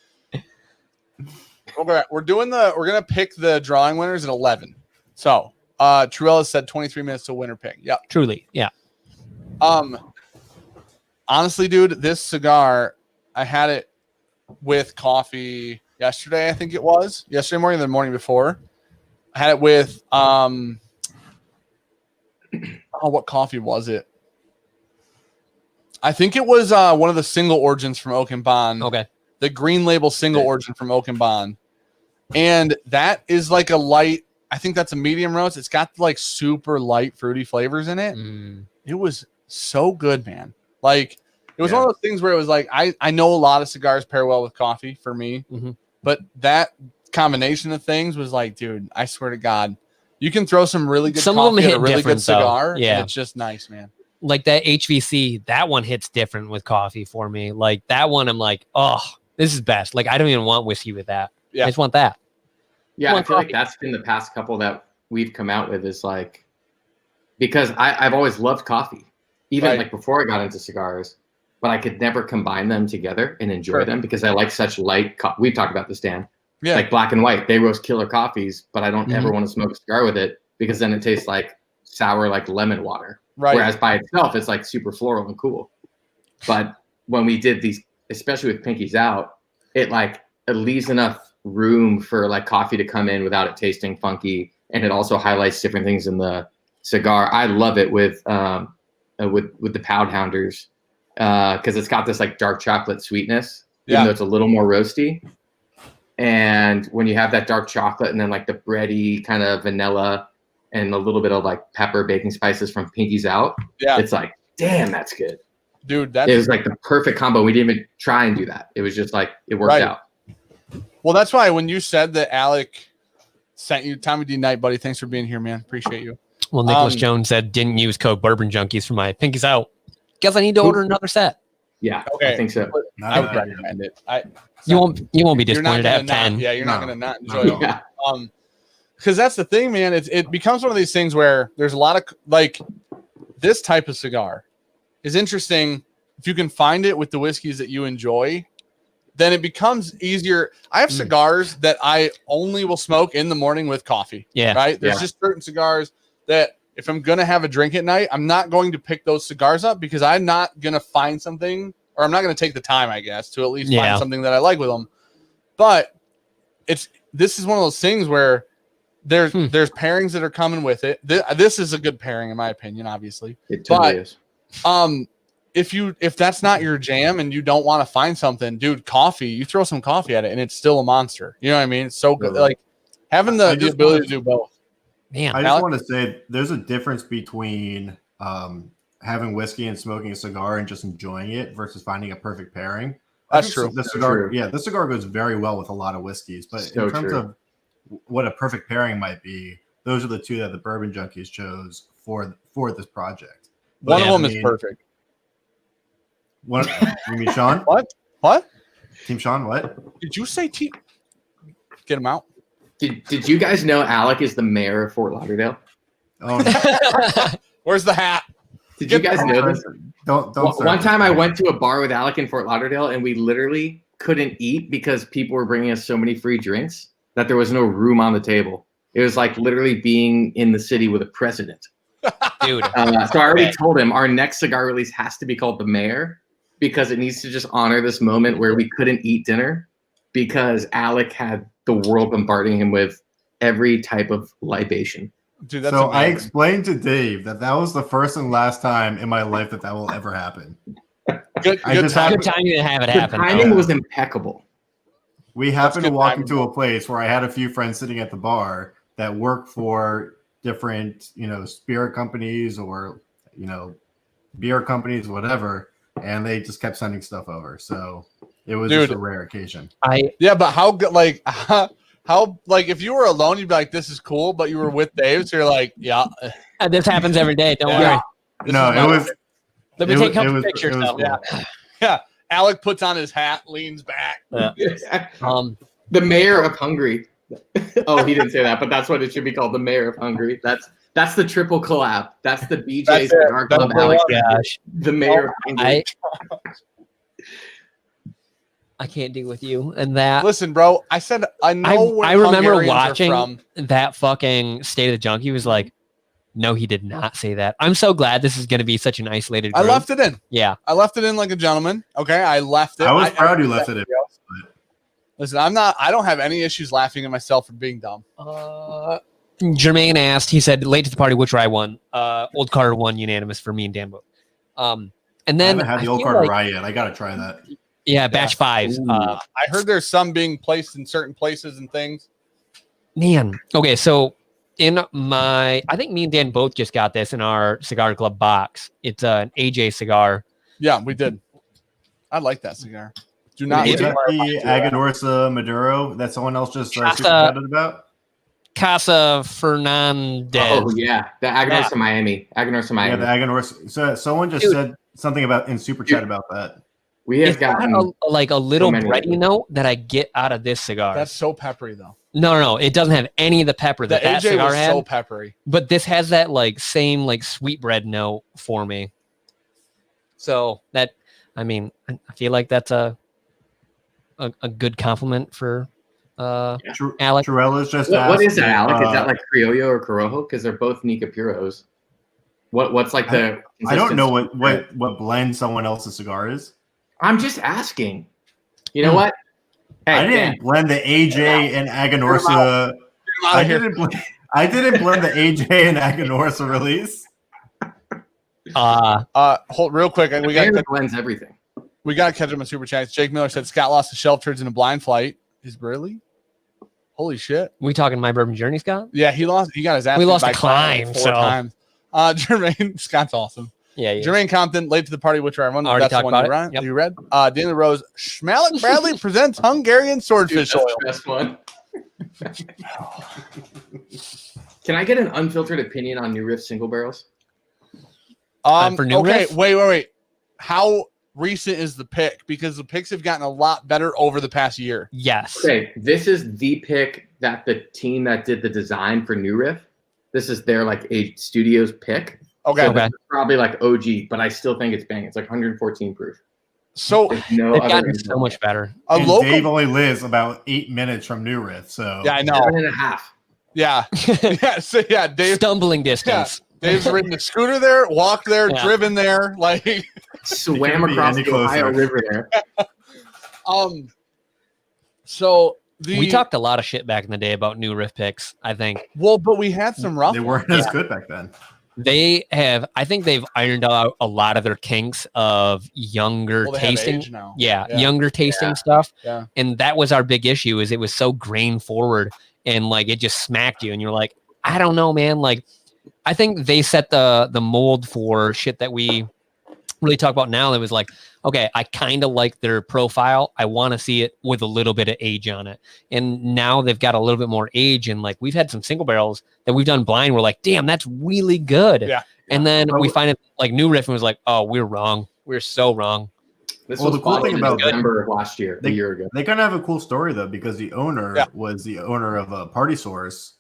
Okay, we're gonna pick the drawing winners at 11. So Truella said 23 minutes to winner pick. Yep. Truly, yeah. Honestly, dude, this cigar, I had it with coffee yesterday, I think it was. Yesterday morning or the morning before. I had it with what coffee was it? I think it was one of the single origins from Oak and Bond. Okay. The green label single origin from Oak and Bond. And that is like a light, I think that's a medium roast. It's got like super light fruity flavors in it. It was so good, man. Like it was one of those things where it was like, I know a lot of cigars pair well with coffee for me, but that combination of things was like, dude, I swear to God, you can throw some really good some coffee of them hit at a really good cigar. Yeah. And it's just nice, man. Like that HVC, that one hits different with coffee for me. Like that one, I'm like, oh, this is best. Like I don't even want whiskey with that. Yeah. I just want that. Yeah, I feel like that's been the past couple that we've come out with is like, because I've always loved coffee, even like before I got into cigars, but I could never combine them together and enjoy them because I like such light. We've talked about this, Dan. Yeah. Like Black and White, they roast killer coffees, but I don't ever want to smoke a cigar with it because then it tastes like sour, like lemon water. Right. Whereas by itself, it's like super floral and cool. But when we did these, especially with Pinkies Out, it leaves enough room for like coffee to come in without it tasting funky, and it also highlights different things in the cigar. I love it with the Pound Hounders because it's got this like dark chocolate sweetness, even though it's a little more roasty. And when you have that dark chocolate and then like the bready kind of vanilla and a little bit of like pepper, baking spices from Pinkies Out, it's like, damn, that's good. Dude, it was like the perfect combo. We didn't even try and do that. It was just like, it worked out. Well, that's why when you said that Alec sent you, Tommy D. Knight, buddy, thanks for being here, man. Appreciate you. Well, Nicholas Jones said didn't use code Bourbon Junkies for my pinkies out. Guess I need to order another set. Yeah, Okay. I think so. I would recommend it. You won't be disappointed to at 10. Yeah, you're not going to not enjoy it. Yeah. Because that's the thing, man. It becomes one of these things where there's a lot of like this type of cigar is interesting. If you can find it with the whiskeys that you enjoy, then it becomes easier. I have cigars that I only will smoke in the morning with coffee. Yeah. Right. There's just certain cigars that if I'm going to have a drink at night, I'm not going to pick those cigars up because I'm not going to find something, or I'm not going to take the time, I guess, to at least find something that I like with them. But this is one of those things where there's pairings that are coming with it. This is a good pairing in my opinion, obviously. It totally is. If that's not your jam and you don't want to find something, dude, coffee, you throw some coffee at it and it's still a monster. You know what I mean? It's so good. Like having the ability to do both. Man, I just want to say there's a difference between having whiskey and smoking a cigar and just enjoying it versus finding a perfect pairing. That's true. The cigar, the cigar goes very well with a lot of whiskeys, but in terms of what a perfect pairing might be, those are the two that the Bourbon Junkies chose for this project. One of them is perfect. What you mean, Sean? What? Team Sean? What did you say? Team? Get him out. Did you guys know Alec is the mayor of Fort Lauderdale? Oh, no. Where's the hat? Did you guys know this? Don't. One time I went to a bar with Alec in Fort Lauderdale, and we literally couldn't eat because people were bringing us so many free drinks that there was no room on the table. It was like literally being in the city with a president. Dude. So I already told him our next cigar release has to be called The Mayor because it needs to just honor this moment where we couldn't eat dinner because Alec had the world bombarding him with every type of libation. Dude, that's so amazing. I explained to Dave that was the first and last time in my life that will ever happen. Good timing to have it happen. The timing was impeccable. We happened to walk into a place where I had a few friends sitting at the bar that work for different, spirit companies or, beer companies, whatever, and they just kept sending stuff over. So it was just a rare occasion. But how good, like, how if you were alone, you'd be like, this is cool, but you were with Dave, so you're like, yeah. This happens every day. Don't worry. No, it was. Let me take a couple pictures. Cool. Yeah. Alec puts on his hat, leans back. Yeah. The mayor of Hungary. Oh, he didn't say that, but that's what it should be called. The mayor of Hungary. That's the triple collab. That's the BJ Cigar Club. Alex, the mayor of Hungary. I can't deal with you and that. Listen, bro. I said I know. Where I remember Hungarians watching that fucking State of the Junkie. Was like, no, he did not say that. I'm so glad this is going to be such an isolated group. I left it in. Yeah, I left it in like a gentleman. Okay, I left it. I was proud you left it in. Listen, I don't have any issues laughing at myself for being dumb. Jermaine asked. He said, "Late to the party, which rye won? Old Carter won unanimous for me and Dan both." And then I haven't had the Old Carter rye yet. I got to try that. Yeah, batch 5. I heard there's some being placed in certain places and things. Man, okay, so I think me and Dan both just got this in our Cigar Club box. It's an AJ cigar. Yeah, we did. I like that cigar. Do not. Is that the Aganorsa Maduro that someone else just super excited about? Casa Fernandez. Oh yeah, the Aganorsa Miami. Aganorsa Miami. Yeah, the Aganorsa. So someone just said something in super chat about that. We have gotten a little bready note that I get out of this cigar. That's so peppery though. No, it doesn't have any of the pepper that AJ cigar was had. So peppery, but this has that same sweetbread note for me. So I feel like that's a good compliment for Alec. Chirella's just what is that, Alec? Is that like Criollo or Corojo? Because they're both Nica Puros. What's like the? I don't know what blend someone else's cigar is. I'm just asking. You know what? Hey, I didn't blend the AJ and Aganorsa. I didn't blend the AJ and Aganorsa release. Hold real quick. We got blends everything. We got to catch him on super chats. Jake Miller said Scott lost the shelf turds in a blind flight. Is really? Holy shit! We talking My Bourbon Journey, Scott? Yeah, he lost. He got his ass. We lost by the climb 4 times. Jermaine Scott's awesome. Yeah. Jermaine Compton, late to the party, which I won. Already That's the talked one about it. You read. Daniel Rose, Schmalik Bradley presents Hungarian swordfish oil. Best one. Can I get an unfiltered opinion on New Riff single barrels? For New Riff? Wait. How recent is the pick? Because the picks have gotten a lot better over the past year. Yes. Okay, this is the pick that the team that did the design for New Riff. This is their like a studio's pick. Okay. So this is probably like OG, but I still think it's banging. It's like 114 proof. So There's no They've other gotten info. so much better. And Dave only lives about 8 minutes from New Riff, so Yeah, I know. 7.5. Yeah. Dave. Stumbling distance. Dave's ridden the scooter there, walked there, Yeah. driven there, like Swam across the Ohio River there. So we talked a lot of shit back in the day about New Riff picks, I think. Well, but we had some rough. they weren't as good back then. I think they've ironed out a lot of their kinks of younger Well, they have tasting. age now. Yeah, Yeah. younger tasting stuff. Yeah. And that was our big issue is it was so grain forward and like it just smacked you and you're like, I don't know, man. Like I think they set the mold for shit that we really talk about now. It was like, okay, I kind of like their profile. I want to see it with a little bit of age on it. And now they've got a little bit more age. And like we've had some single barrels that we've done blind. We're like, damn, that's really good. Yeah. And then we find it like New Riff and was like, oh, we're wrong. We're so wrong. This Well, was the cool thing in about November of last year, a year ago. They kind of have a cool story though, because the owner was the owner of a Party Source,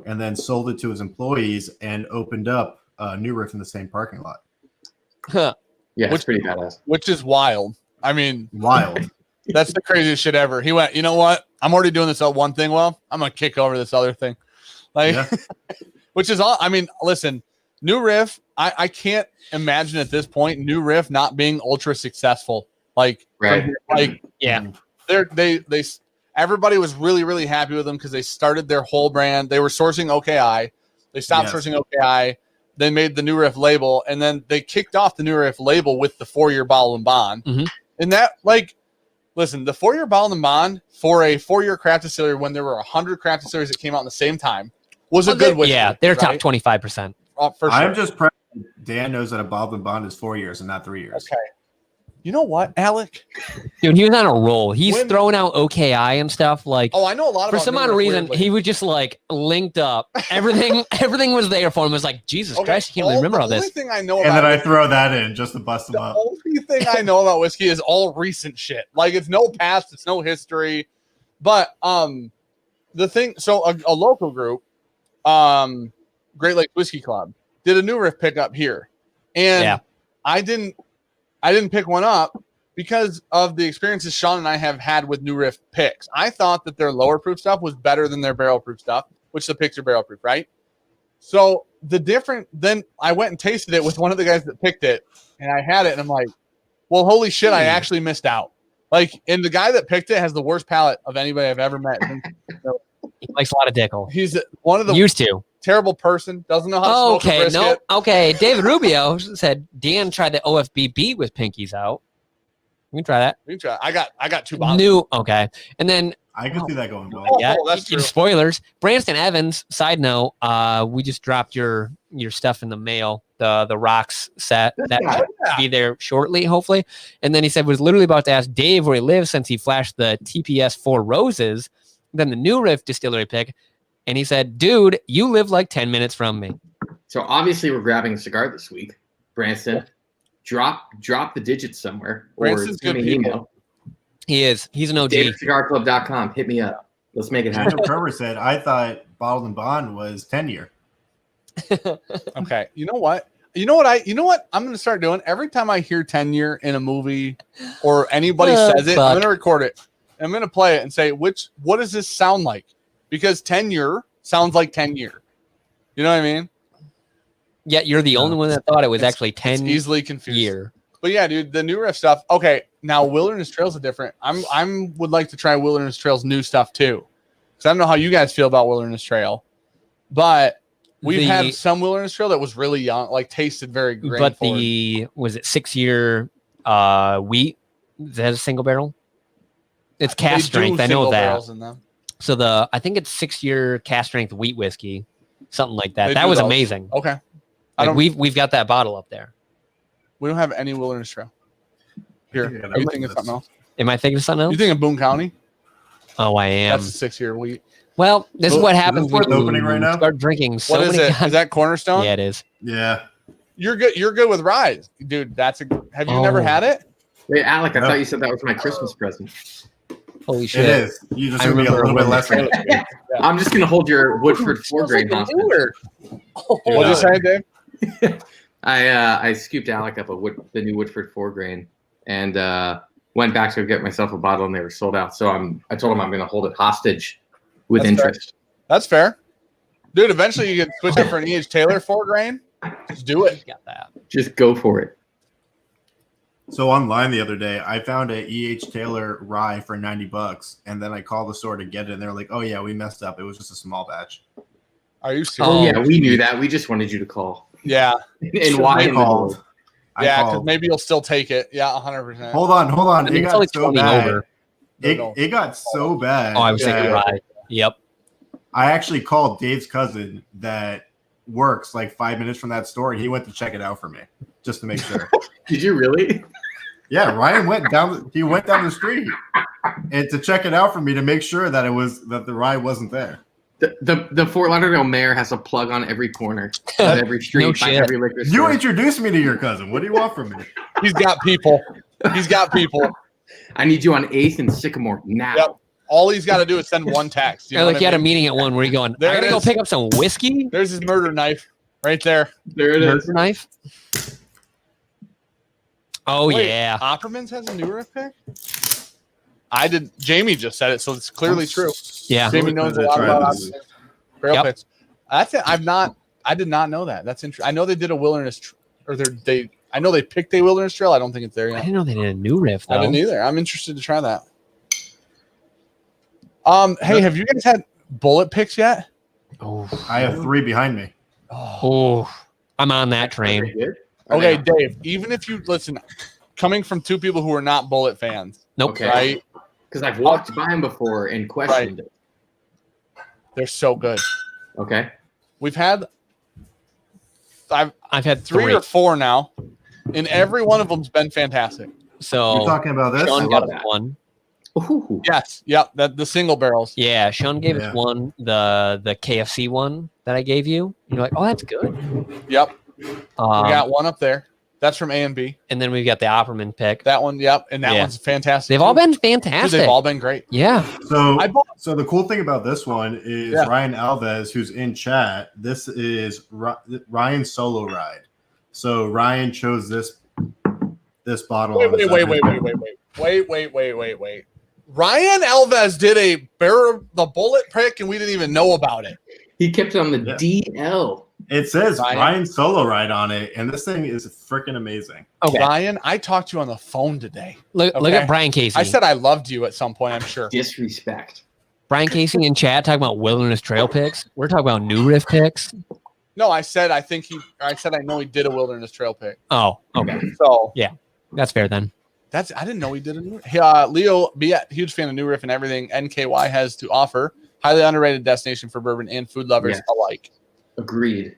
and then sold it to his employees and opened up New Riff in the same parking lot. Yeah, it's pretty badass. Which is wild. I mean, Wild. that's the craziest shit ever. He went, you know what? I'm already doing this one thing well. I'm gonna kick over this other thing. Like Yeah. which is all I mean, listen, New Riff, I can't imagine at this point New Riff not being ultra successful. Like, Right. Yeah. they everybody was really, really happy with them because they started their whole brand. They were sourcing OKI. They stopped Yes. sourcing OKI. They made the New Riff label, and then they kicked off the New Riff label with the 4-year bottle and bond. Mhm. And that, like, listen, the 4-year bottle and bond for a 4-year craft distillery when there were 100 craft distilleries that came out at the same time was a good whiskey. Yeah, they're top right? 25%. For sure. I'm just proud Dan knows that a bottle and bond is 4 years and not 3 years. Okay. You know what, Alec? Dude, he was on a roll. He's When- throwing out OKI and stuff. Like, Oh, I know a lot for about some New odd Riff reason, weirdly. he was just like linked up. Everything was there for him. It was like, Jesus Christ, I can't really remember all The this. only thing I know And about then I whiskey- throw that in just to bust them the up. only thing I know about whiskey is all recent shit. Like, it's no past, it's no history. But the thing, so a local group, Great Lakes Whiskey Club, did a New Riff pickup here, and Yeah. I didn't pick one up because of the experiences Sean and I have had with New Riff picks. I thought that their lower proof stuff was better than their barrel proof stuff, which the picks are barrel proof, right? So then I went and tasted it with one of the guys that picked it, and I had it, and I'm like, well, holy shit, I actually missed out. Like, and the guy that picked it has the worst palate of anybody I've ever met. He likes a lot of Dickel. He's one of the Used to. terrible person, doesn't know how to smoke a Okay, brisket. no. Okay, David Rubio said Dan tried the OFBB with pinkies out. We can try that. We can try. I got 2 bottles. New. Okay. And then, I can see that going well. Oh, yeah, that's true. spoilers. Branston Evans, side note, we just dropped your stuff in the mail, the rocks set. That Oh, should yeah. be there shortly, hopefully. And then he said was literally about to ask Dave where he lives since he flashed the TPS 4 Roses, then the New Riff distillery pick. And he said, dude, you live like 10 minutes from me. So obviously we're grabbing a cigar this week. Branston, drop the digits somewhere or Branston's send me good an people. email. He is. He's an OG. DavidCigarClub.com. Hit me up. Let's make it I happen. know Trevor said, I thought bottled and bond was 10 year. Okay. You know what? I'm going to start doing every time I hear 10-year in a movie or anybody says it, fuck. I'm going to record it. I'm going to play it and say, what does this sound like? Because 10-year sounds like 10-year. You know what I mean? Yeah, you're the only one that thought it was It's- actually It's 10 easily confused. year. But yeah, dude, the New Riff stuff. Okay, now Wilderness Trails are different. I'm would like to try Wilderness Trail's new stuff too, because I don't know how you guys feel about Wilderness Trail, but we've had some Wilderness Trail that was really young, like tasted very grain But forward. was it 6-year wheat? Is that a single barrel? It's They cast do strength. I know single that. barrels in them. So I think it's 6-year cast strength wheat whiskey, something like that. They That do was those. amazing. Okay, Like we've got that bottle up there. we don't have any Wilderness Trail here. think I got Are you it. thinking of something else? Am I thinking of something You else? think of Boone County? Oh, I am. That's a 6-year wheat. Well, this is what happens when you opening right now? start drinking so What is many it? Is that Cornerstone? Yeah, it is. Yeah. You're good. You're good with ryes, dude. Have you never had it? Wait, Alec, I No. thought you said that was my Christmas present. Holy shit. It is. You just I gonna be a remember little bit when less. the trailer- I'm just gonna hold your Woodford 4-grain hostage. What'd you say, Dave? I scooped Alec up the new Woodford 4-grain and went back to get myself a bottle, and they were sold out. So I told him I'm gonna hold it hostage with That's interest. That's fair, dude. Eventually, you can switch it for an E.H. Taylor 4-grain. Just do it. Got that. Just go for it. So online the other day, I found a E.H. Taylor rye for $90, and then I called the store to get it, and they're like, "Oh yeah, we messed up. It was just a small batch." Are you serious? Oh yeah, we knew that. We just wanted you to call. Yeah. And why I in the world? called. Yeah, I because called. maybe you'll still take it. Yeah, 100%. Hold on. I It mean, it's only got so 20 bad. over. It got so bad. Oh, I was that thinking rye. Yep. I actually called Dave's cousin that works like 5 minutes from that store, and he went to check it out for me just to make sure. Did you really? Yeah, Ryan went down. He went down the street and to check it out for me to make sure that the rye wasn't there. The Fort Lauderdale mayor has a plug on every corner of every street, No by shit. every liquor You store. introduced me to your cousin. What do you want from me? He's got people. He's got people. I need you on 8th and Sycamore now. Yep. All he's got to do is send one text. You know Like what you I had a mean? meeting at 1 where you're going, There I gotta it go is. pick up some whiskey. There's his murder knife right there. There it is. Murder knife. Oh Wait, yeah. Opperman's has a new riff pick? I did. Jamie just said it, so it's clearly true. Yeah. Jamie knows a lot Try about this. Opperman's barrel Yep. pits. That's it. I did not know that. That's interesting. I know they did a wilderness, I know they picked a wilderness trail. I don't think it's there I yet. didn't know they did a new riff though. I didn't either. I'm interested to try that. Hey, have you guys had bullet picks yet? Oh, I have 3 behind me. oh, I'm on that train. Pretty good. Are Okay, they- Dave. Even if you listen, coming from two people who are not bullet fans, Nope. Okay. right? Because I've walked by them before and questioned it. They're so good. Okay. We've had I've had three three. or four now, and every one of them's been fantastic. You're So talking about this? Sean I got love us that. one. Ooh. Yes, yep. The single barrels. Yeah, Sean gave Yeah. us one, the KFC one that I gave you. You're like, oh, that's good. Yep, we Um, got one up there. That's from A and B. and then we've got the Opperman pick. That one, yep, and that Yeah. one's fantastic. They've all too. been Dude, fantastic. they've all been great. Yeah. So, I bought. so the cool thing about this one is Yeah. Ryan Alves, who's in chat. This is Ryan's solo ride. So Ryan chose this bottle. Wait, on his wait, own. wait. Ryan Alves did a the bullet pick, and we didn't even know about it. He kept it on the Yeah. DL. It says Ryan. Ryan's solo ride on it, and this thing is freaking amazing. Okay. Ryan, I talked to you on the phone today. Look Okay. at Brian Casey. I said I loved you at some point. I'm sure. Disrespect. Brian Casey in chat talking about wilderness trail picks. We're talking about new riff picks. No, I said I know he did a wilderness trail pick. Oh, okay. So That's fair then. I didn't know he did a new. Leo Biet, huge fan of New Riff and everything NKY has to offer. Highly underrated destination for bourbon and food lovers Yes. alike. Agreed.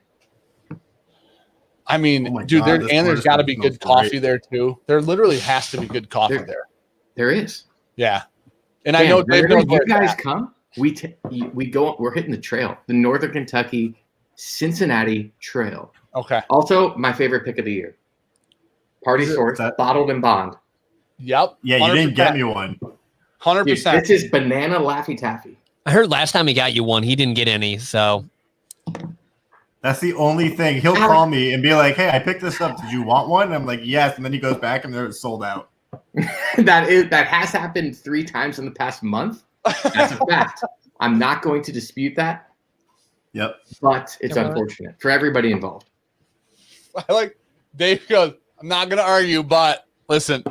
I mean, Oh my dude, God, this there's got to be smells good coffee great. there too. There literally has to be good coffee There- there. There is. Yeah, and I know Dave whenever knows where you it's guys at. come, we go. We're hitting the trail, the Northern Kentucky Cincinnati Trail. Okay. Also, my favorite pick of the year. Party Is it Source, that- bottled and bond. Yep. Yeah, you didn't get me one. 100%. Dude, this is banana Laffy Taffy. I heard last time he got you one, he didn't get any. So That's the only thing. He'll Alex- call me and be like, "Hey, I picked this up. Did you want one?" And I'm like, "Yes." And then he goes back and they're sold out. that has happened 3 times in the past month. That's a fact. I'm not going to dispute that, Yep. but it's Come on. unfortunate for everybody involved. I like Dave goes. I'm not gonna argue, but listen.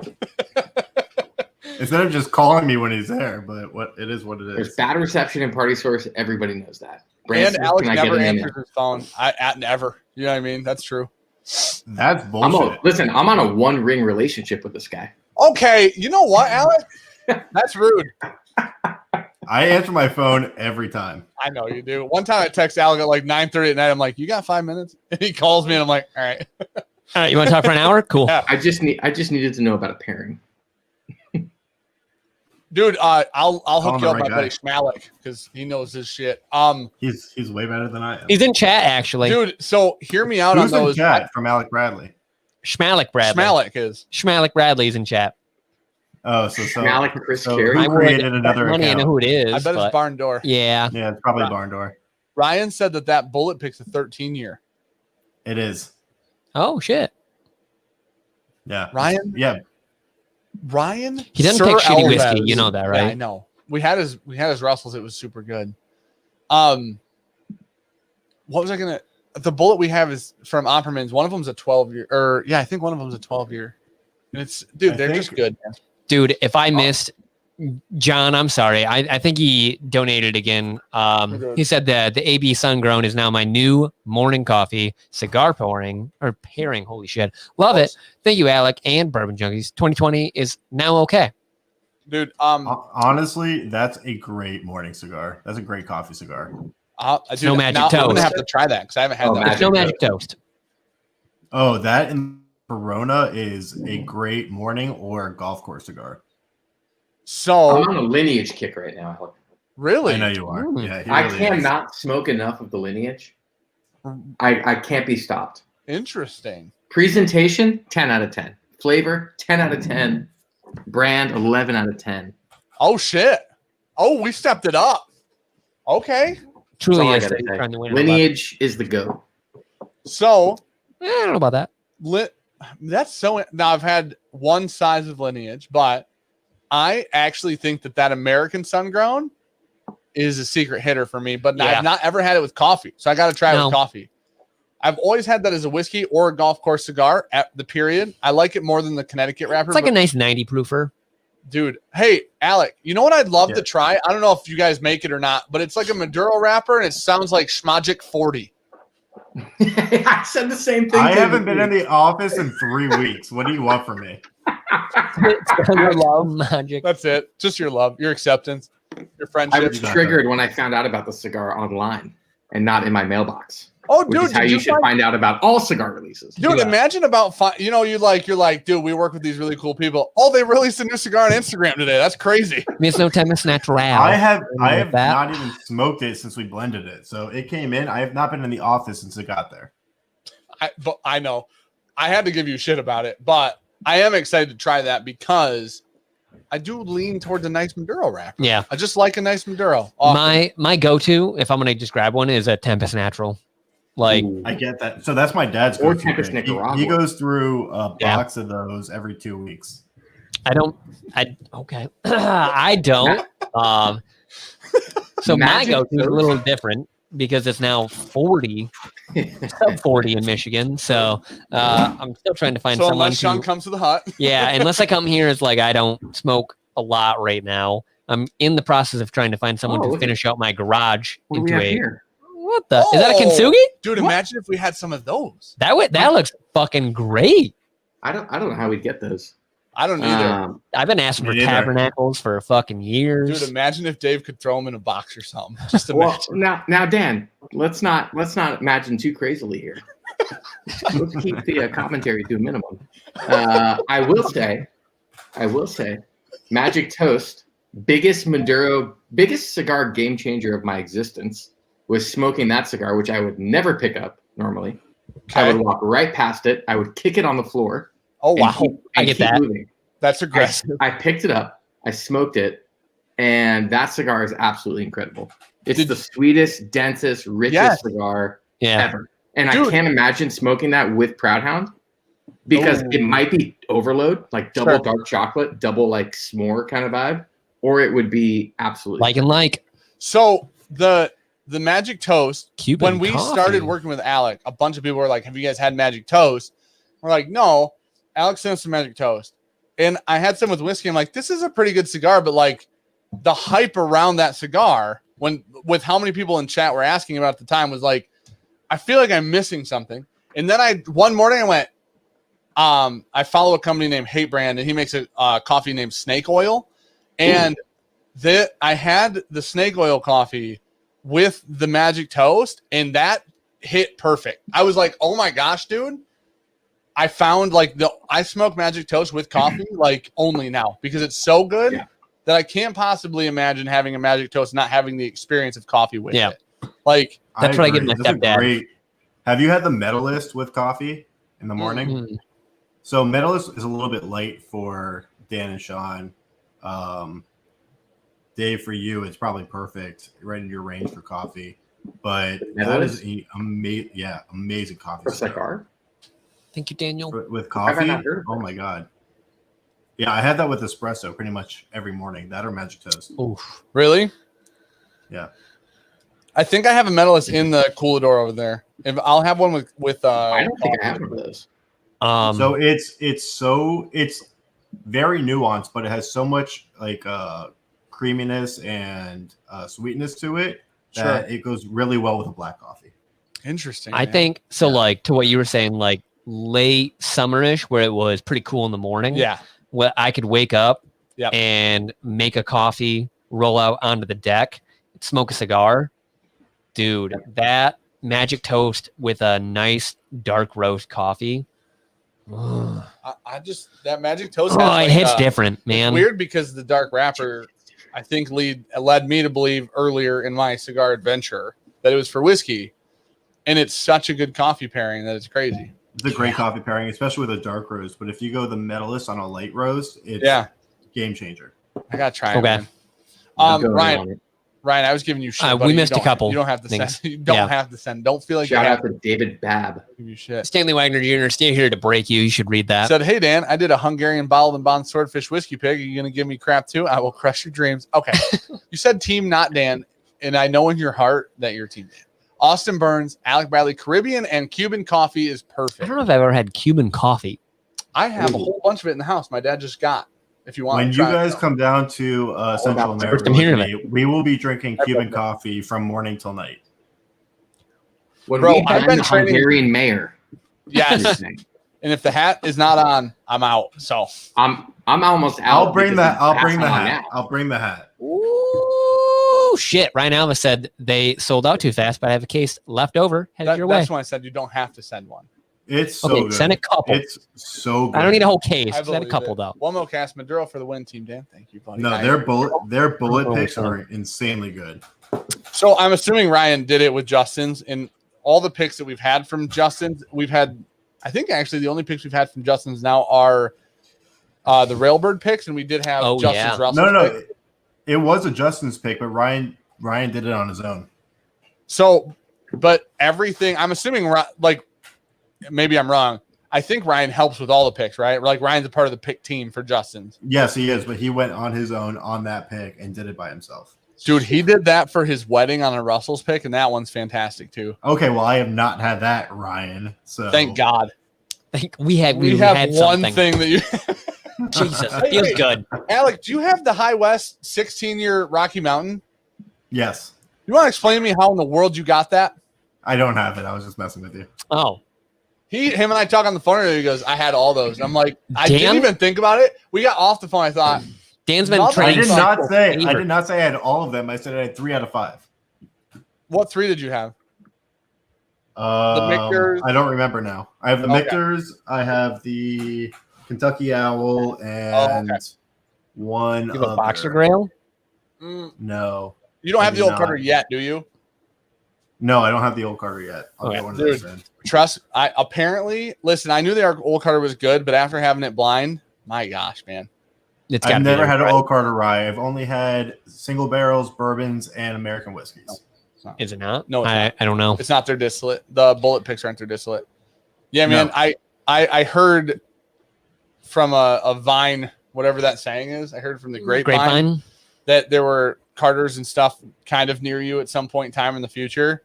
Instead of just calling me when he's there, but what it is, what it There's is. bad reception in Party Source. Everybody knows that. And Branson, Alex can I get never a name? answers his phone. Never. You know what I mean? That's true. That's bullshit. I'm on a 1-ring relationship with this guy. Okay, you know what, Alex? That's rude. I answer my phone every time. I know you do. One time I text Alex at like 9:30 at night. I'm like, "You got 5 minutes?" And he calls me, and I'm like, "All right." all right, you want to talk for an hour? Cool. Yeah. I just needed to know about a pairing. Dude, I'll hook you up, the my right buddy guy. Schmalik, because he knows his shit. He's way better than I am. He's in chat actually. Dude, so hear me out Who's on in those. chat from Alec Bradley? Schmalik Bradley. Schmalik Bradley's in chat. Oh, so Malik and Chris so Carey. who created another money. I know account? who it is. I bet it's Barn Door. Yeah. Yeah, it's probably Barn Door. Ryan said that bullet pick's a 13-year. It is. Oh shit. Yeah. Ryan. Yeah. Ryan. He doesn't Sir pick shitty Elvez. whiskey. You know that, right? Yeah, I know. We had his Russells. It was super good. What was I gonna? The bullet we have is from Opperman's. One of them's a 12-year, or yeah, I think one of them's a 12-year. And it's they're just good. Dude, if I missed John, I'm sorry. I think he donated again. He said that the AB Sun Grown is now my new morning coffee cigar pairing. Holy shit. Love it. Thank you, Alec and Bourbon Junkies. 2020 is now okay. Dude, honestly, that's a great morning cigar. That's a great coffee cigar. dude, no magic now toast. I'm gonna have to try that because I haven't had that. There's no magic toast. Oh, that and Corona is a great morning or golf course cigar. So I'm on a lineage kick right now, Alec. really, I know you are. Mm. Yeah, he I really cannot smoke enough of the lineage. I can't be stopped. interesting. Presentation, 10 out of 10. Flavor, 10 out of 10. Brand, 11 out of 10. Oh shit! Oh, we stepped it up. Okay, Truly all I is. gotta say. Trying to win Lineage is the go. so I don't know about that. that's so. Now I've had one size of lineage, but I actually think that American Sun Grown is a secret hitter for me. But Yeah. I've not ever had it with coffee, so I got to try it No. with coffee. I've always had that as a whiskey or a golf course cigar at the period. I like it more than the Connecticut wrapper. It's like but- a nice 90 proofer. Dude, hey, Alec, you know what I'd love Yeah. to try? I don't know if you guys make it or not, but it's like a Maduro wrapper and it sounds like Schmagic 40. I said the same thing. I to haven't you. been in the office in 3 weeks. What do you want from me? Your love magic. That's it. Just your love, your acceptance, your I friendship. was triggered when I found out about the cigar online and not in my mailbox. Oh, Which dude, is how you should find out about all cigar releases. Dude, Yeah. imagine about you're like, dude, we work with these really cool people. Oh, they released a new cigar on Instagram today. That's crazy. It's no Temis Natural. I have Like that. not even smoked it since we blended it. So it came in. I have not been in the office since it got there. But I know I had to give you shit about it, but I am excited to try that because I do lean towards a nice Maduro wrapper. Yeah. I just like a nice Maduro. Often. My go-to, if I'm gonna just grab one, is a Tempest Natural. Like Ooh. I get that. So that's my dad's Or go-to Tempest drink. Nicaragua. He goes through a Yeah. box of those every 2 weeks. I don't I don't. So my Magic go-to is a Toast. little different because it's now 40, sub 40 in Michigan. So I'm still trying to find So someone unless Sean to, comes to the hut, yeah, unless I come here, it's like I don't smoke a lot right now. I'm in the process of trying to find someone Oh, to look finish out my garage What do we into have a here? what the is that a Oh, kintsugi? dude, What? imagine if we had some of those. That looks fucking great. I don't know how we'd get those. I don't either. I've been asking Me for neither. tabernacles for fucking years. Dude, imagine if Dave could throw them in a box or something. Just Well, imagine. now, Dan, let's not imagine too crazily here. Let's keep the commentary to a minimum. I will say, Magic Toast, biggest cigar game changer of my existence was smoking that cigar, which I would never pick up normally. I Okay. would walk right past it. I would kick it on the floor. Oh, and wow. keep- I and get keep that. moving. That's aggressive. I picked it up. I smoked it, and that cigar is absolutely incredible. It's the sweetest, densest, richest Yes. cigar Yeah. ever. And Dude. I can't imagine smoking that with Proudhound because Oh. it might be overload, like double Sure. dark chocolate, double like s'more kind of vibe, or it would be absolutely Like So the Magic Toast, Cuban when we coffee. started working with Alec, a bunch of people were like, have you guys had Magic Toast? We're like, no. Alex sent us some Magic Toast. And I had some with whiskey. I'm like, this is a pretty good cigar, but like the hype around that cigar, with how many people in chat were asking about at the time, was like, I feel like I'm missing something. And then one morning I went, I follow a company named Hate Brand, and he makes a coffee named Snake Oil. And I had the Snake Oil coffee with the Magic Toast, and that hit perfect. I was like, oh my gosh, dude. I found I smoke Magic Toast with coffee like only now because it's so good. Yeah. that I can't possibly imagine having a Magic Toast not having the experience of coffee with Yeah. it. Like That's what I give agree. my This is stepdad. great. Have you had the Medalist with coffee in the morning? Mm. So Medalist is a little bit light for Dan and Sean. Dave, for you, it's probably perfect, right in your range for coffee. But that is amazing coffee. For cigar? Thank you, Daniel. With Have I coffee? not heard of Oh that? my god. Yeah, I had that with espresso pretty much every morning. That or Magic Toast. Oof. really? Yeah. I think I have a Medalist in the coolador over there. If I'll have one with I don't think I have one of those. So it's very nuanced, but it has so much like creaminess and sweetness to it that it goes really well with a black coffee. Interesting. I man. think so. Like to what you were saying, like late summerish, where it was pretty cool in the morning. Yeah. Well, I could wake up Yep. and make a coffee, roll out onto the deck, smoke a cigar. Dude, that Magic Toast with a nice dark roast coffee. I just that Magic Toast. Oh, has like it hits different, man. It's weird because the dark wrapper, I think, led me to believe earlier in my cigar adventure that it was for whiskey, and it's such a good coffee pairing that it's crazy. It's a great coffee pairing, especially with a dark roast. But if you go the Medalist on a light roast, it's game changer. I gotta try it. Okay. Man. Ryan, I was giving you shit. We buddy. missed a couple You don't have to things. send. You don't have to send. Don't feel like Shout you out have to David Babb. to give you shit. Stanley Wagner Jr. Stay here to break you. You should read that. Said, hey Dan, I did a Hungarian bottled and bond swordfish whiskey pig. Are you gonna give me crap too? I will crush your dreams. Okay. You said team not Dan, and I know in your heart that you're team Dan. Austin Burns, Alec Bradley, Caribbean and Cuban coffee is I perfect. don't know if I've ever had Cuban coffee. I have a whole bunch of it in the house. My dad just got. If you want, When to you try guys it, come down to Central about the America, first time hearing with me, we will be drinking Cuban coffee from morning till night. When Bro, we I've ban been the training- Hungarian mayor, yes. everything. And if the hat is not on, I'm out. So I'm almost out. I'll bring because that. it's I'll bring the passing on hat. now. I'll bring the hat. Ooh, shit. Ryan Alves said they sold out too fast, but I have a case left over. Headed your way. that's why I said you don't have to send one. It's so Okay, good. send a couple. It's so good. I don't need a whole case. I Send a believe couple, it. though. One more cast Maduro for the win, team Dan. Thank you, buddy. No, their bullet picks are insanely good. So I'm assuming Ryan did it with Justin's, and all the picks that we've had from Justin's, we've had. I think actually the only picks we've had from Justin's now are the Railbird picks, and we did have Justin's Russell's No. pick. It was a Justin's pick, but Ryan did it on his own. So, but everything I'm assuming, like maybe I'm wrong. I think Ryan helps with all the picks, right? Like Ryan's a part of the pick team for Justin's. Yes, he is, but he went on his own on that pick and did it by himself. Dude, he did that for his wedding on a Russell's pick, and that one's fantastic too. Okay, well, I have not had that, Ryan. So Thank God. We have had one something. thing that you. Jesus, it feels good. Alec, do you have the High West 16-year Rocky Mountain? Yes, You want to explain to me how in the world you got that? I don't have it. I was just messing with you. Oh, Him and I talk on the phone, and he goes, I had all those. And I'm like, I Dan? didn't even think about it. We got off the phone. I thought, Dan's been Nothing. I training. did not say. I favor. did not say I had all of them. I said I had 3 out of 5. what 3 did you have? Michters. I don't remember now. I have the Okay. Michters. I have the Kentucky Owl and one You have a other. Boxergrail? No, You don't I have do the old not. Carter yet, do you? no, I don't have the old Carter yet. I'll Okay. get one of those Dude. in. Trust. I apparently listen. I knew the old Carter was good, but after having it blind, my gosh, man. It's I've gotta be never there, had an right? old Carter rye. I've only had single barrels, bourbons, and American whiskeys. Is it not? No, it's not. I don't know. It's not their distillate. The bullet picks aren't their distillate. Yeah, man. No. I heard from a vine, whatever that saying is. I heard from the grapevine that there were Carters and stuff kind of near you at some point in time in the future.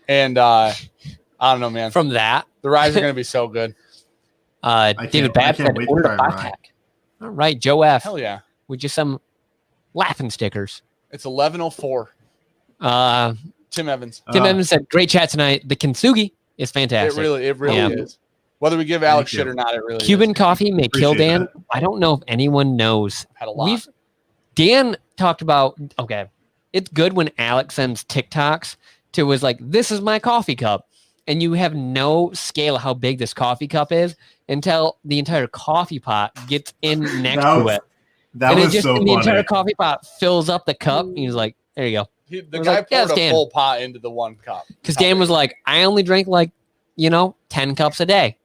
And I don't know, man. From that, The ryes are going to be so good. David Babb said wait to order a try 5-pack. All right, Joe F. Hell yeah. With just some laughing stickers. It's 11:04. Tim Evans. Tim Evans said, "Great chat tonight. The kintsugi is fantastic. It really Yeah. is. Whether we give Alex Thank shit you. or not, it really Cuban is. coffee may kill Appreciate Dan. that. I don't know if anyone knows. Had a lot. Dan talked about, okay, it's good when Alex sends TikToks to was like, this is my coffee cup. And you have no scale of how big this coffee cup is until the entire coffee pot gets in next to it. That and was so the funny. entire coffee pot fills up the cup. And he's like, there you go. The was guy like, yeah, poured it's a Dan. full pot into the one cup. Because Dan was like, I only drink 10 cups a day.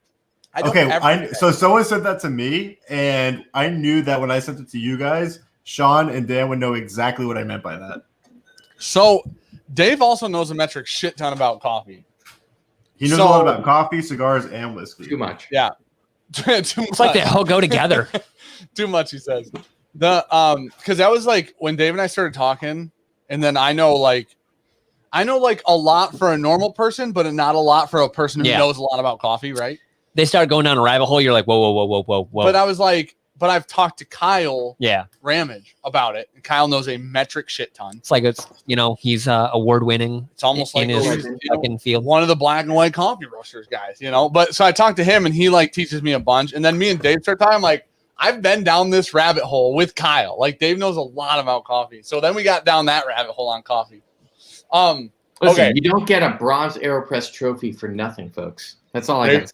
So someone said that to me, and I knew that when I sent it to you guys, Sean and Dan would know exactly what I meant by that. So Dave also knows a metric shit ton about coffee. He knows a lot about coffee, cigars, and whiskey. Too much. Yeah. Too much. It's like they all go together. Too much, he says. Because that was like when Dave and I started talking, and then I know like a lot for a normal person, but not a lot for a person who knows a lot about coffee, right? They started going down a rabbit hole. You're like, whoa. But I was like, but I've talked to Kyle Ramage about it. And Kyle knows a metric shit ton. It's like he's award winning. It's almost like in his fucking field. One of the black and white coffee roasters guys, But so I talked to him and he like teaches me a bunch. And then me and Dave start talking. I'm like, I've been down this rabbit hole with Kyle. Like Dave knows a lot about coffee. So then we got down that rabbit hole on coffee. Listen, you don't get a bronze AeroPress trophy for nothing, folks. That's all I got.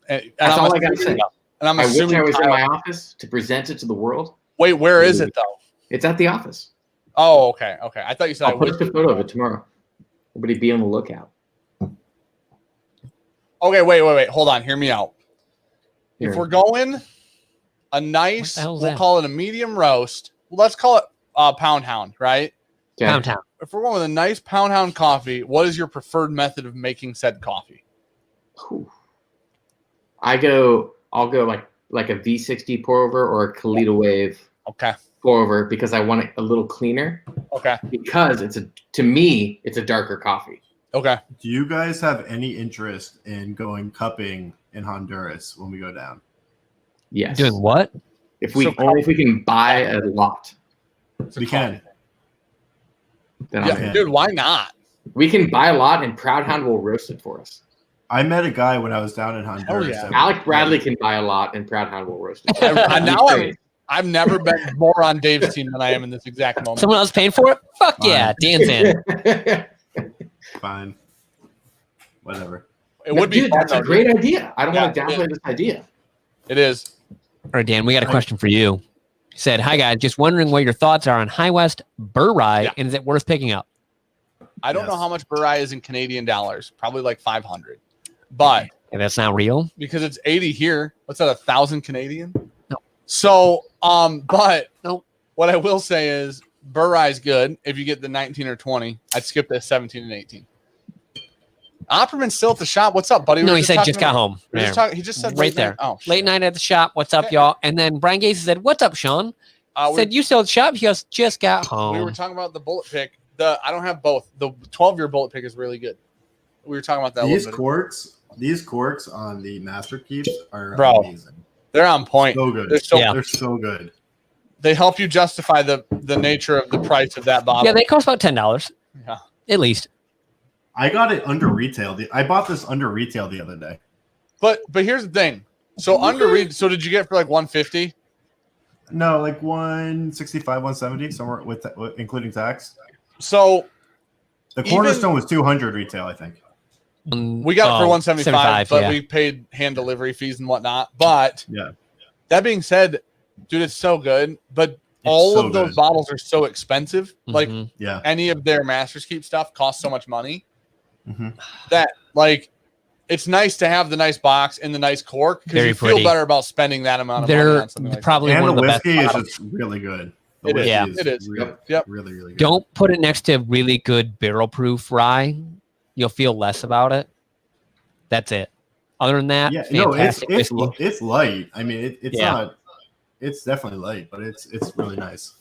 That's all I got to say. And I'm I wish assuming I was in my office to present it to the world. Wait, where is it though? It's at the office. Oh, okay. I thought you said I'll post a photo of it tomorrow. Everybody be on the lookout. Okay, wait. Hold on. Hear me out. Here. If we're going a nice, we'll call it a medium roast. Let's call it Pound Hound, right? Okay. Pound Town. If we're going with a nice Pound Hound coffee, what is your preferred method of making said coffee? Whew. I'll go like a V60 pour over or a Kalita Wave pour over because I want it a little cleaner. Okay. Because to me, it's a darker coffee. Okay. Do you guys have any interest in going cupping in Honduras when we go down? Yes. Doing what? If we can buy a lot. We can. Then Dude, why not? We can buy a lot and Proud Hound will roast it for us. I met a guy when I was down in Honduras. Yeah. Alec Bradley can buy a lot and Proud Hound will roast it. I've never been more on Dave's team than I am in this exact moment. Someone else paying for it? Fuck yeah, Dan's in. Fine. Whatever. It would be Dude, that's a great idea. I don't want to downplay this idea. It is. All right, Dan, we got a question for you. He said, hi, guys. Just wondering what your thoughts are on High West Burr Rye, and is it worth picking up? I don't know how much Burr Rye is in Canadian dollars. Probably like 500. But and that's not real because it's 80 here. What's that? 1,000 Canadian? No. So, but no. What I will say is Burr Rye is good. If you get the 19 or 20, I'd skip the 17 and 18. Opperman's still at the shop. What's up, buddy? No, he said just got home. He just said right there. Oh, late night at the shop. What's up, y'all? And then Brian Gacy said, "What's up, Sean?" Said you still at the shop? He goes, "Just got home." We were talking about the bullet pick. I don't have both. The 12-year bullet pick is really good. We were talking about that. These corks on the Master Keeps are amazing. They're on point. So good. They're so good. They help you justify the nature of the price of that bottle. Yeah, they cost about $10. Yeah, at least. I got it under retail. I bought this under retail the other day. But here's the thing. So So did you get it for like 150? No, like 165, 170 somewhere with including tax. So the Cornerstone was 200 retail, I think. We got it for 175, but we paid hand delivery fees and whatnot. But that being said, dude, it's so good. But all of those bottles are so expensive. Like any of their Masters Keep stuff costs so much money that like it's nice to have the nice box and the nice cork because you feel better about spending that amount of money on something like probably that. One and of the whiskey best is just really good. It is. Really, really good. Don't put it next to really good barrel proof rye. You'll feel less about it. That's it. Other than that, it's light. I mean, it's not. It's definitely light, but it's really nice.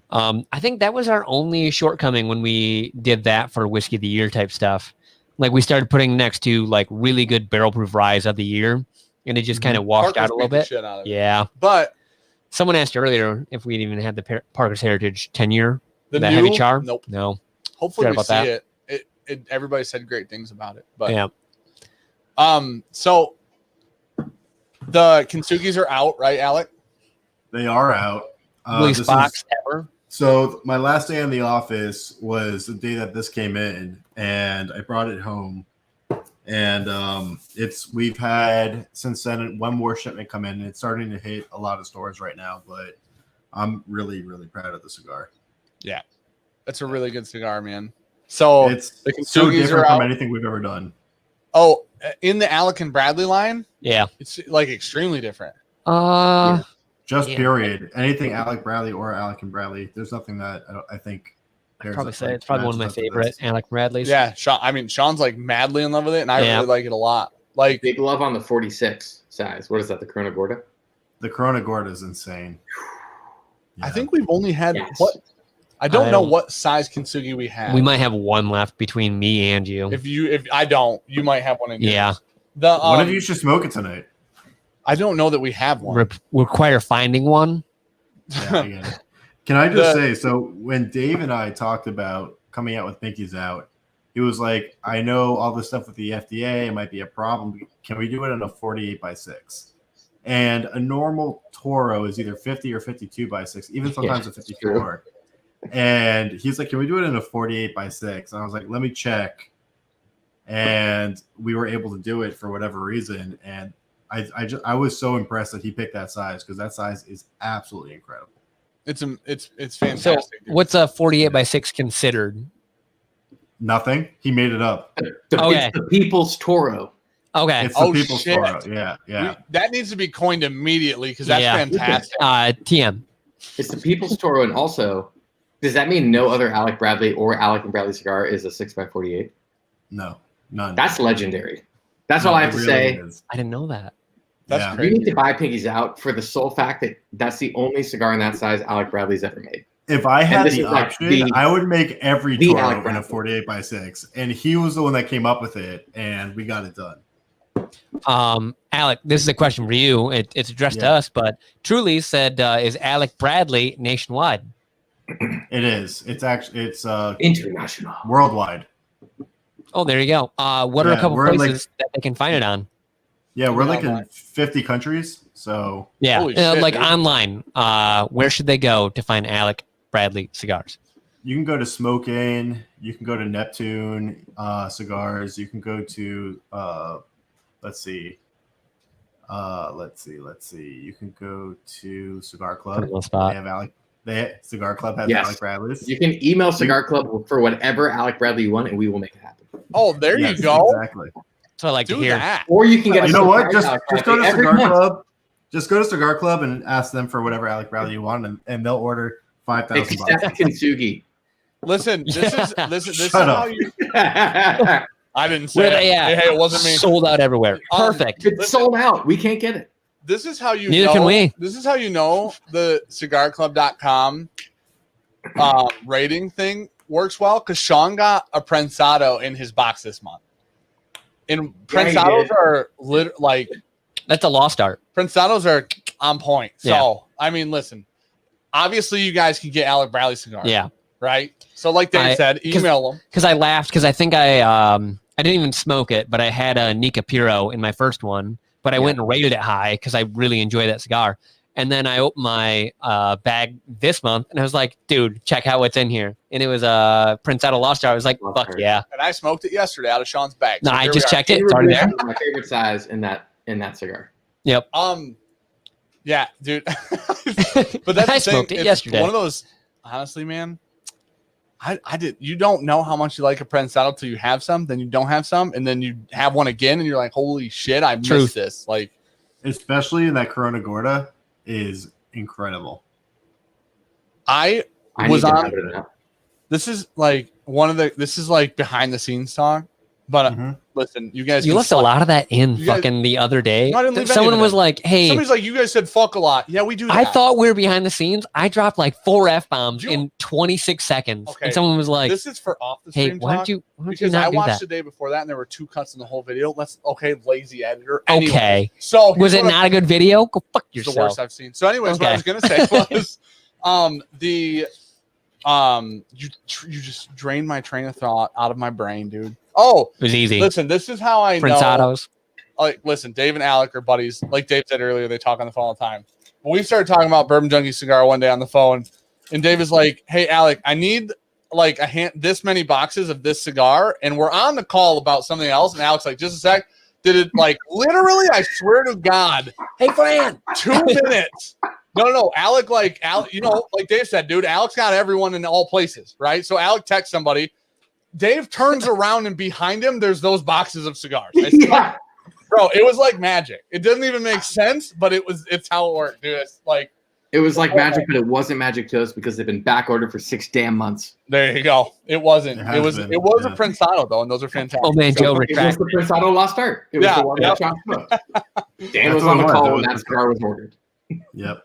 I think that was our only shortcoming when we did that for Whiskey of the Year type stuff. Like we started putting next to like really good barrel proof ryes of the year, and it just kind of washed out a little bit. Yeah, but someone asked earlier if we'd even had the Parker's Heritage 10-year, the heavy char. Nope. No. Hopefully we see it. Everybody said great things about it. But yeah. So the Kintsugi's are out, right, Alec? They are out. Release box ever. So my last day in the office was the day that this came in, and I brought it home. And we've had since then one more shipment come in. It's starting to hit a lot of stores right now, but I'm really, really proud of the cigar. Yeah, it's a really good cigar, man. So It's the so Kinsugi's different are from out. anything we've ever done. Oh, in the Alec and Bradley line, Yeah. it's like extremely different. Just Yeah. period. Anything Alec Bradley or Alec and Bradley. There's nothing that I think. I'd probably say it's probably one of my favorite Alec Bradley's. Yeah, Sean. I mean, Sean's like madly in love with it, and I really like it a lot. Like Big love on the 46 size. What is that? The Corona Gorda? The Corona Gorda is insane. I think we've only had Yes. what? I don't know what size Kintsugi we have. We might have one left between me and you. If I don't, you might have one in yours. Yeah. The one of you should smoke it tonight. I don't know that we have one. Require finding one. Yeah, I get it. Can I just say, so when Dave and I talked about coming out with Pinkies Out, he was like, I know all this stuff with the FDA, it might be a problem. Can we do it in a 48x6? And a normal Toro is either 50 or 52x6, even sometimes a 54. And he's like, can we do it in a 48x6? And I was like, let me check. And we were able to do it for whatever reason. And I was so impressed that he picked that size, because that size is absolutely incredible. It's So fantastic. Dude. what's a 48x6 considered? Nothing. He made it up. Okay. It's the People's Toro. Okay. It's the People's Toro. Yeah. That needs to be coined immediately because that's fantastic. TM. It's the People's Toro, and also, does that mean no other Alec Bradley or Alec and Bradley cigar is a 6x48? No, none. That's legendary. That's all I have to say. I didn't know that. That's You need to buy Pinkies Out for the sole fact that that's the only cigar in that size Alec Bradley's ever made. If I had this the is like option, I would make every the Toro Alec in a Bradley. 48x6. And he was the one that came up with it, and we got it done. Alec, this is a question for you. It's addressed to us, but Truly said, is Alec Bradley nationwide? It is. It's actually International. worldwide. Oh, there you go. What are a couple we're places that they can find it on? Yeah, we're like in 50 countries. So Yeah, Holy shit, like dude. online. Where should they go to find Alec Bradley cigars? you can go to Smoke Inn, you can go to Neptune Cigars, you can go to let's see. You can go to Cigar Club. Put it on the spot. Cigar Club has Yes. Alec Bradley's. You can email Cigar Club for whatever Alec Bradley you want, and we will make it happen. Oh, there Yes, you go. Exactly. That's what I like to Do hear. that. Or you can get a You know what? surprise Just Alec go Bradley to every Cigar month. Club. Just go to Cigar Club and ask them for whatever Alec Bradley you want, and they'll order $5,000. Except Kintsugi. Listen, this is Shut up. how you. I didn't say Where it. they at? Hey, it wasn't me. Sold out everywhere. Um, Perfect. It's sold out. We can't get it. This is how you Neither know. can we. This is how you know the cigarclub.com rating thing works well, because Sean got a Prensado in his box this month. And Yeah, he Prensados did. are That's a lost art. Prensados are on point. So Yeah. I mean, listen. Obviously, you guys can get Alec Bradley cigars. Yeah. Right. So, like Dave said, email them. Because I laughed because I think I didn't even smoke it, but I had a Nika Puro in my first one, but I went and rated it high because I really enjoy that cigar. And then I opened my bag this month, and I was like, dude, check out what's in here. And it was a Prensado Lost Art. I was like, fuck yeah. And I smoked it yesterday out of Sean's bag. No, So I here just we are. checked it. It's already there. My favorite size in that cigar. Yep. Yeah, dude. But that's I the thing. smoked it It's yesterday. One of those, honestly, man. I did. You don't know how much you like a Prensado till you have some, then you don't have some, and then you have one again, and you're like, holy shit, I Truth. missed this. Like, Especially in that Corona Gorda is incredible. I I was need to on. have it now. This is like this is like behind the scenes talk. But Mhm. listen, you guys. You can left a slap- lot of that in You guys- fucking the other day. No, I didn't leave any Someone of was it. like, hey, Somebody's like, you guys said fuck a lot. Yeah, we do that. I thought we were behind the scenes. I dropped like 4 F-bombs You- in 26 seconds. Okay. And someone was like, this is for off the hey, stream why talk. don't you Because I not do watched that? the day before that, and there were 2 cuts in the whole video. Lazy editor. Anyway, Okay. So Was here's it what not a good video? Go fuck It's the yourself. worst I've seen. So, anyways, what I was Okay. gonna say was, you just drained my train of thought out of my brain, dude. Oh, It was easy. listen, this is how I know. Prensados. Like, listen, Dave and Alec are buddies. Like Dave said earlier, they talk on the phone all the time. But we started talking about Bourbon Junkie cigar one day on the phone, and Dave is like, "Hey, Alec, I need like this many boxes of this cigar," and we're on the call about something else. And Alec's like, "Just a sec." Did it like literally? I swear to God, Hey, Fran. 2 minutes No. Alec, like Dave said, dude, Alec's got everyone in all places, right? So Alec texts somebody. Dave turns around and behind him, there's those boxes of cigars. Yeah. Bro, it was like magic. It doesn't even make sense, but it's how it worked, dude. It's like It was like magic, but it wasn't magic to us because they've been back ordered for 6 damn months. there you go. It wasn't. It It was has a been, yeah. Prensado though, and those are fantastic. Oh man, Joe It was retracted. the Prensado Lost Art. It was Yeah, the one that John smoked. Dan That's was what on it the was. call It when was that the- cigar was ordered. Yep.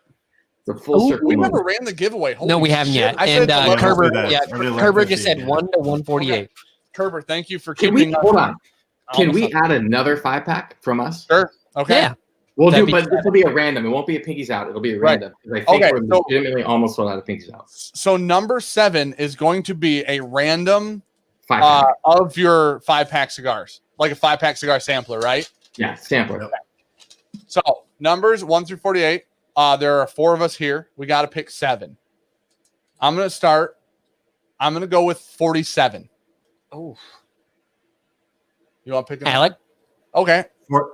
The full circle. We moment. never ran the giveaway. Holy No, we haven't shit. yet. I And said Kerber, do that. yeah, Or the Kerber just 11:50, said yeah. 1 to 148. Kerber, thank you for Can keeping we us. hold on? Can Almost we up. add another 5-pack from us? Sure. Okay. Yeah. We'll That'd do, be but this will be a random. It won't be a Pinkies Out. It'll be a Right. random. 'Cause I think Okay, we're so- legitimately almost sold out of Pinkies Out. So number 7 is going to be a random 5-pack. of your 5-pack cigars, like a 5-pack cigar sampler, right? Yeah, sampler. Yep. So numbers 1 through 48. There are 4 of us here. We got to pick 7. I'm going to start. I'm going to go with 47. Oh, You want to pick it? Alec, Okay.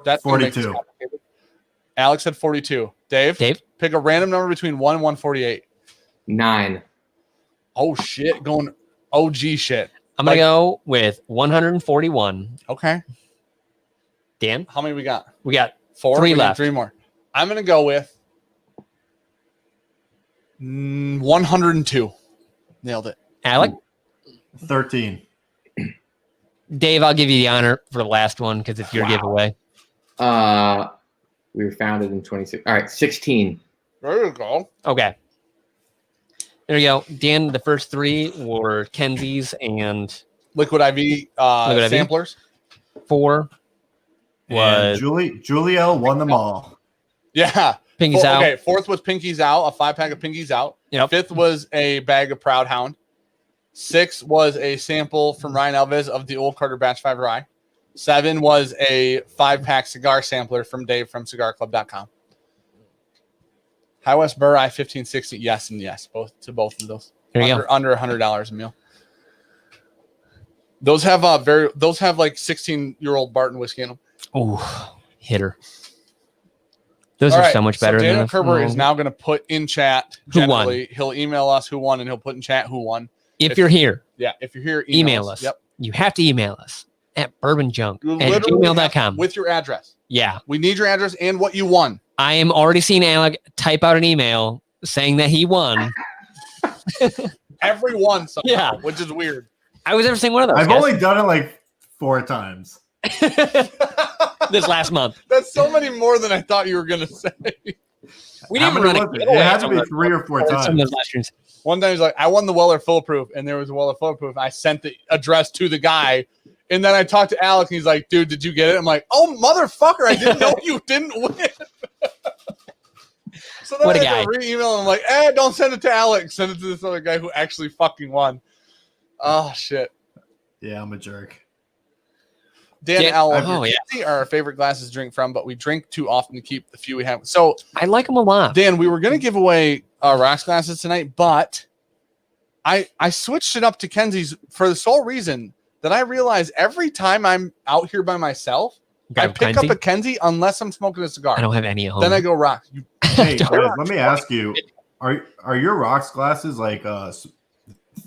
That's gonna make this 42. complicated. Alex said 42. Dave, pick a random number between 1 and 148. 9. Oh, shit. Going OG shit. I'm gonna go with 141. Okay. Dan, How many we got? we got 4. 3 We need left. 3 more. I'm going to go with 102. Nailed it. Alec. 13. Dave, I'll give you the honor for the last one because it's your Wow. giveaway. We were founded in 26. All right, 16. There you go. Okay. There you go. Dan, the first 3 were Kenzie's and Liquid IV Liquid IV. samplers. 4 And was Juliel won them all. Yeah. Pinkies Out. Okay. 4th was Pinkies Out, a 5-pack of Pinkies Out. Yep. 5th was a bag of Proud Hound. 6 was a sample from Ryan Alves of the Old Carter Batch 5 Rye. 7 was a 5-pack cigar sampler from Dave from cigarclub.com. High West Burr I-1560. Yes and yes. Both of those. There you go. Under $100 a meal. Those have like 16-year-old Barton whiskey in them. Oh, hitter. Those All are right, so much better so Daniel than Kerber is now going to put in chat. Who won? Generally, he'll email us who won, and he'll put in chat who won. If you're here, Yeah, if you're here, email us. Yep, You have to email us at bourbonjunk You at literally gmail.com. with your address. Yeah. We need your address and what you won. I am already seeing Alec type out an email saying that he won. Everyone, somehow, Yeah. which is weird. I was never seeing one of those. I've guys. only done it like 4 times. this last month. That's so many more than I thought you were going to say. We How didn't many run was a it? giveaway It had to on be those- 3 or 4 on some of times. those last streams. One time he's like, I won the Weller Foolproof, and there was a Weller Foolproof. I sent the address to the guy, and then I talked to Alec, and he's like, dude, did you get it? I'm like, oh, motherfucker, I didn't know you didn't win. So then What a I guy. had to re-email him. I'm like, don't send it to Alec. Send it to this other guy who actually fucking won. Oh, shit. Yeah, I'm a jerk. Dan Yeah. Al, Oh, yeah. are our favorite glasses to drink from, but we drink too often to keep the few we have. So, I like them a lot. Dan, we were going to give away rocks glasses tonight, but I switched it up to Kenzie's for the sole reason that I realize every time I'm out here by myself, I Got pick Kenzie? up a Kenzie unless I'm smoking a cigar. I don't have any at home. Then I go rocks. You, Hey, guys, let me ask you: Are your rocks glasses like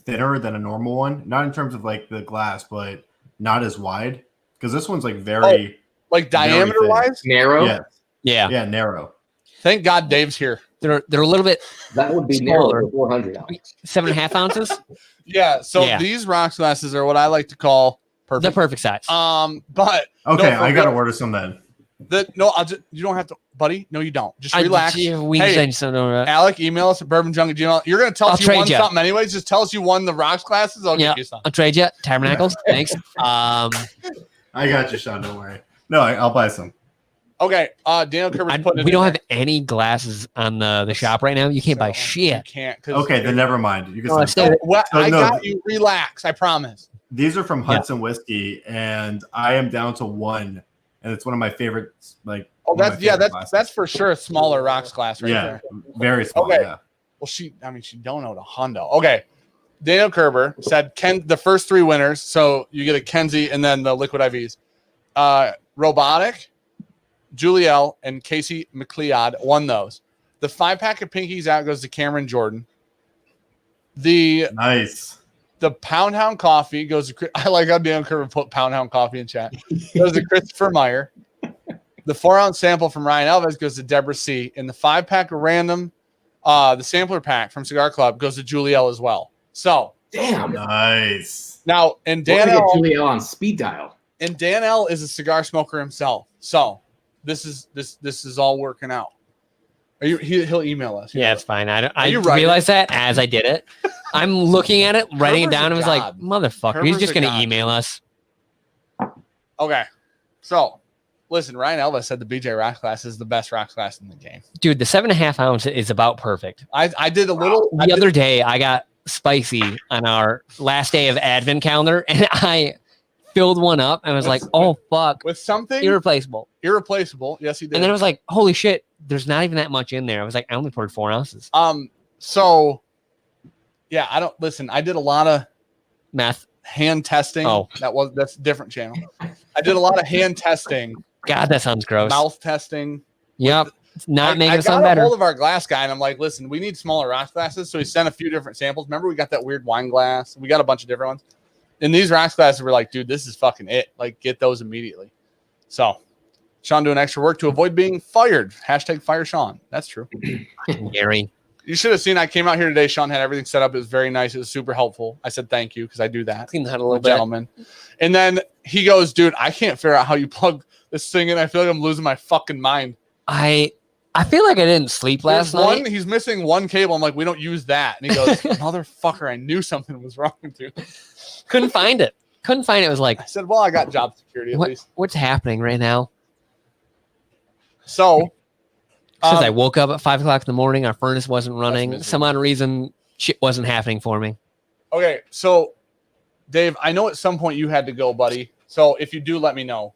thinner than a normal one? Not in terms of like the glass, but not as wide. Because this one's like very like Very diameter thin. wise? Narrow? yeah, yeah. narrow. Thank God Dave's here. They're a little bit That would be Smaller. narrow for 400 ounces. 7.5 ounces. Yeah. So Yeah. these rocks glasses are what I like to call The perfect. perfect size. But Okay, no, for I gotta real. order some then. You don't have to, buddy. No, you don't. Just I- relax. we Hey, send some, Alec, email us at bourbonjunk@gmail. You're gonna tell I'll us you trade won ya. something anyways. Just tell us you won the rocks glasses. I'll Yeah. give you some. I'll trade you Tabernacles. Thanks. I got you, Sean. Don't worry. No, I'll buy some. Okay. Daniel Kerber's putting it. we in don't there. have any glasses on the shop right now. You can't buy You shit. can't. 'Cause- Okay, then never mind. You can No, I send said- Well, So I no. got you. Relax. I promise. These are from Hudson Whiskey, and I am down to one, and it's one of my favorite. Like, Oh, one of my that's yeah. favorite That's glasses. for sure a smaller rocks glass right yeah, there. very small. Okay. Yeah. Well, she don't know the hundo. Okay. Daniel Kerber said the first 3 winners. So you get a Kenzie and then the liquid IVs. Robotic, Juliel, and Casey McLeod won those. The 5-pack of Pinkies Out goes to Cameron Jordan. The Pound Hound Coffee goes to, I like how Dan Curve put Pound Hound Coffee in chat. Goes to Christopher Meyer. The 4-ounce sample from Ryan Alves goes to Deborah C. And the 5-pack of Random, the sampler pack from Cigar Club goes to Julie L as well. So damn. Nice. Now, and Dan L, Julie L on speed dial. And Dan L is a cigar smoker himself. So this is all working out. He'll email us. Yeah, it's fine. I realized that as I did it. I'm looking at it, writing it down, and was like, motherfucker, he's just going to email us. Okay. So, listen, Ryan Elvis said the BJ Rock class is the best rock class in the game. Dude, the 7.5 ounce is about perfect. I did a little. The other day, I got spicy on our last day of Advent calendar, and I filled one up and was like, oh, fuck. With something? Irreplaceable. Yes, he did. And then I was like, holy shit, there's not even that much in there. I was like, I only poured 4 ounces. So, yeah, I did a lot of meth hand testing. Oh. That's a different channel. I did a lot of hand testing. God, that sounds gross. Mouth testing. Yep. It's not making it sound better. I got a hold better. of our glass guy, and I'm like, listen, we need smaller rock glasses. So he sent a few different samples. Remember, we got that weird wine glass. We got a bunch of different ones. And these rock glasses were like, dude, this is fucking it. Like, get those immediately. So, Sean doing extra work to avoid being fired. # fire Sean. That's true. Gary. You should have seen I came out here today. Sean had everything set up. It was very nice. It was super helpful. I said thank you because I do that. Clean that a little bit. Gentleman. And then he goes, dude, I can't figure out how you plug this thing in. I feel like I'm losing my fucking mind. I feel like I didn't sleep last night. He's missing one cable. I'm like, we don't use that. And he goes, motherfucker, I knew something was wrong, dude. Couldn't find it. It was like, I said, well, I got job security at least. What's happening right now? So, since I woke up at 5 o'clock in the morning, our furnace wasn't running. Some odd reason, shit wasn't happening for me. Okay, so Dave, I know at some point you had to go, buddy. So if you do, let me know.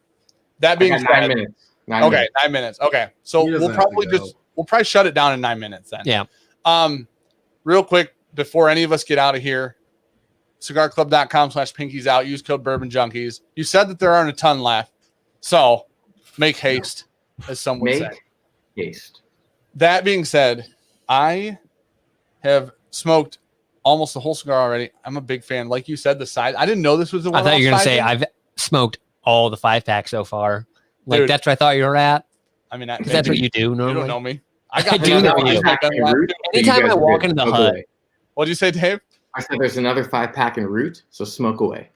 That being said, 9 minutes. 9 minutes. Okay, so we'll probably shut it down in 9 minutes then. Yeah. Real quick before any of us get out of here, cigarclub.com/pinkies out. Use code Bourbon Junkies. You said that there aren't a ton left, so make haste, as some would say. Haste. That being said, I have smoked almost the whole cigar already. I'm a big fan. Like you said, the size. I didn't know this was the one. I thought you were going to say I've smoked all the 5-pack so far. Like, dude, that's where I thought you were at. I mean, that's what you do normally. You don't know me. I do know you. Anytime I walk into the hut. What'd you say, Dave? I said there's another 5-pack en route, so smoke away.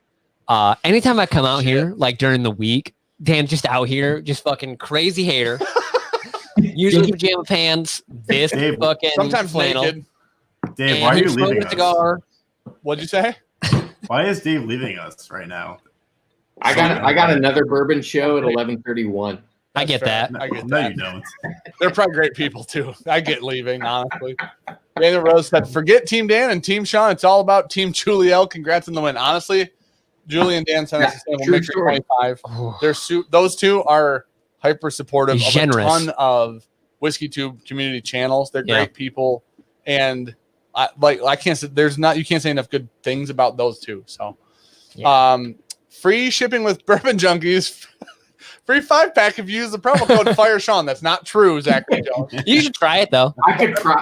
Anytime I come out here, like during the week, Dan's just out here, just fucking crazy hair. Usually pajama pants, this fucking sometimes flannel. Naked. Dave, why are you leaving us? Cigar. What'd you say? Why is Dave leaving us right now? I got another bourbon show at 11:31. I get that. I get no, that. you don't. They're probably great people too. I get leaving, honestly. Daniel Rose said, forget Team Dan and Team Sean. It's all about Team Julie L. Congrats on the win. Honestly, Julie and Dan sent us a sample. Make sure 25. Those two are hyper supportive of a ton of Whiskey Tube community channels. They're great people. And I can't say you can't say enough good things about those two. So free shipping with Bourbon Junkies. Free 5-pack if you use the promo code FireSean. That's not true, Zachary Jones. You should try it though.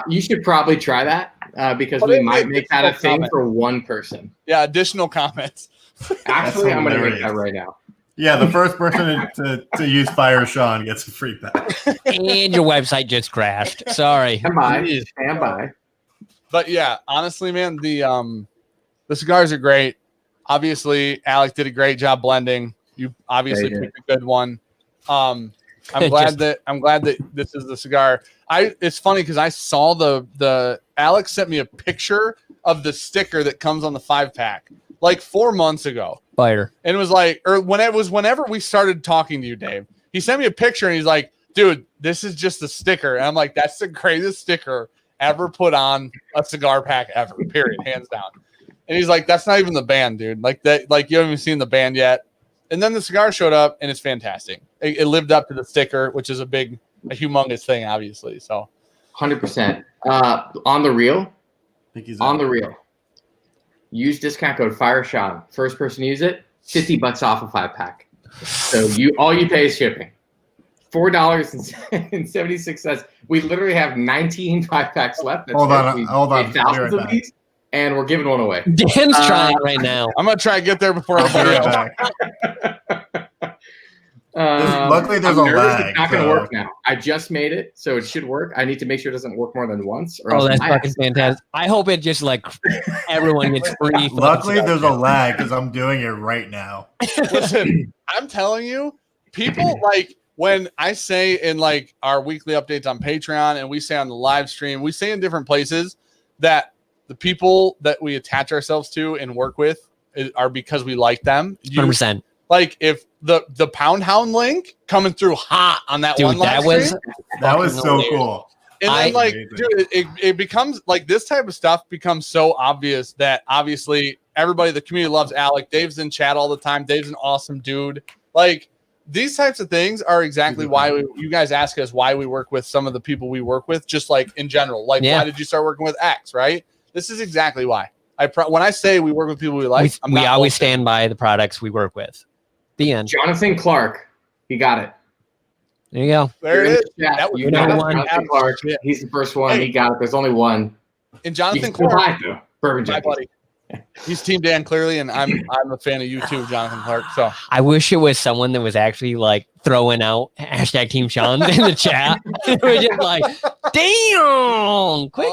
You should probably try that because we might make that a thing for one person. Yeah, additional comments. Actually, I'm going to make that right now. Yeah, the first person to use FireSean gets a free pack. And your website just crashed. Sorry. Stand by. But yeah, honestly, man, the cigars are great. Obviously, Alec did a great job blending. You obviously picked a good one. I'm glad that this is the cigar. It's funny because I saw the Alex sent me a picture of the sticker that comes on the 5-pack like 4 months ago. Fire. And it was like, or whenever we started talking to you, Dave, he sent me a picture and he's like, dude, this is just a sticker. And I'm like, that's the greatest sticker ever put on a cigar pack ever, period, hands down. And he's like, that's not even the band, dude. Like that, like you haven't even seen the band yet. And then the cigar showed up, and it's fantastic. It lived up to the sticker, which is a humongous thing, obviously. So, 100%. On the real, use discount code FireSean. First person to use it, $50 off a 5-pack. So all you pay is shipping. $4.76. We literally have 19 5-packs left. That's Hold on. thousands of these, and we're giving one away. Dan's trying right now. I'm gonna try to get there before I'll be right back. Luckily, there's a lag. It's not going to work now. I just made it, so it should work. I need to make sure it doesn't work more than once. Or that's fucking fantastic. I hope it just like everyone gets free. Luckily, there's a lag because I'm doing it right now. Listen, I'm telling you, people like when I say in like our weekly updates on Patreon and we say on the live stream, we say in different places that the people that we attach ourselves to and work with are because we like them. 100%. Like if the Pound Hound link coming through hot on that one live stream, that was so cool. And then like, dude, it becomes like this type of stuff becomes so obvious that obviously everybody, the community loves Alec. Dave's in chat all the time. Dave's an awesome dude. Like these types of things are exactly why you guys ask us why we work with some of the people we work with, just like in general. Like, why did you start working with X, right? This is exactly why. When I say we work with people we like, we always stand by the products we work with. The end. Jonathan Clark, he got it. There you go. There it is. That was Jonathan Clark. He's the first one. He got it. There's only one. And Jonathan Clark, Bourbon my buddy. He's Team Dan clearly, and I'm a fan of you too, Jonathan Clark. So I wish it was someone that was actually like throwing out hashtag Team Sean in the chat. We're just like, damn, quick.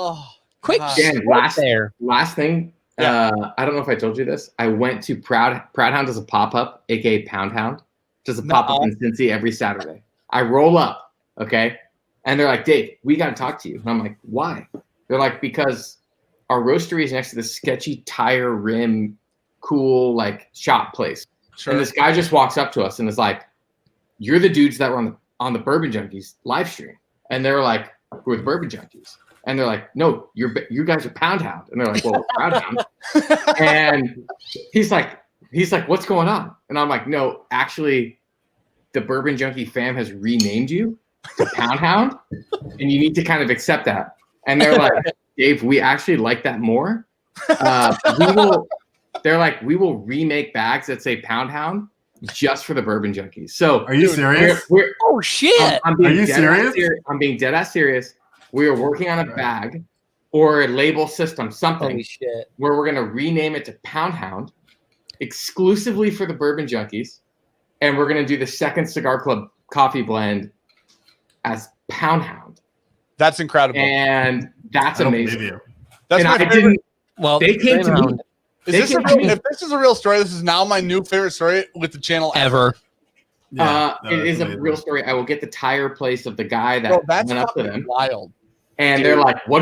Dan, last thing. I don't know if I told you this. I went to Proud Hound as a pop-up, aka Pound Hound, just a pop-up in Cincy every Saturday. I roll up, okay? And they're like, Dave, we got to talk to you. And I'm like, why? They're like, because our roastery is next to this sketchy tire rim, cool, like, shop place. Sure. And this guy just walks up to us and is like, you're the dudes that were on the Bourbon Junkies live stream. And they're like, we're the Bourbon Junkies. And they're like, no, you guys are Pound Hound. And they're like, well, we're Proud Hound. And he's like, what's going on? And I'm like, no, actually, the Bourbon Junkie fam has renamed you to Pound Hound, and you need to kind of accept that. And they're like, Dave, we actually like that more. We will remake bags that say Pound Hound just for the Bourbon Junkies. So are you serious? Oh shit! Are you serious? I'm being dead ass serious. We are working on a bag or a label system, something where we're going to rename it to Pound Hound exclusively for the Bourbon Junkies. And we're going to do the second Cigar Club coffee blend as Pound Hound. That's incredible. And that's amazing. That's my favorite. Well, they came to me. If this is a real story, this is now my new favorite story with the channel ever. Yeah, it is a real story. I will get the tire place of the guy that went up to them. Wild. And they're like, what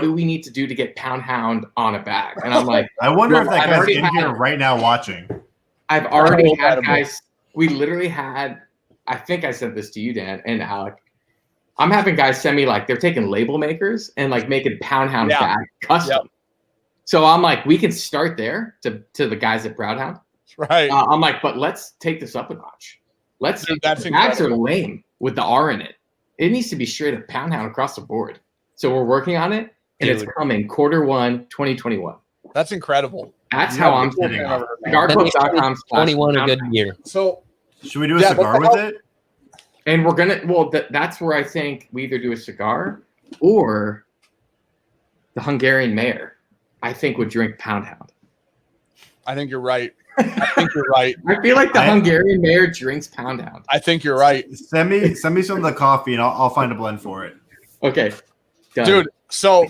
do we need to do to get Pound Hound on a bag? And I'm like, I wonder if that guy's in here right now watching. I've already had guys. We literally had. I think I sent this to you, Dan and Alec. I'm having guys send me like they're taking label makers and like making Pound Hound bag custom. Yep. So I'm like, we can start there to the guys at Proud Hound. Right. I'm like, but let's take this up a notch. Bags are lame with the R in it. It needs to be straight up Pound Hound across the board. So we're working on it, and it's coming Q1 2021. That's incredible. That's how I'm setting up. CigarClub.com. 21 a good year. So should we do a cigar with it? And we're gonna. Well, that's where I think we either do a cigar or the Hungarian mayor. I think would drink Pound Hound. I think you're right. I feel like the Hungarian mayor drinks Pound Hound. I think you're right. Send me some of the coffee, and I'll find a blend for it. Okay, done. Dude. So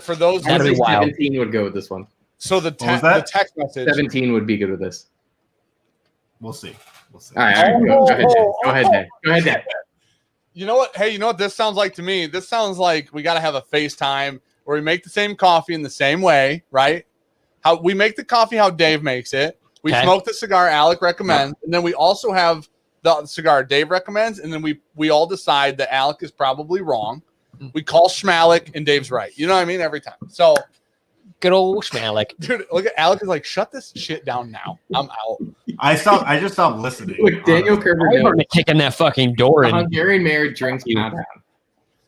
for those, 17 would go with this one. So the text message 17 would be good with this. We'll see. All right. Go ahead, Dad. You know what? Hey, you know what this sounds like to me? This sounds like we got to have a FaceTime where we make the same coffee in the same way, right? How we make the coffee how Dave makes it. We smoke the cigar Alec recommends, and then we also have the cigar Dave recommends, and then we all decide that Alec is probably wrong. We call Schmalik and Dave's right. You know what I mean? Every time. So good old Schmalik. Dude, look at Alec is like, shut this shit down now. I'm out. I just stopped listening. Look, Daniel Kerber kicking that fucking door in. Hungarian mayor drinks Pound Hound.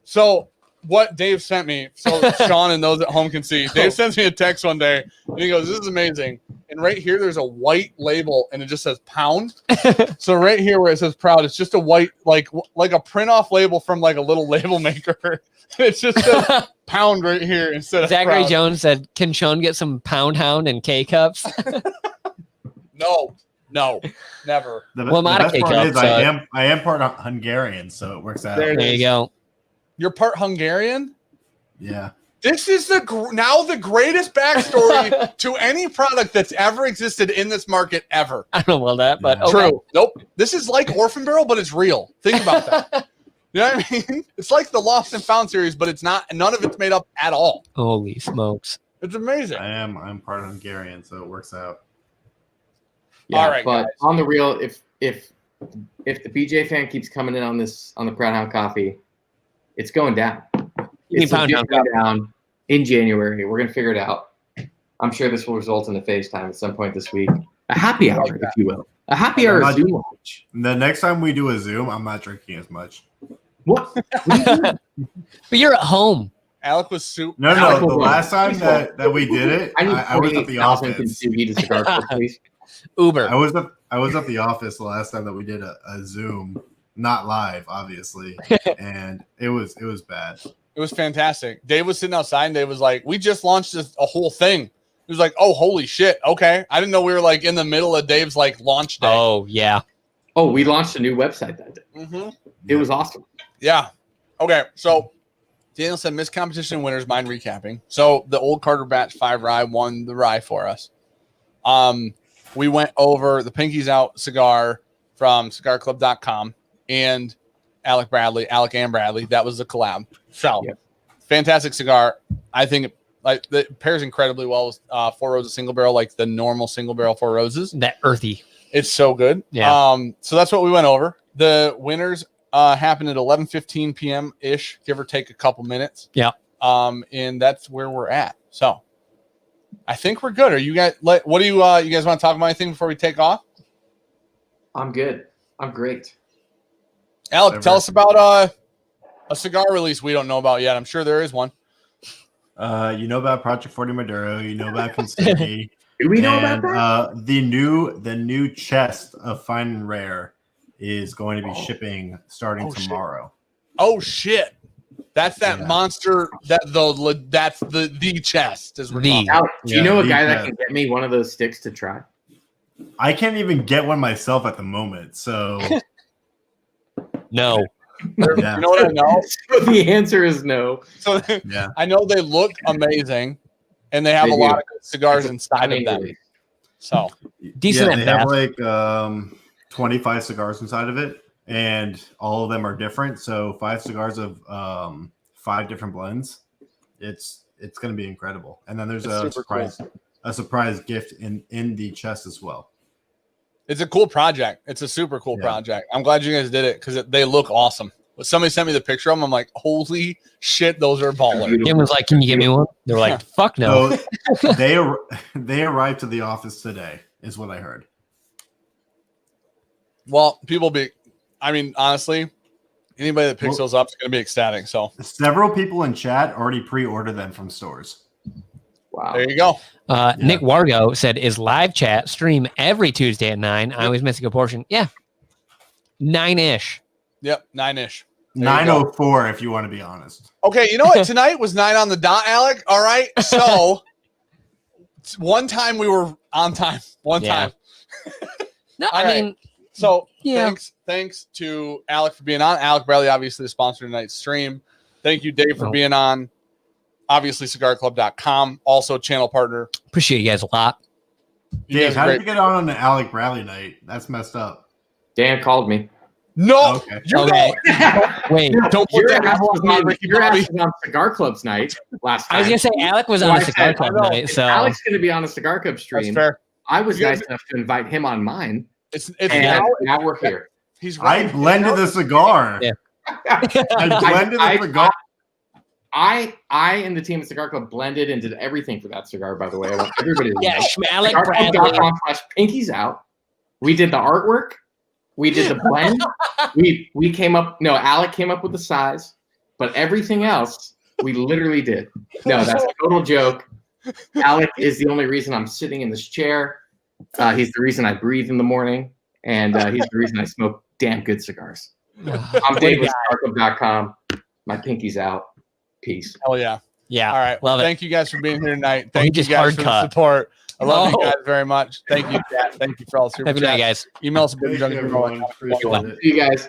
So what Dave sent me, so Sean and those at home can see. Dave sends me a text one day, and he goes, "This is amazing." And right here, there's a white label, and it just says "Pound." So right here, where it says "Proud," it's just a white, like a print-off label from like a little label maker. It's just says "Pound" right here instead of Zachary Proud. Jones said, "Can Sean get some Pound Hound and K cups?" No, never. The Well, best Monica part is Cup, I am part Hungarian, so it works out. There There you go. You're part Hungarian. Yeah. This is now the greatest backstory to any product that's ever existed in this market ever. I don't know about that, but Yeah. okay. True. Nope. This is like Orphan Barrel, but it's real. Think about that. You know what I mean? It's like the Lost and Found series, but it's not. None of it's made up at all. Holy smokes! It's amazing. I'm part Hungarian, so it works out. Yeah, All right, but guys. on the real, if the PJ fan keeps coming in on the Proud Hound coffee, it's going down. You It's mean Pound legit Hound going down in January. We're gonna figure it out. I'm sure this will result in a FaceTime at some point this week. A happy hour, if you will. A happy hour Not- Zoom launch. The next time we do a Zoom, I'm not drinking as much. What? But you're at home. Alec was soup. No, Alec the will last run. time that we did it, I need I was at the 48,000 office. Kintsugi to cigar club, please. Uber. I was at the office the last time that we did a Zoom, not live, obviously, and it was bad. It was fantastic. Dave was sitting outside, and Dave was like, "We just launched a whole thing." He was like, "Oh, holy shit! Okay, I didn't know we were like in the middle of Dave's like launch day." Oh yeah. Oh, we launched a new website that day. Mm-hmm. It was awesome. Yeah. Okay. So Daniel said missed competition and winners. Mind recapping. So the old Carter Batch 5 rye won the rye for us. We went over the Pinkies Out cigar from cigarclub.com and Alec and Bradley. That was the collab. So fantastic cigar. I think it pairs incredibly well with Four Roses single barrel, like the normal single barrel Four Roses. That earthy. It's so good. Yeah. So that's what we went over. The winners happened at 11:15 p.m. ish, give or take a couple minutes. Yeah. And that's where we're at. So I think we're good. Are you guys? What do you guys want to talk about anything before we take off? I'm good. I'm great. Alec, tell us about a cigar release we don't know about yet. I'm sure there is one. You know about Project 40 Maduro. You know about Constantine. Do we know about that? The new chest of Fine and Rare is going to be shipping starting tomorrow. Oh shit! That's that monster. That's the chest. Is what we're talking about. Alex, do you know a guy that chest. can get me one of those sticks to try? I can't even get one myself at the moment. So No. yeah. You know what I know? So the answer is no. So Yeah. I know they look amazing, and they have They a do. lot of good cigars inside of Stunning them. release. So Decent Yeah, at they have best. like 25 cigars inside of it, and all of them are different. So 5 cigars of 5 different blends. It's going to be incredible. And then there's It's super a surprise gift in the chest as well. it's a cool project. It's a super cool project. I'm glad you guys did it because they look awesome. When somebody sent me the picture of them, I'm like, holy shit, those are baller. Kim was like, "Can you give me one?" They were like, "Fuck no." So they arrived to the office today, is what I heard. Well, honestly, anybody that picks those up is going to be ecstatic. So Several people in chat already pre-ordered them from stores. Wow. there you go. Nick Wargo said, "Is live chat stream every Tuesday at 9? I always missing a portion." Yeah. 9-ish. Yep, 9-ish. 904, if you want to be honest. Okay, you know what? Tonight was 9 on the dot, Alec. All right. So one time we were on time. One Yeah. time. No, All I right. mean, So yeah. thanks to Alec for being on. Alec Bradley, obviously the sponsor of tonight's stream. Thank you, Dave, for being on. Obviously, cigarclub.com, also channel partner. Appreciate you guys a lot. You Dave, guys are how did great. you get on the Alec Bradley night? That's messed up. Dan called me. No, Okay. you Okay. Wait, don't put Your that ass was on on, Ricky your ass Bobby. was on Cigar Club's night last time. I was gonna say Alec was So on I the Cigar said, Club I know. night, so Alex going to be on a Cigar Club stream. That's fair. I was You guys- nice enough to invite him on mine, It's and now we're here. He's I right. blended the cigar. Yeah. I blended the cigar. I and the team at Cigar Club blended and did everything for that cigar, by the way. I want everybody to know. yeah, Alec Bradley. CigarClub.com/pinkies out. We did the artwork. We did the blend. we came up. No, Alec came up with the size. But everything else, we literally did. No, that's a total joke. Alec is the only reason I'm sitting in this chair. He's the reason I breathe in the morning, and he's the reason I smoke damn good cigars. I'm Dave with cigarclub.com. My pinky's out. Peace. Hell yeah. Yeah. All right. Love it. Thank you guys for being here tonight. Thank you just guys for the hard cut. support. I love you guys very much. Thank you, Kat. Thank you for all the super Have a good night, chats. guys. Email us. Thank you, everyone. Appreciate it. See you guys.